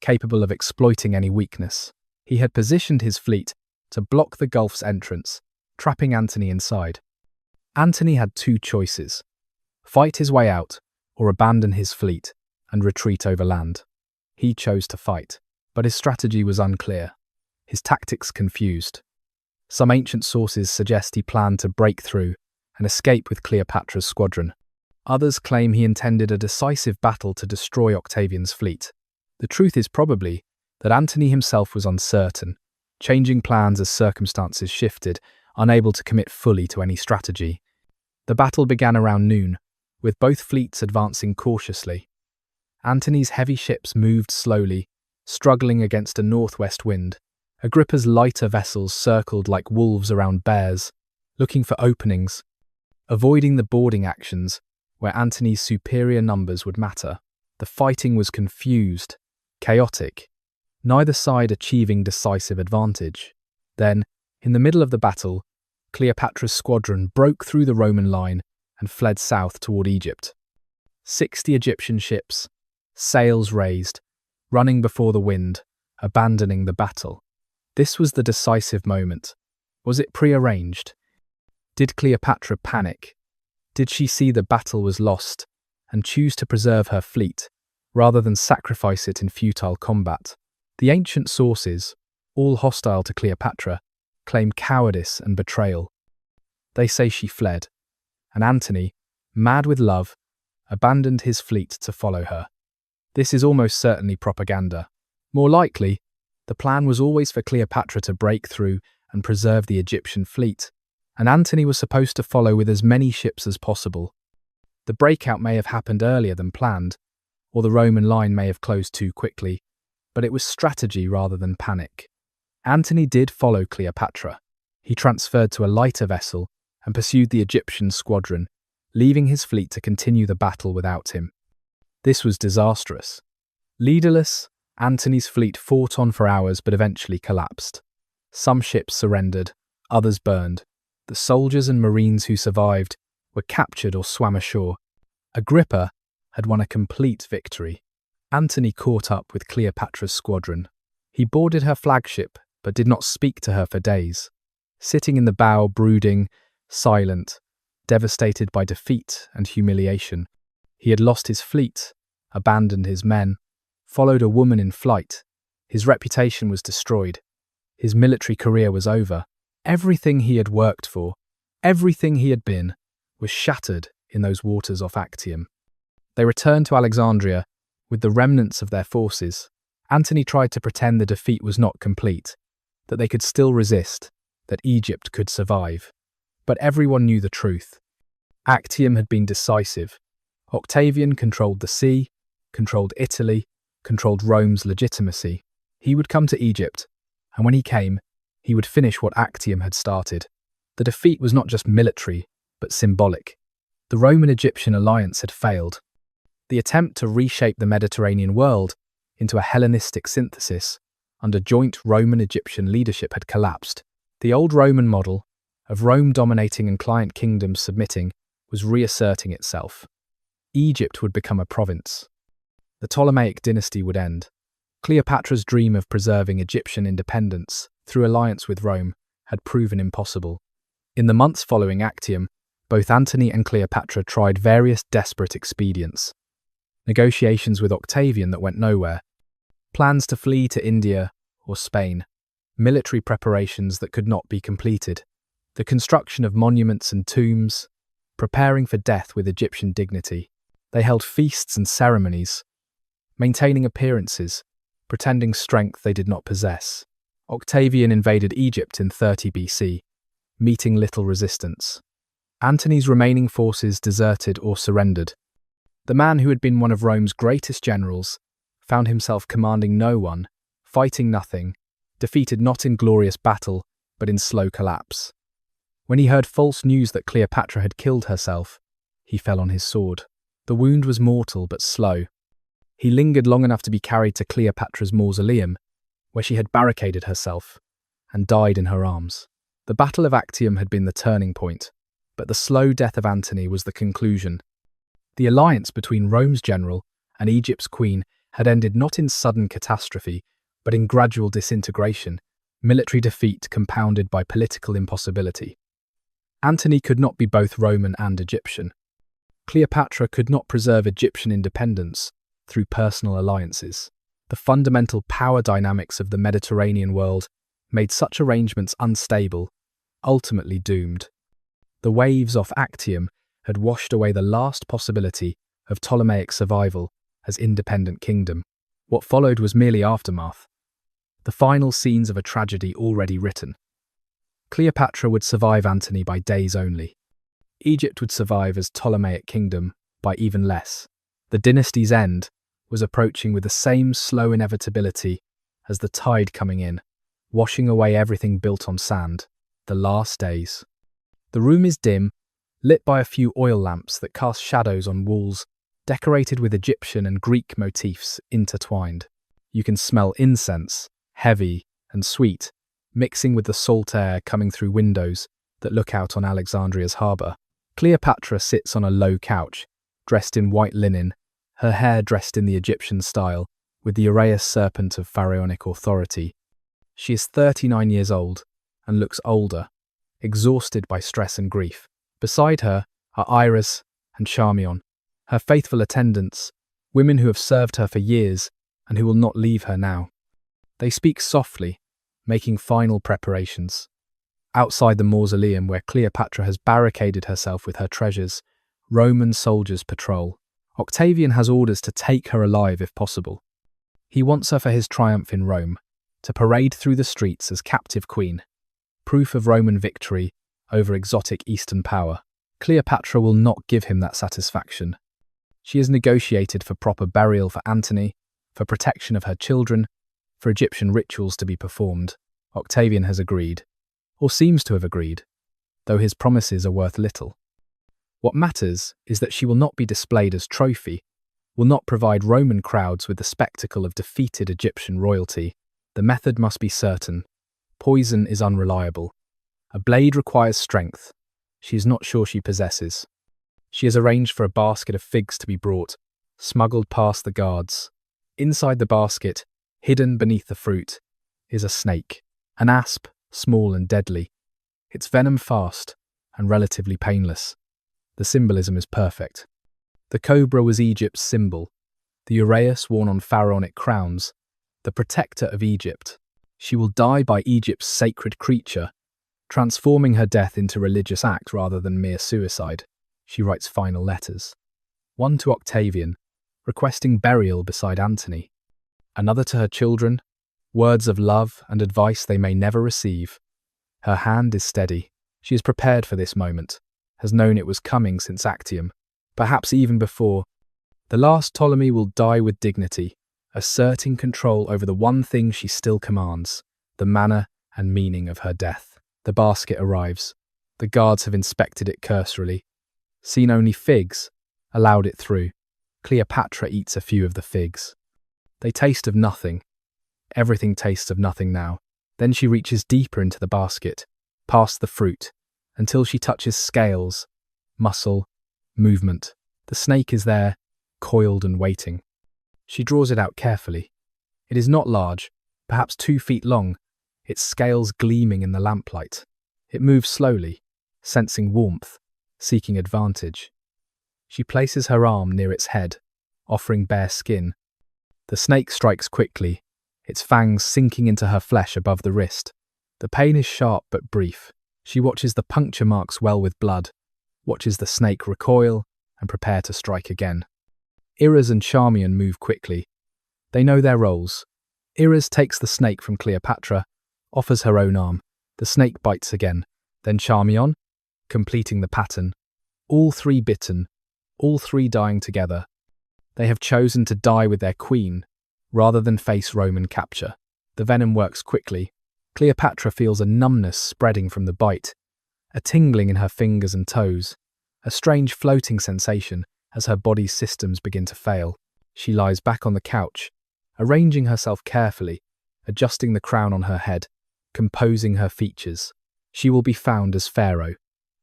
capable of exploiting any weakness. He had positioned his fleet to block the Gulf's entrance, trapping Antony inside. Antony had two choices: fight his way out or abandon his fleet and retreat overland. He chose to fight, but his strategy was unclear, his tactics confused. Some ancient sources suggest he planned to break through and escape with Cleopatra's squadron. Others claim he intended a decisive battle to destroy Octavian's fleet. The truth is probably that Antony himself was uncertain, changing plans as circumstances shifted, unable to commit fully to any strategy. The battle began around noon, with both fleets advancing cautiously. Antony's heavy ships moved slowly, struggling against a northwest wind. Agrippa's lighter vessels circled like wolves around bears, looking for openings, avoiding the boarding actions where Antony's superior numbers would matter. The fighting was confused, chaotic, neither side achieving decisive advantage. Then, in the middle of the battle, Cleopatra's squadron broke through the Roman line and fled south toward Egypt. 60 Egyptian ships, sails raised, running before the wind, abandoning the battle. This was the decisive moment. Was it prearranged? Did Cleopatra panic? Did she see the battle was lost and choose to preserve her fleet rather than sacrifice it in futile combat? The ancient sources, all hostile to Cleopatra, claim cowardice and betrayal. They say she fled, and Antony, mad with love, abandoned his fleet to follow her. This is almost certainly propaganda. More likely, the plan was always for Cleopatra to break through and preserve the Egyptian fleet, and Antony was supposed to follow with as many ships as possible. The breakout may have happened earlier than planned, or the Roman line may have closed too quickly, but it was strategy rather than panic. Antony did follow Cleopatra. He transferred to a lighter vessel and pursued the Egyptian squadron, leaving his fleet to continue the battle without him. This was disastrous. Leaderless, Antony's fleet fought on for hours but eventually collapsed. Some ships surrendered, others burned. The soldiers and marines who survived were captured or swam ashore. Agrippa had won a complete victory. Antony caught up with Cleopatra's squadron. He boarded her flagship but did not speak to her for days. Sitting in the bow, brooding, silent, devastated by defeat and humiliation. He had lost his fleet, abandoned his men, followed a woman in flight. His reputation was destroyed. His military career was over. Everything he had worked for, everything he had been, was shattered in those waters off Actium. They returned to Alexandria with the remnants of their forces. Antony tried to pretend the defeat was not complete, that they could still resist, that Egypt could survive. But everyone knew the truth. Actium had been decisive. Octavian controlled the sea, controlled Italy, controlled Rome's legitimacy. He would come to Egypt, and when he came, he would finish what Actium had started. The defeat was not just military, but symbolic. The Roman-Egyptian alliance had failed. The attempt to reshape the Mediterranean world into a Hellenistic synthesis under joint Roman-Egyptian leadership had collapsed. The old Roman model, of Rome dominating and client kingdoms submitting, was reasserting itself. Egypt would become a province. The Ptolemaic dynasty would end. Cleopatra's dream of preserving Egyptian independence through alliance with Rome had proven impossible. In the months following Actium, both Antony and Cleopatra tried various desperate expedients. Negotiations with Octavian that went nowhere, plans to flee to India or Spain, military preparations that could not be completed, the construction of monuments and tombs, preparing for death with Egyptian dignity. They held feasts and ceremonies, maintaining appearances, pretending strength they did not possess. Octavian invaded Egypt in 30 BC, meeting little resistance. Antony's remaining forces deserted or surrendered. The man who had been one of Rome's greatest generals found himself commanding no one, fighting nothing, defeated not in glorious battle, but in slow collapse. When he heard false news that Cleopatra had killed herself, he fell on his sword. The wound was mortal but slow. He lingered long enough to be carried to Cleopatra's mausoleum, where she had barricaded herself, and died in her arms. The Battle of Actium had been the turning point, but the slow death of Antony was the conclusion. The alliance between Rome's general and Egypt's queen had ended not in sudden catastrophe, but in gradual disintegration, military defeat compounded by political impossibility. Antony could not be both Roman and Egyptian. Cleopatra could not preserve Egyptian independence through personal alliances. The fundamental power dynamics of the Mediterranean world made such arrangements unstable, ultimately doomed. The waves off Actium had washed away the last possibility of Ptolemaic survival as independent kingdom. What followed was merely aftermath, the final scenes of a tragedy already written. Cleopatra would survive Antony by days only. Egypt would survive as Ptolemaic kingdom by even less. The dynasty's end was approaching with the same slow inevitability as the tide coming in, washing away everything built on sand. The last days. The room is dim, lit by a few oil lamps that cast shadows on walls decorated with Egyptian and Greek motifs intertwined. You can smell incense, heavy and sweet, mixing with the salt air coming through windows that look out on Alexandria's harbour. Cleopatra sits on a low couch, dressed in white linen, her hair dressed in the Egyptian style, with the uraeus serpent of pharaonic authority. She is 39 years old and looks older, exhausted by stress and grief. Beside her are Iris and Charmion, her faithful attendants, women who have served her for years and who will not leave her now. They speak softly, making final preparations. Outside the mausoleum where Cleopatra has barricaded herself with her treasures, Roman soldiers patrol. Octavian has orders to take her alive if possible. He wants her for his triumph in Rome, to parade through the streets as captive queen, proof of Roman victory over exotic Eastern power. Cleopatra will not give him that satisfaction. She has negotiated for proper burial for Antony, for protection of her children, for Egyptian rituals to be performed. Octavian has agreed, or seems to have agreed, though his promises are worth little. What matters is that she will not be displayed as trophy, will not provide Roman crowds with the spectacle of defeated Egyptian royalty. The method must be certain. Poison is unreliable. A blade requires strength. She is not sure she possesses. She has arranged for a basket of figs to be brought, smuggled past the guards. Inside the basket, hidden beneath the fruit, is a snake, an asp, small and deadly. Its venom fast and relatively painless. The symbolism is perfect. The cobra was Egypt's symbol, the uraeus worn on pharaonic crowns, the protector of Egypt. She will die by Egypt's sacred creature, transforming her death into religious act rather than mere suicide. She writes final letters. One to Octavian, requesting burial beside Antony. Another to her children, words of love and advice they may never receive. Her hand is steady. She is prepared for this moment, has known it was coming since Actium, perhaps even before. The last Ptolemy will die with dignity, asserting control over the one thing she still commands, the manner and meaning of her death. The basket arrives. The guards have inspected it cursorily, seen only figs, allowed it through. Cleopatra eats a few of the figs. They taste of nothing. Everything tastes of nothing now. Then she reaches deeper into the basket, past the fruit, until she touches scales, muscle, movement. The snake is there, coiled and waiting. She draws it out carefully. It is not large, perhaps 2 feet long, its scales gleaming in the lamplight. It moves slowly, sensing warmth, seeking advantage. She places her arm near its head, offering bare skin. The snake strikes quickly, its fangs sinking into her flesh above the wrist. The pain is sharp but brief. She watches the puncture marks well with blood, watches the snake recoil and prepare to strike again. Iris and Charmion move quickly. They know their roles. Iris takes the snake from Cleopatra, offers her own arm. The snake bites again. Then Charmion, completing the pattern. All 3 bitten, all 3 dying together. They have chosen to die with their queen, rather than face Roman capture. The venom works quickly. Cleopatra feels a numbness spreading from the bite, a tingling in her fingers and toes, a strange floating sensation as her body's systems begin to fail. She lies back on the couch, arranging herself carefully, adjusting the crown on her head, composing her features. She will be found as pharaoh,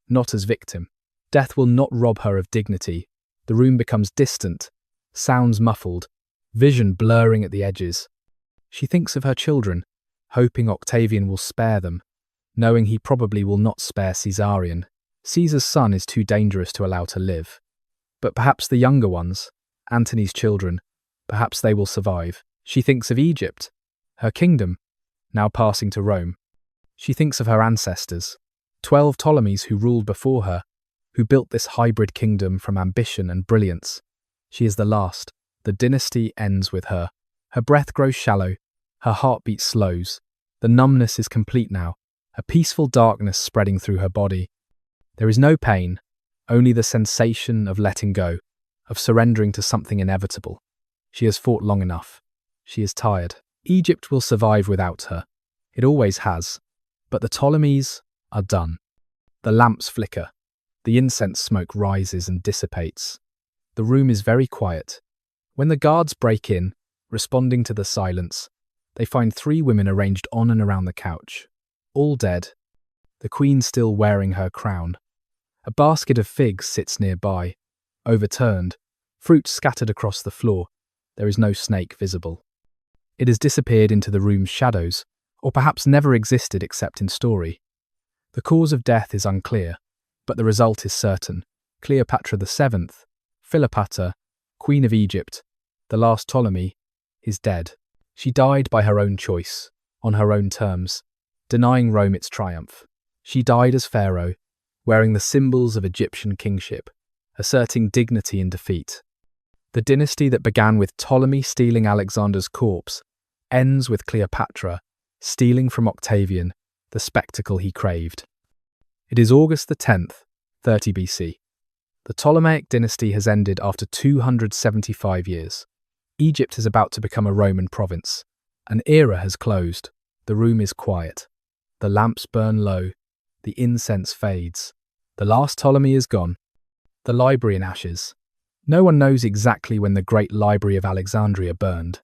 not as victim. Death will not rob her of dignity. The room becomes distant, sounds muffled, vision blurring at the edges. She thinks of her children, hoping Octavian will spare them, knowing he probably will not spare Caesarion. Caesar's son is too dangerous to allow to live. But perhaps the younger ones, Antony's children, perhaps they will survive. She thinks of Egypt, her kingdom, now passing to Rome. She thinks of her ancestors, 12 Ptolemies who ruled before her, who built this hybrid kingdom from ambition and brilliance. She is the last. The dynasty ends with her. Her breath grows shallow, her heartbeat slows. The numbness is complete now, a peaceful darkness spreading through her body. There is no pain, only the sensation of letting go, of surrendering to something inevitable. She has fought long enough. She is tired. Egypt will survive without her. It always has. But the Ptolemies are done. The lamps flicker. The incense smoke rises and dissipates. The room is very quiet. When the guards break in, responding to the silence, they find 3 women arranged on and around the couch, all dead. the queen still wearing her crown. A basket of figs sits nearby, overturned, fruit scattered across the floor. There is no snake visible. It has disappeared into the room's shadows, or perhaps never existed except in story. The cause of death is unclear, but the result is certain. Cleopatra VII, Philopator, Queen of Egypt, the last Ptolemy, is dead. She died by her own choice, on her own terms, denying Rome its triumph. She died as pharaoh, wearing the symbols of Egyptian kingship, asserting dignity in defeat. The dynasty that began with Ptolemy stealing Alexander's corpse ends with Cleopatra stealing from Octavian the spectacle he craved. It is August the 10th, 30 BC. The Ptolemaic dynasty has ended after 275 years. Egypt is about to become a Roman province. An era has closed. The room is quiet. The lamps burn low. The incense fades. The last Ptolemy is gone. The library in ashes. No one knows exactly when the great library of Alexandria burned.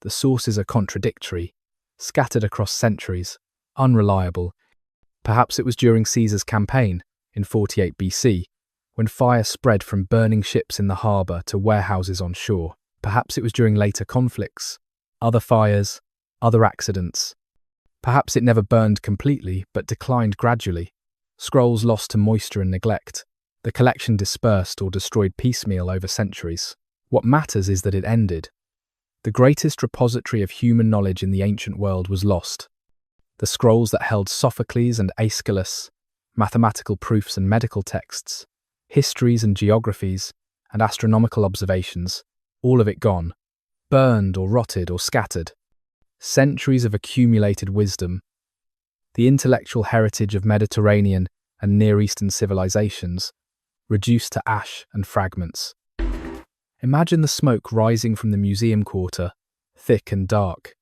The sources are contradictory, scattered across centuries, unreliable. Perhaps it was during Caesar's campaign, in 48 BC, when fire spread from burning ships in the harbour to warehouses on shore. Perhaps it was during later conflicts, other fires, other accidents. Perhaps it never burned completely, but declined gradually. Scrolls lost to moisture and neglect. The collection dispersed or destroyed piecemeal over centuries. What matters is that it ended. The greatest repository of human knowledge in the ancient world was lost. The scrolls that held Sophocles and Aeschylus, mathematical proofs and medical texts, histories and geographies, and astronomical observations, all of it gone, burned or rotted or scattered. Centuries of accumulated wisdom, the intellectual heritage of Mediterranean and Near Eastern civilizations, reduced to ash and fragments. Imagine the smoke rising from the museum quarter, thick and dark,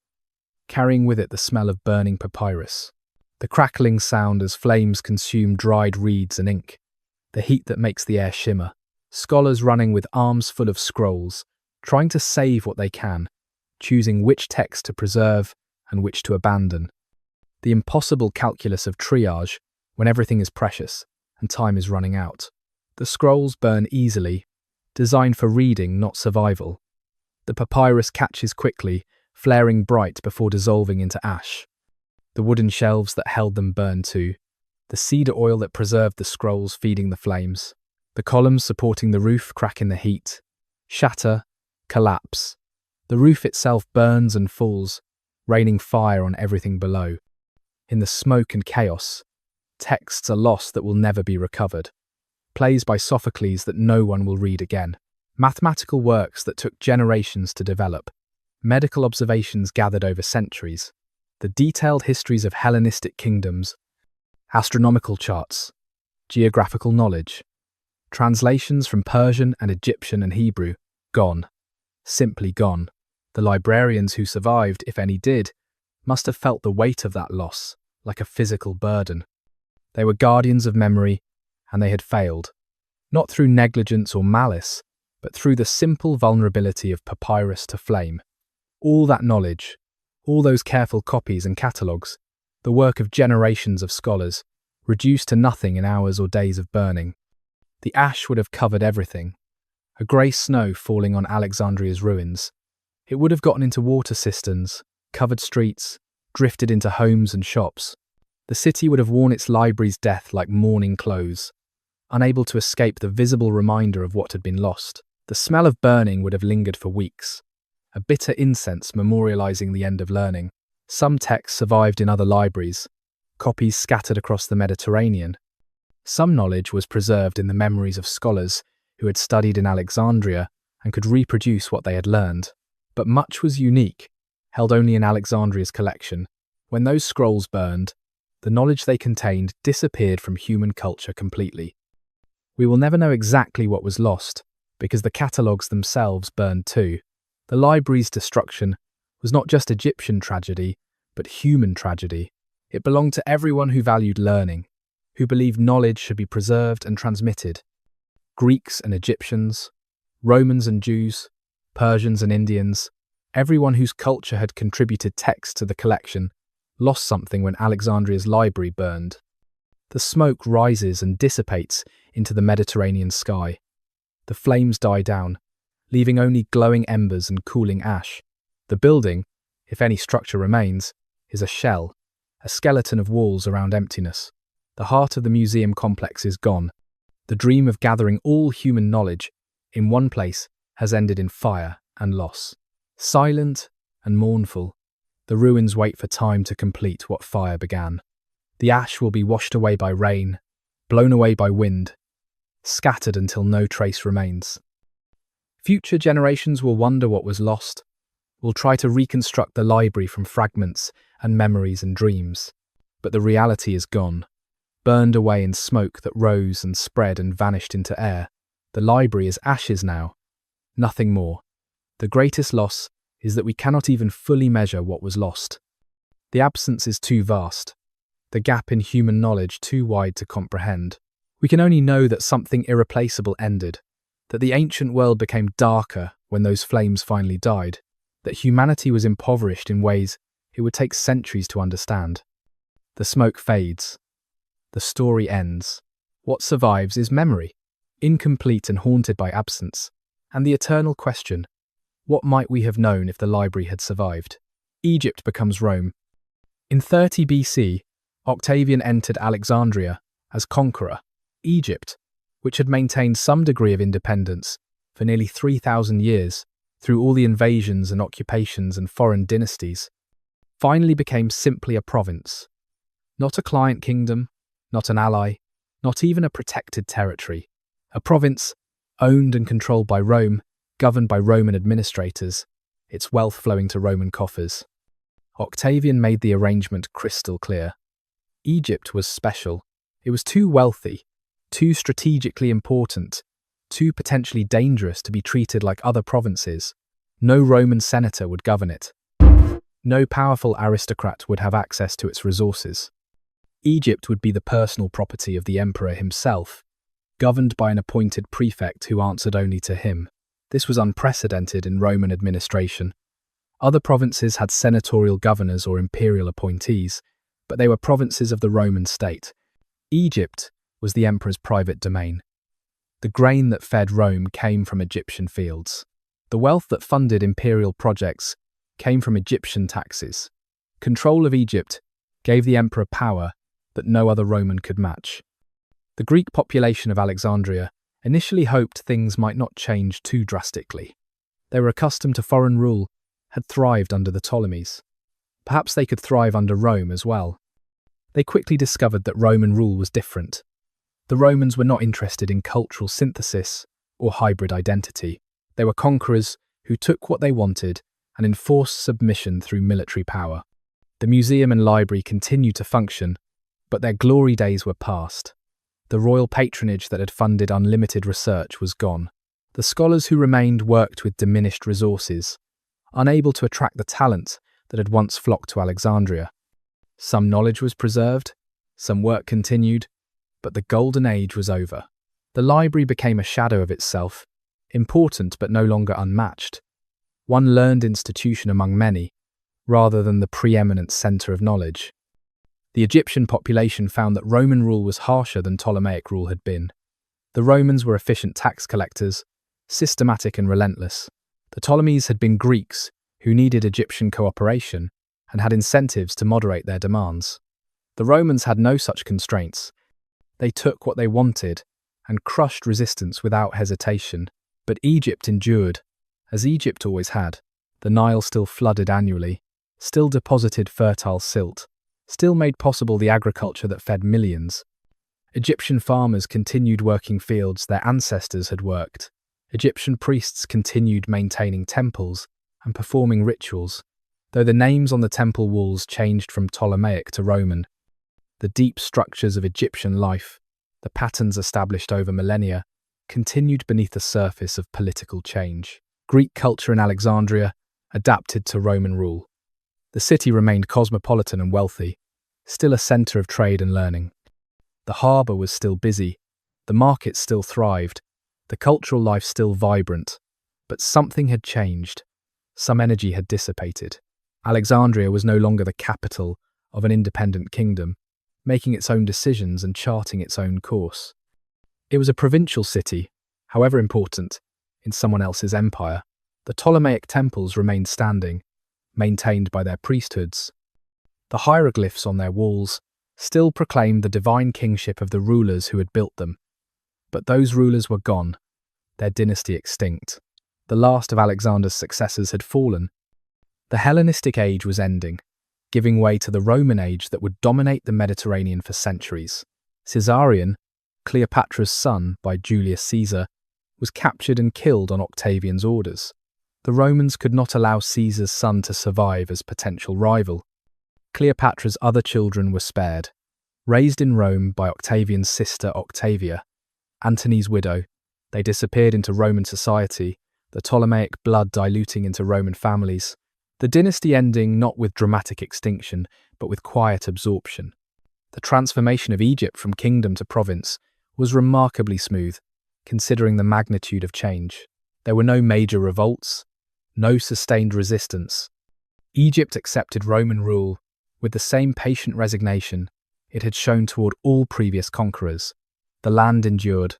carrying with it the smell of burning papyrus, the crackling sound as flames consume dried reeds and ink, the heat that makes the air shimmer, scholars running with arms full of scrolls, trying to save what they can, choosing which text to preserve and which to abandon. The impossible calculus of triage when everything is precious and time is running out. The scrolls burn easily, designed for reading, not survival. The papyrus catches quickly, flaring bright before dissolving into ash. The wooden shelves that held them burn too. The cedar oil that preserved the scrolls feeding the flames. The columns supporting the roof crack in the heat, shatter, collapse. The roof itself burns and falls, raining fire on everything below. In the smoke and chaos, texts are lost that will never be recovered. Plays by Sophocles that no one will read again. Mathematical works that took generations to develop. Medical observations gathered over centuries. The detailed histories of Hellenistic kingdoms. Astronomical charts. Geographical knowledge. Translations from Persian and Egyptian and Hebrew. Gone. Simply gone. The librarians who survived, if any did, must have felt the weight of that loss, like a physical burden. They were guardians of memory, and they had failed, not through negligence or malice, but through the simple vulnerability of papyrus to flame. All that knowledge, all those careful copies and catalogues, the work of generations of scholars, reduced to nothing in hours or days of burning. The ash would have covered everything. A grey snow falling on Alexandria's ruins. It would have gotten into water cisterns, covered streets, drifted into homes and shops. The city would have worn its library's death like mourning clothes, unable to escape the visible reminder of what had been lost. The smell of burning would have lingered for weeks, a bitter incense memorializing the end of learning. Some texts survived in other libraries, copies scattered across the Mediterranean. Some knowledge was preserved in the memories of scholars who had studied in Alexandria and could reproduce what they had learned. But much was unique, held only in Alexandria's collection. When those scrolls burned, the knowledge they contained disappeared from human culture completely. We will never know exactly what was lost, because the catalogues themselves burned too. The library's destruction was not just Egyptian tragedy, but human tragedy. It belonged to everyone who valued learning, who believed knowledge should be preserved and transmitted. Greeks and Egyptians, Romans and Jews, Persians and Indians, everyone whose culture had contributed text to the collection, lost something when Alexandria's library burned. The smoke rises and dissipates into the Mediterranean sky. The flames die down, leaving only glowing embers and cooling ash. The building, if any structure remains, is a shell, a skeleton of walls around emptiness. The heart of the museum complex is gone. The dream of gathering all human knowledge in one place has ended in fire and loss. Silent and mournful, the ruins wait for time to complete what fire began. The ash will be washed away by rain, blown away by wind, scattered until no trace remains. Future generations will wonder what was lost, will try to reconstruct the library from fragments and memories and dreams. But the reality is gone, burned away in smoke that rose and spread and vanished into air. The library is ashes now, nothing more. The greatest loss is that we cannot even fully measure what was lost. The absence is too vast, the gap in human knowledge too wide to comprehend. We can only know that something irreplaceable ended, that the ancient world became darker when those flames finally died, that humanity was impoverished in ways it would take centuries to understand. The smoke fades. The story ends. What survives is memory, incomplete and haunted by absence, and the eternal question, what might we have known if the library had survived? Egypt becomes Rome. In 30 BC, Octavian entered Alexandria as conqueror. Egypt, which had maintained some degree of independence for nearly 3,000 years through all the invasions and occupations and foreign dynasties, finally became simply a province. Not a client kingdom, not an ally, not even a protected territory. A province owned and controlled by Rome, governed by Roman administrators, its wealth flowing to Roman coffers. Octavian made the arrangement crystal clear. Egypt was special. It was too wealthy, too strategically important, too potentially dangerous to be treated like other provinces. No Roman senator would govern it. No powerful aristocrat would have access to its resources. Egypt would be the personal property of the emperor himself, governed by an appointed prefect who answered only to him. This was unprecedented in Roman administration. Other provinces had senatorial governors or imperial appointees, but they were provinces of the Roman state. Egypt was the emperor's private domain. The grain that fed Rome came from Egyptian fields. The wealth that funded imperial projects came from Egyptian taxes. Control of Egypt gave the emperor power that no other Roman could match. The Greek population of Alexandria initially hoped things might not change too drastically. They were accustomed to foreign rule, had thrived under the Ptolemies. Perhaps they could thrive under Rome as well. They quickly discovered that Roman rule was different. The Romans were not interested in cultural synthesis or hybrid identity. They were conquerors who took what they wanted and enforced submission through military power. The museum and library continued to function, but their glory days were past. The royal patronage that had funded unlimited research was gone. The scholars who remained worked with diminished resources, unable to attract the talent that had once flocked to Alexandria. Some knowledge was preserved, some work continued, but the golden age was over. The library became a shadow of itself, important but no longer unmatched, one learned institution among many, rather than the preeminent centre of knowledge. The Egyptian population found that Roman rule was harsher than Ptolemaic rule had been. The Romans were efficient tax collectors, systematic and relentless. The Ptolemies had been Greeks who needed Egyptian cooperation and had incentives to moderate their demands. The Romans had no such constraints. They took what they wanted and crushed resistance without hesitation. But Egypt endured, as Egypt always had. The Nile still flooded annually, still deposited fertile silt, still made possible the agriculture that fed millions. Egyptian farmers continued working fields their ancestors had worked. Egyptian priests continued maintaining temples and performing rituals, though the names on the temple walls changed from Ptolemaic to Roman. The deep structures of Egyptian life, the patterns established over millennia, continued beneath the surface of political change. Greek culture in Alexandria adapted to Roman rule. The city remained cosmopolitan and wealthy, still a centre of trade and learning. The harbour was still busy, the market still thrived, the cultural life still vibrant, but something had changed. Some energy had dissipated. Alexandria was no longer the capital of an independent kingdom. making its own decisions and charting its own course. It was a provincial city, however important, in someone else's empire. The Ptolemaic temples remained standing, maintained by their priesthoods. The hieroglyphs on their walls still proclaimed the divine kingship of the rulers who had built them. But those rulers were gone, their dynasty extinct. The last of Alexander's successors had fallen. The Hellenistic age was ending, giving way to the Roman age that would dominate the Mediterranean for centuries. Caesarion, Cleopatra's son by Julius Caesar, was captured and killed on Octavian's orders. The Romans could not allow Caesar's son to survive as potential rival. Cleopatra's other children were spared. Raised in Rome by Octavian's sister Octavia, Antony's widow, they disappeared into Roman society, the Ptolemaic blood diluting into Roman families, the dynasty ending not with dramatic extinction, but with quiet absorption. The transformation of Egypt from kingdom to province was remarkably smooth, considering the magnitude of change. There were no major revolts, no sustained resistance. Egypt accepted Roman rule with the same patient resignation it had shown toward all previous conquerors. The land endured,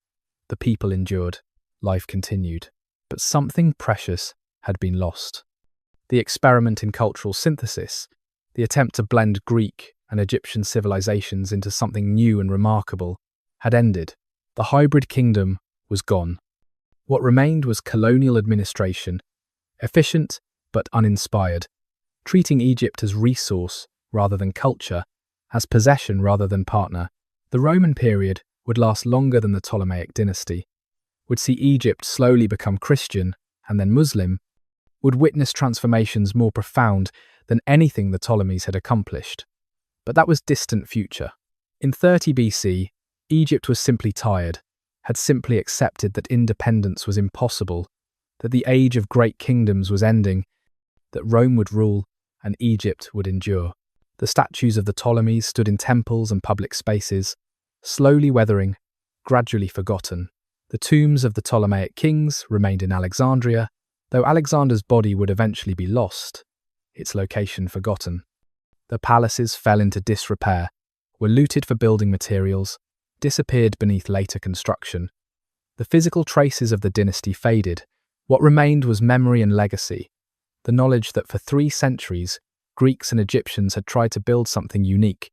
the people endured, life continued. But something precious had been lost. The experiment in cultural synthesis, the attempt to blend Greek and Egyptian civilizations into something new and remarkable, had ended. The hybrid kingdom was gone. What remained was colonial administration, efficient but uninspired, treating Egypt as resource rather than culture, as possession rather than partner. The Roman period would last longer than the Ptolemaic dynasty, would see Egypt slowly become Christian and then Muslim, would witness transformations more profound than anything the Ptolemies had accomplished. But that was distant future. In 30 BC, Egypt was simply tired, had simply accepted that independence was impossible, that the age of great kingdoms was ending, that Rome would rule and Egypt would endure. The statues of the Ptolemies stood in temples and public spaces, slowly weathering, gradually forgotten. The tombs of the Ptolemaic kings remained in Alexandria, though Alexander's body would eventually be lost, its location forgotten. The palaces fell into disrepair, were looted for building materials, disappeared beneath later construction. The physical traces of the dynasty faded. What remained was memory and legacy, the knowledge that for 3 centuries, Greeks and Egyptians had tried to build something unique,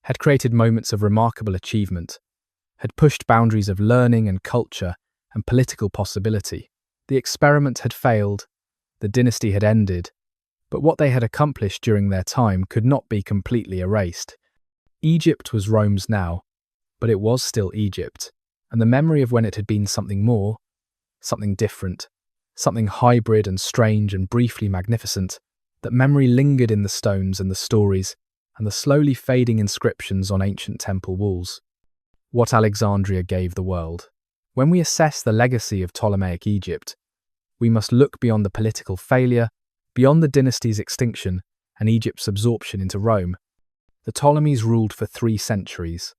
had created moments of remarkable achievement, had pushed boundaries of learning and culture and political possibility. The experiment had failed, the dynasty had ended, but what they had accomplished during their time could not be completely erased. Egypt was Rome's now, but it was still Egypt, and the memory of when it had been something more, something different, something hybrid and strange and briefly magnificent, that memory lingered in the stones and the stories and the slowly fading inscriptions on ancient temple walls. What Alexandria gave the world. When we assess the legacy of Ptolemaic Egypt, we must look beyond the political failure, beyond the dynasty's extinction and Egypt's absorption into Rome. The Ptolemies ruled for 3 centuries,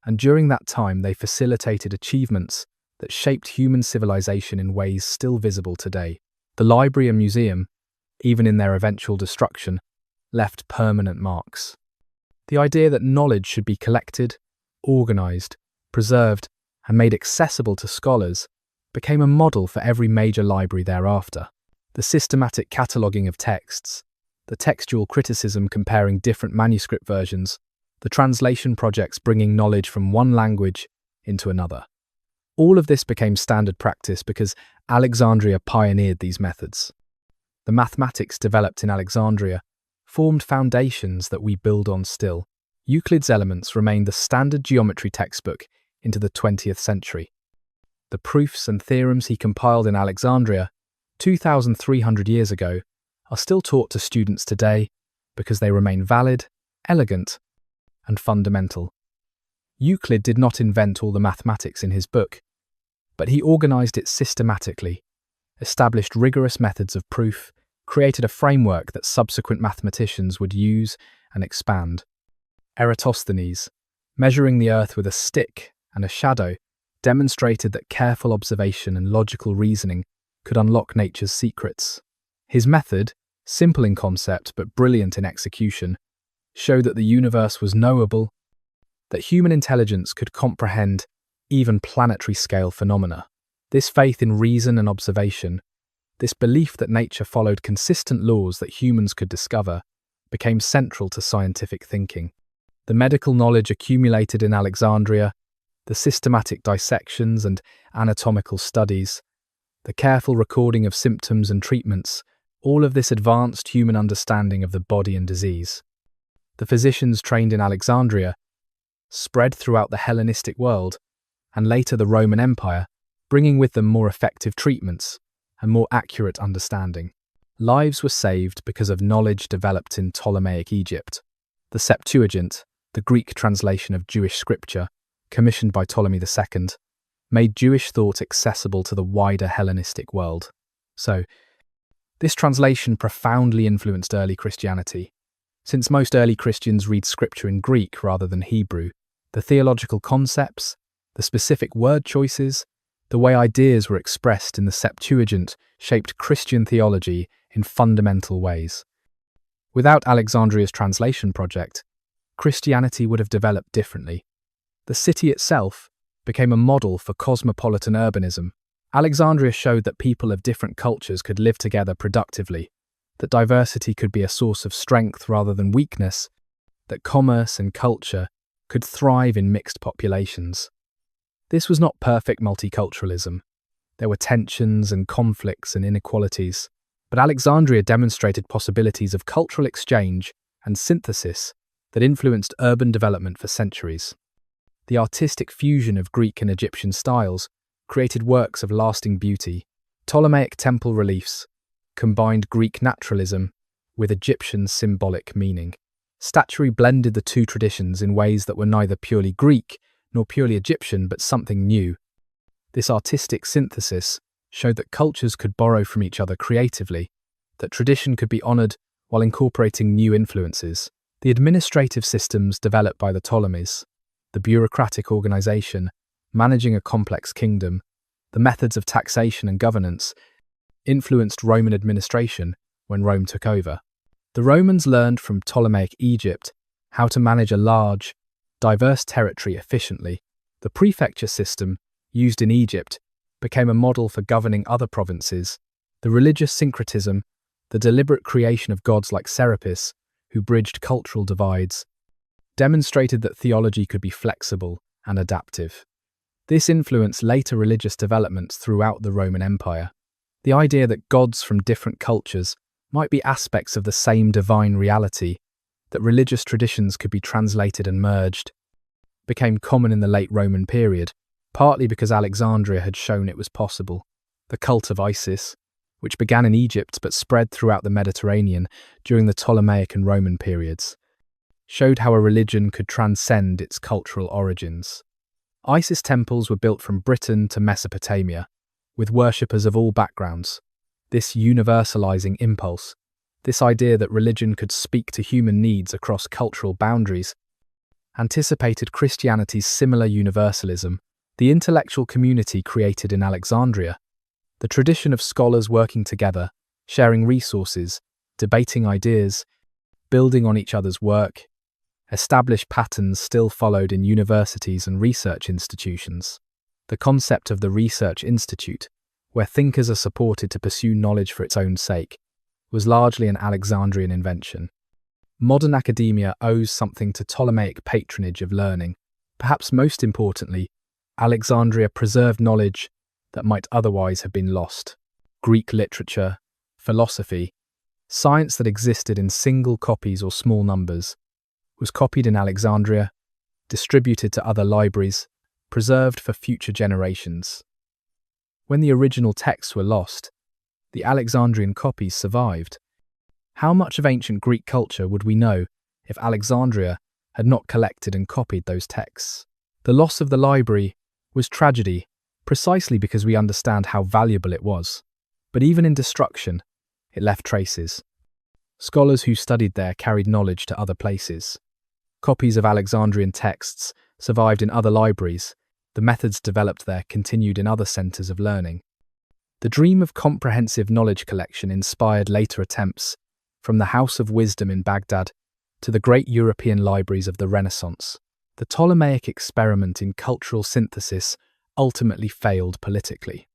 and during that time they facilitated achievements that shaped human civilization in ways still visible today. The library and museum, even in their eventual destruction, left permanent marks. The idea that knowledge should be collected, organized, preserved, and made accessible to scholars became a model for every major library thereafter. The systematic cataloguing of texts, the textual criticism comparing different manuscript versions, the translation projects bringing knowledge from one language into another. All of this became standard practice because Alexandria pioneered these methods. The mathematics developed in Alexandria formed foundations that we build on still. Euclid's Elements remained the standard geometry textbook into the 20th century. The proofs and theorems he compiled in Alexandria 2,300 years ago are still taught to students today because they remain valid, elegant, and fundamental. Euclid did not invent all the mathematics in his book, but he organized it systematically, established rigorous methods of proof, created a framework that subsequent mathematicians would use and expand. Eratosthenes, measuring the earth with a stick and a shadow, demonstrated that careful observation and logical reasoning could unlock nature's secrets. His method, simple in concept but brilliant in execution, showed that the universe was knowable, that human intelligence could comprehend even planetary-scale phenomena. This faith in reason and observation, this belief that nature followed consistent laws that humans could discover, became central to scientific thinking. The medical knowledge accumulated in Alexandria, the systematic dissections and anatomical studies, the careful recording of symptoms and treatments, all of this advanced human understanding of the body and disease. The physicians trained in Alexandria spread throughout the Hellenistic world and later the Roman Empire, bringing with them more effective treatments and more accurate understanding. Lives were saved because of knowledge developed in Ptolemaic Egypt. The Septuagint, the Greek translation of Jewish scripture, commissioned by Ptolemy II, made Jewish thought accessible to the wider Hellenistic world. So, this translation profoundly influenced early Christianity. Since most early Christians read scripture in Greek rather than Hebrew, the theological concepts, the specific word choices, the way ideas were expressed in the Septuagint shaped Christian theology in fundamental ways. Without Alexandria's translation project, Christianity would have developed differently. The city itself became a model for cosmopolitan urbanism. Alexandria showed that people of different cultures could live together productively, that diversity could be a source of strength rather than weakness, that commerce and culture could thrive in mixed populations. This was not perfect multiculturalism. There were tensions and conflicts and inequalities, but Alexandria demonstrated possibilities of cultural exchange and synthesis that influenced urban development for centuries. The artistic fusion of Greek and Egyptian styles created works of lasting beauty. Ptolemaic temple reliefs combined Greek naturalism with Egyptian symbolic meaning. Statuary blended the two traditions in ways that were neither purely Greek nor purely Egyptian, but something new. This artistic synthesis showed that cultures could borrow from each other creatively, that tradition could be honored while incorporating new influences. The administrative systems developed by the Ptolemies, the bureaucratic organization, managing a complex kingdom, the methods of taxation and governance, influenced Roman administration when Rome took over. The Romans learned from Ptolemaic Egypt how to manage a large, diverse territory efficiently. The prefecture system, used in Egypt, became a model for governing other provinces. The religious syncretism, the deliberate creation of gods like Serapis, who bridged cultural divides, demonstrated that theology could be flexible and adaptive. This influenced later religious developments throughout the Roman Empire. The idea that gods from different cultures might be aspects of the same divine reality, that religious traditions could be translated and merged, became common in the late Roman period, partly because Alexandria had shown it was possible. The cult of Isis, which began in Egypt but spread throughout the Mediterranean during the Ptolemaic and Roman periods, showed how a religion could transcend its cultural origins. Isis temples were built from Britain to Mesopotamia, with worshippers of all backgrounds. This universalizing impulse, this idea that religion could speak to human needs across cultural boundaries, anticipated Christianity's similar universalism. The intellectual community created in Alexandria, the tradition of scholars working together, sharing resources, debating ideas, building on each other's work, established patterns still followed in universities and research institutions. The concept of the research institute, where thinkers are supported to pursue knowledge for its own sake, was largely an Alexandrian invention. Modern academia owes something to Ptolemaic patronage of learning. Perhaps most importantly, Alexandria preserved knowledge that might otherwise have been lost. Greek literature, philosophy, science that existed in single copies or small numbers, was copied in Alexandria, distributed to other libraries, preserved for future generations. When the original texts were lost, the Alexandrian copies survived. How much of ancient Greek culture would we know if Alexandria had not collected and copied those texts? The loss of the library was tragedy, precisely because we understand how valuable it was. But even in destruction, it left traces. Scholars who studied there carried knowledge to other places. Copies of Alexandrian texts survived in other libraries. The methods developed there continued in other centers of learning. The dream of comprehensive knowledge collection inspired later attempts, from the House of Wisdom in Baghdad to the great European libraries of the Renaissance. The Ptolemaic experiment in cultural synthesis ultimately failed politically.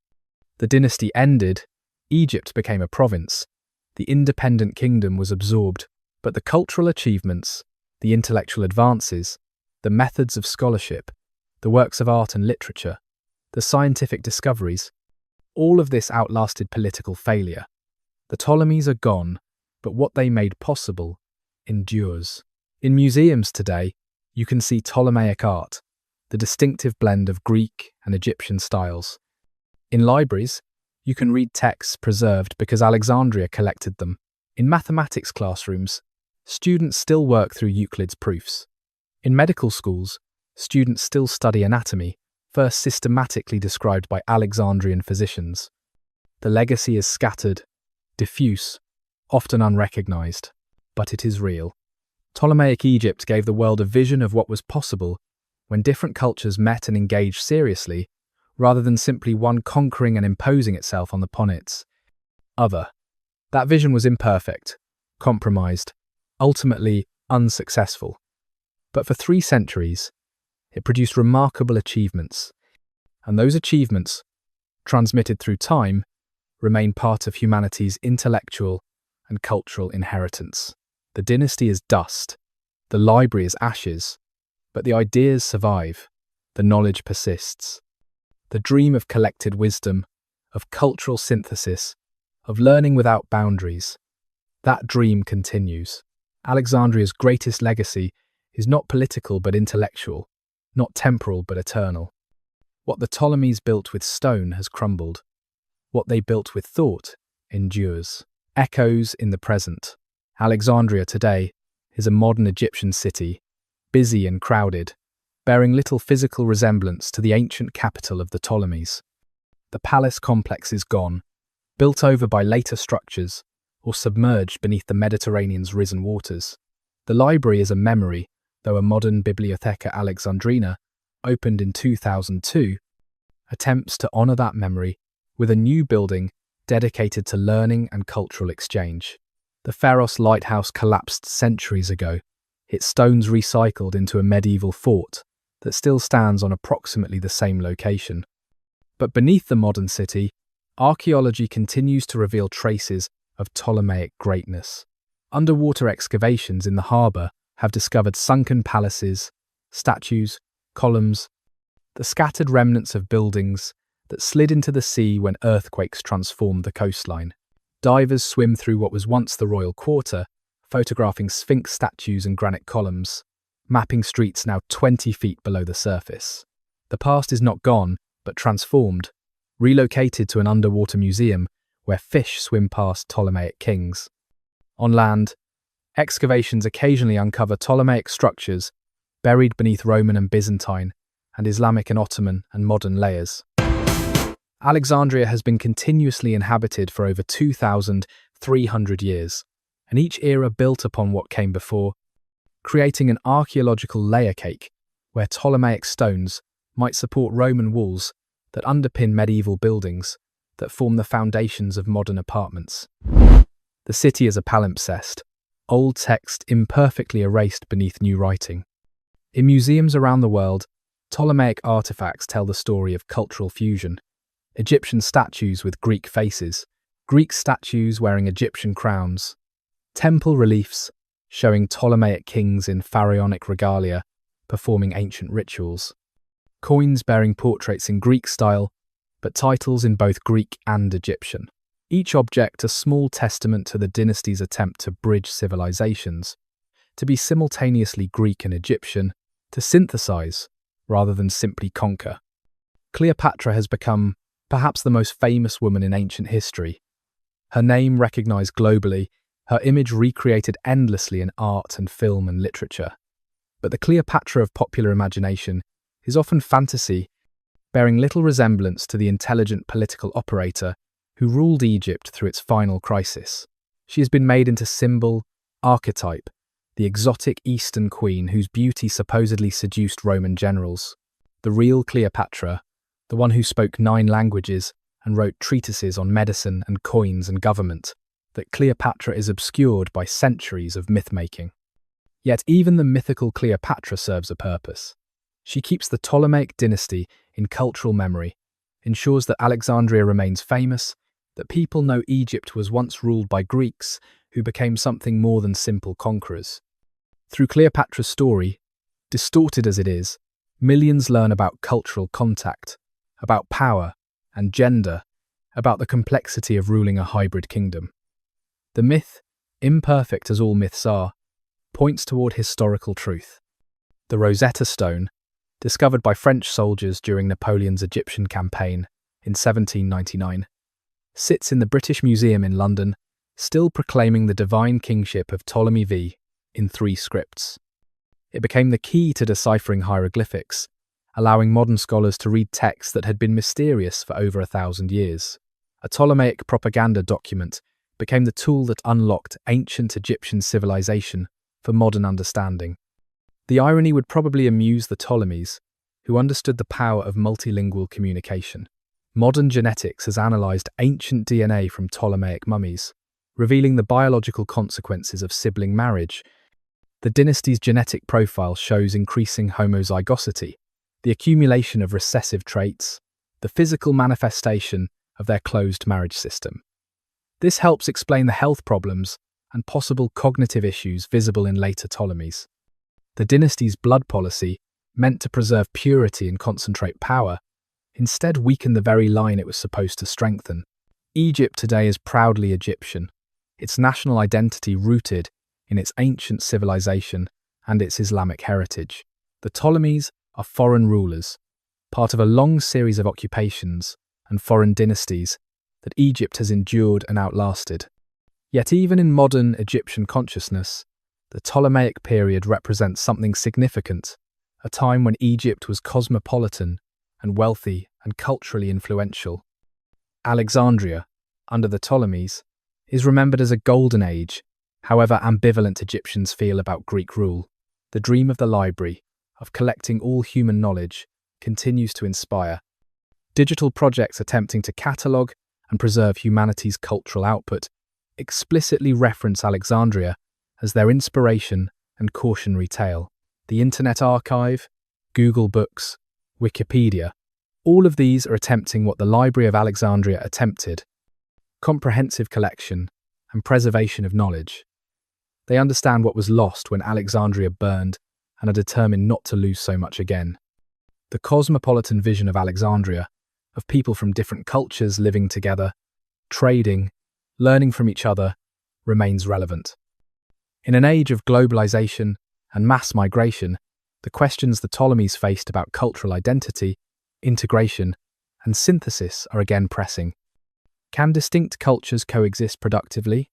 The dynasty ended, Egypt became a province, the independent kingdom was absorbed, but the cultural achievements, the intellectual advances, the methods of scholarship, the works of art and literature, the scientific discoveries, all of this outlasted political failure. The Ptolemies are gone, but what they made possible endures. In museums today, you can see Ptolemaic art, the distinctive blend of Greek and Egyptian styles. In libraries, you can read texts preserved because Alexandria collected them. In mathematics classrooms, students still work through Euclid's proofs. In medical schools, students still study anatomy, first systematically described by Alexandrian physicians. The legacy is scattered, diffuse, often unrecognized, but it is real. Ptolemaic Egypt gave the world a vision of what was possible when different cultures met and engaged seriously, rather than simply one conquering and imposing itself upon its other. That vision was imperfect, compromised, ultimately unsuccessful. But for 3 centuries, it produced remarkable achievements, and those achievements, transmitted through time, remain part of humanity's intellectual and cultural inheritance. The dynasty is dust, the library is ashes, but the ideas survive, the knowledge persists. The dream of collected wisdom, of cultural synthesis, of learning without boundaries, that dream continues. Alexandria's greatest legacy is not political but intellectual, not temporal but eternal. What the Ptolemies built with stone has crumbled. What they built with thought endures. Echoes in the present. Alexandria today is a modern Egyptian city, busy and crowded, bearing little physical resemblance to the ancient capital of the Ptolemies. The palace complex is gone, built over by later structures, or submerged beneath the Mediterranean's risen waters. The library is a memory, though a modern Bibliotheca Alexandrina, opened in 2002, attempts to honour that memory with a new building dedicated to learning and cultural exchange. The Pharos lighthouse collapsed centuries ago, its stones recycled into a medieval fort that still stands on approximately the same location. But beneath the modern city, archaeology continues to reveal traces of Ptolemaic greatness. Underwater excavations in the harbour have discovered sunken palaces, statues, columns, the scattered remnants of buildings that slid into the sea when earthquakes transformed the coastline. Divers swim through what was once the royal quarter, photographing Sphinx statues and granite columns, mapping streets now 20 feet below the surface. The past is not gone, but transformed, relocated to an underwater museum where fish swim past Ptolemaic kings. On land, excavations occasionally uncover Ptolemaic structures buried beneath Roman and Byzantine, and Islamic and Ottoman and modern layers. Alexandria has been continuously inhabited for over 2,300 years, and each era built upon what came before, creating an archaeological layer cake where Ptolemaic stones might support Roman walls that underpin medieval buildings that form the foundations of modern apartments. The city is a palimpsest, old text imperfectly erased beneath new writing. In museums around the world, Ptolemaic artifacts tell the story of cultural fusion. Egyptian statues with Greek faces, Greek statues wearing Egyptian crowns, temple reliefs showing Ptolemaic kings in pharaonic regalia performing ancient rituals, coins bearing portraits in Greek style, but titles in both Greek and Egyptian. Each object a small testament to the dynasty's attempt to bridge civilizations, to be simultaneously Greek and Egyptian, to synthesize rather than simply conquer. Cleopatra has become perhaps the most famous woman in ancient history. Her name recognized globally, her image recreated endlessly in art and film and literature. But the Cleopatra of popular imagination is often fantasy, bearing little resemblance to the intelligent political operator who ruled Egypt through its final crisis. She has been made into symbol, archetype, the exotic Eastern queen whose beauty supposedly seduced Roman generals. The real Cleopatra, the one who spoke 9 languages and wrote treatises on medicine and coins and government, that Cleopatra is obscured by centuries of myth-making. Yet even the mythical Cleopatra serves a purpose. She keeps the Ptolemaic dynasty in cultural memory, ensures that Alexandria remains famous, that people know Egypt was once ruled by Greeks who became something more than simple conquerors. Through Cleopatra's story, distorted as it is, millions learn about cultural contact, about power and gender, about the complexity of ruling a hybrid kingdom. The myth, imperfect as all myths are, points toward historical truth. The Rosetta Stone, discovered by French soldiers during Napoleon's Egyptian campaign in 1799, sits in the British Museum in London, still proclaiming the divine kingship of Ptolemy I in 3 scripts. It became the key to deciphering hieroglyphics, allowing modern scholars to read texts that had been mysterious for over 1,000 years. A Ptolemaic propaganda document became the tool that unlocked ancient Egyptian civilization for modern understanding. The irony would probably amuse the Ptolemies, who understood the power of multilingual communication. Modern genetics has analysed ancient DNA from Ptolemaic mummies, revealing the biological consequences of sibling marriage. The dynasty's genetic profile shows increasing homozygosity, the accumulation of recessive traits, the physical manifestation of their closed marriage system. This helps explain the health problems and possible cognitive issues visible in later Ptolemies. The dynasty's blood policy, meant to preserve purity and concentrate power, instead weakened the very line it was supposed to strengthen. Egypt today is proudly Egyptian, its national identity rooted in its ancient civilization and its Islamic heritage. The Ptolemies are foreign rulers, part of a long series of occupations and foreign dynasties that Egypt has endured and outlasted. Yet even in modern Egyptian consciousness, the Ptolemaic period represents something significant, a time when Egypt was cosmopolitan and wealthy and culturally influential. Alexandria, under the Ptolemies, is remembered as a golden age, however ambivalent Egyptians feel about Greek rule. The dream of the library, of collecting all human knowledge, continues to inspire. Digital projects attempting to catalogue and preserve humanity's cultural output explicitly reference Alexandria as their inspiration and cautionary tale. The Internet Archive, Google Books, Wikipedia, all of these are attempting what the Library of Alexandria attempted: comprehensive collection and preservation of knowledge. They understand what was lost when Alexandria burned and are determined not to lose so much again. The cosmopolitan vision of Alexandria, of people from different cultures living together, trading, learning from each other, remains relevant. In an age of globalization and mass migration, the questions the Ptolemies faced about cultural identity, integration, and synthesis are again pressing. Can distinct cultures coexist productively?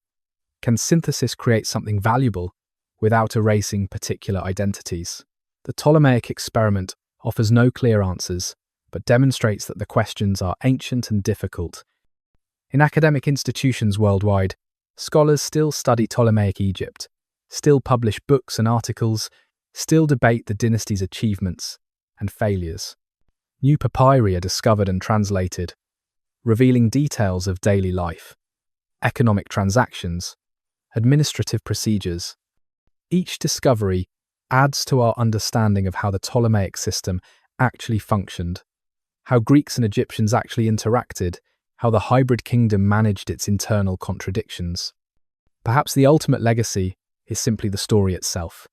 Can synthesis create something valuable without erasing particular identities? The Ptolemaic experiment offers no clear answers, but demonstrates that the questions are ancient and difficult. In academic institutions worldwide, scholars still study Ptolemaic Egypt, still publish books and articles, still debate the dynasty's achievements and failures. New papyri are discovered and translated, revealing details of daily life, economic transactions, administrative procedures. Each discovery adds to our understanding of how the Ptolemaic system actually functioned, how Greeks and Egyptians actually interacted, how the hybrid kingdom managed its internal contradictions. Perhaps the ultimate legacy is simply the story itself,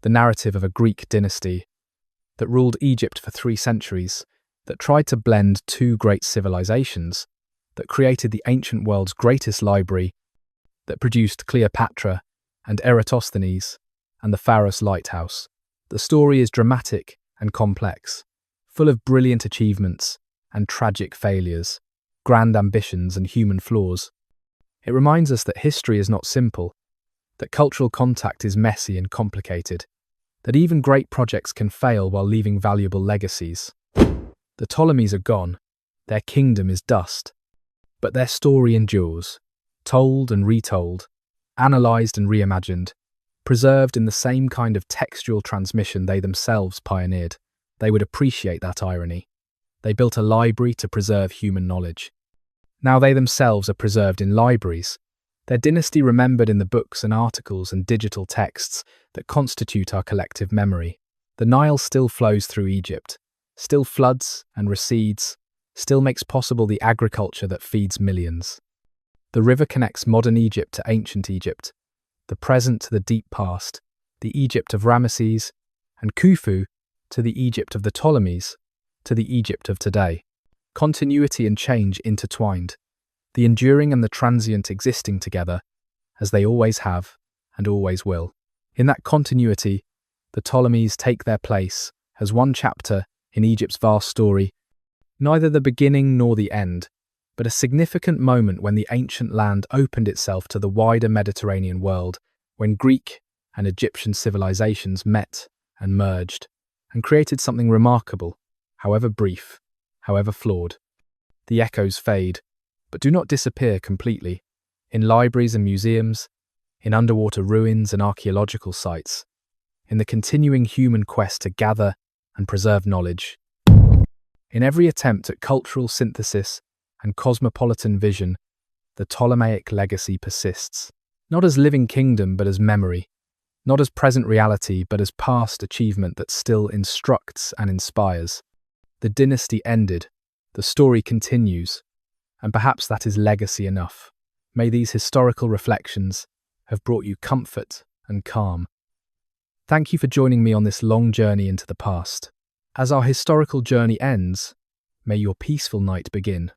the narrative of a Greek dynasty that ruled Egypt for 3 centuries, that tried to blend 2 great civilizations, that created the ancient world's greatest library, that produced Cleopatra and Eratosthenes and the Pharos lighthouse. The story is dramatic and complex, full of brilliant achievements and tragic failures, grand ambitions and human flaws. It reminds us that history is not simple, that cultural contact is messy and complicated, that even great projects can fail while leaving valuable legacies. The Ptolemies are gone, their kingdom is dust, but their story endures, told and retold, analysed and reimagined, preserved in the same kind of textual transmission they themselves pioneered. They would appreciate that irony. They built a library to preserve human knowledge. Now they themselves are preserved in libraries, Their dynasty remembered in the books and articles and digital texts that constitute our collective memory. The Nile still flows through Egypt, still floods and recedes, still makes possible the agriculture that feeds millions. The river connects modern Egypt to ancient Egypt, the present to the deep past, the Egypt of Ramesses and Khufu to the Egypt of the Ptolemies, to the Egypt of today. Continuity and change intertwined, the enduring and the transient existing together, as they always have and always will. In that continuity, the Ptolemies take their place as one chapter in Egypt's vast story, neither the beginning nor the end, but a significant moment when the ancient land opened itself to the wider Mediterranean world, when Greek and Egyptian civilizations met and merged, and created something remarkable, however brief, however flawed. The echoes fade, but do not disappear completely. In libraries and museums, in underwater ruins and archaeological sites, in the continuing human quest to gather and preserve knowledge. In every attempt at cultural synthesis and cosmopolitan vision, the Ptolemaic legacy persists, not as living kingdom but as memory, not as present reality but as past achievement that still instructs and inspires. The dynasty ended, the story continues, and perhaps that is legacy enough. May these historical reflections have brought you comfort and calm. Thank you for joining me on this long journey into the past. As our historical journey ends, may your peaceful night begin.